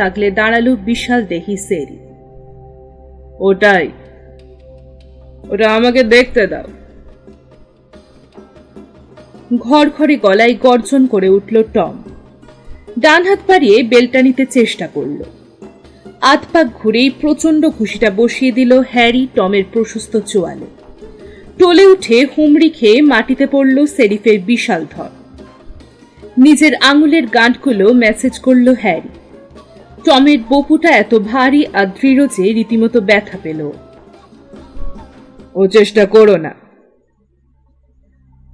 আগলে দাঁড়ালো বিশাল দেহি সেরি। ওটাই। ওটা আমাকে দেখতে দাও। ঘড়ঘড়ে গলায় গর্জন করে উঠল টম। ডান হাত বাড়িয়ে বেলটা নিতে চেষ্টা করল। আধ পাক ঘুরেই প্রচন্ড ঘুষিটা বসিয়ে দিল হ্যারি টমের প্রশস্ত চোয়ালে। টলে উঠে হুমড়ি খেয়ে মাটিতে পড়ল সেরিফের বিশাল ধর। নিজের আঙুলের গাঁটগুলো মেসেজ করল হ্যারি। টমের বপুটা এত ভারী আর দৃঢ় যে রীতিমতো ব্যথা পেল। ও চেষ্টা করো না,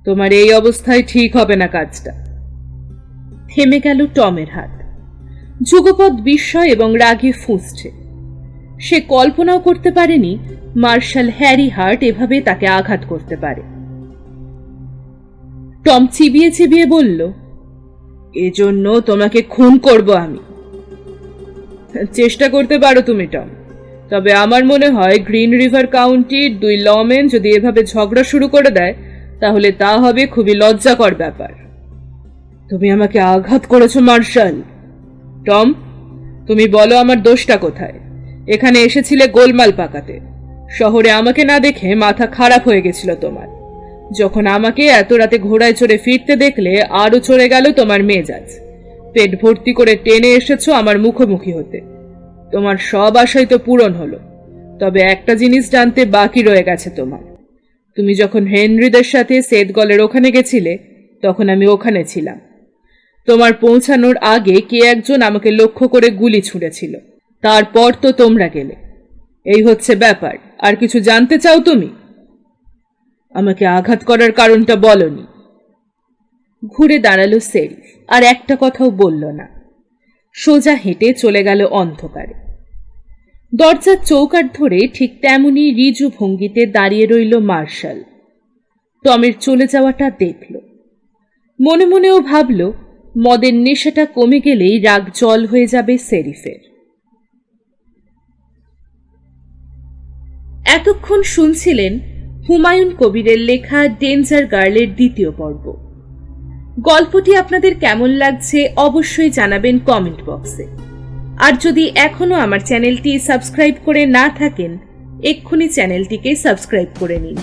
তোমার এই অবস্থায় ঠিক হবে না কাজটা। থেমে গেল টমের হাত। যুগপৎ বিস্ময় এবং রাগে ফুঁসছে। সে কল্পনাও করতে পারেনি মার্শাল হ্যারি হার্ট এভাবে তাকে আঘাত করতে পারে। টম চিবিয়ে চিবিয়ে বলল, এজন্য তোমাকে খুন করব আমি। চেষ্টা করতে পারো তুমি টম, তবে আমার মনে হয় গ্রিন রিভার কাউন্টির 2 লমেন যদি এভাবে ঝগড়া শুরু করে দেয় তাহলে তা হবে খুবই লজ্জাকর ব্যাপার। তুমি আমাকে আঘাত করেছো মার্শাল। টম, তুমি বলো আমার দোষটা কোথায়? এখানে এসেছিলে গোলমাল পাকাতে। শহরে আমাকে না দেখে মাথা খারাপ হয়ে গেছিল তোমার। যখন আমাকে এত রাতে ঘোড়ায় চড়ে ফিরতে দেখলে আরো চড়ে গেল তোমার মেজাজ। পেট ভর্তি করে টেনে এসেছো আমার মুখোমুখি হতে। তোমার সব আশাই তো পূরণ হলো, তবে একটা জিনিস জানতে বাকি রয়ে গেছে তোমার। তুমি যখন হেনরিদের সাথে সেদগলের ওখানে গেছিলে তখন আমি ওখানে ছিলাম। তোমার পৌঁছানোর আগে কে একজন আমাকে লক্ষ্য করে গুলি ছুঁড়েছিল। তারপর তো তোমরা গেলে। এই হচ্ছে ব্যাপার। আর কিছু জানতে চাও তুমি? আমাকে আঘাত করার কারণটা বলনি। ঘুরে দাঁড়ালো সেরিফ, আর একটা কথাও বলল না। সোজা হেঁটে চলে গেল অন্ধকারে। দরজার চৌকাঠ ধরে ঠিক তেমনি রিজু ভঙ্গিতে দাঁড়িয়ে রইল মার্শাল। টমের চলে যাওয়াটা দেখল। মনে মনেও ভাবল মদের নেশাটা কমে গেলেই রাগ জল হয়ে যাবে সেরিফের। এতক্ষণ শুনছিলেন হুমায়ুন কবিরের লেখা ডেঞ্জার গার্লের 2য় পর্ব। গল্পটি আপনাদের কেমন লাগছে অবশ্যই জানাবেন কমেন্ট বক্সে। আর যদি এখনো আমার চ্যানেলটি সাবস্ক্রাইব করে না থাকেন এক্ষুনি চ্যানেলটিকে সাবস্ক্রাইব করে নিন।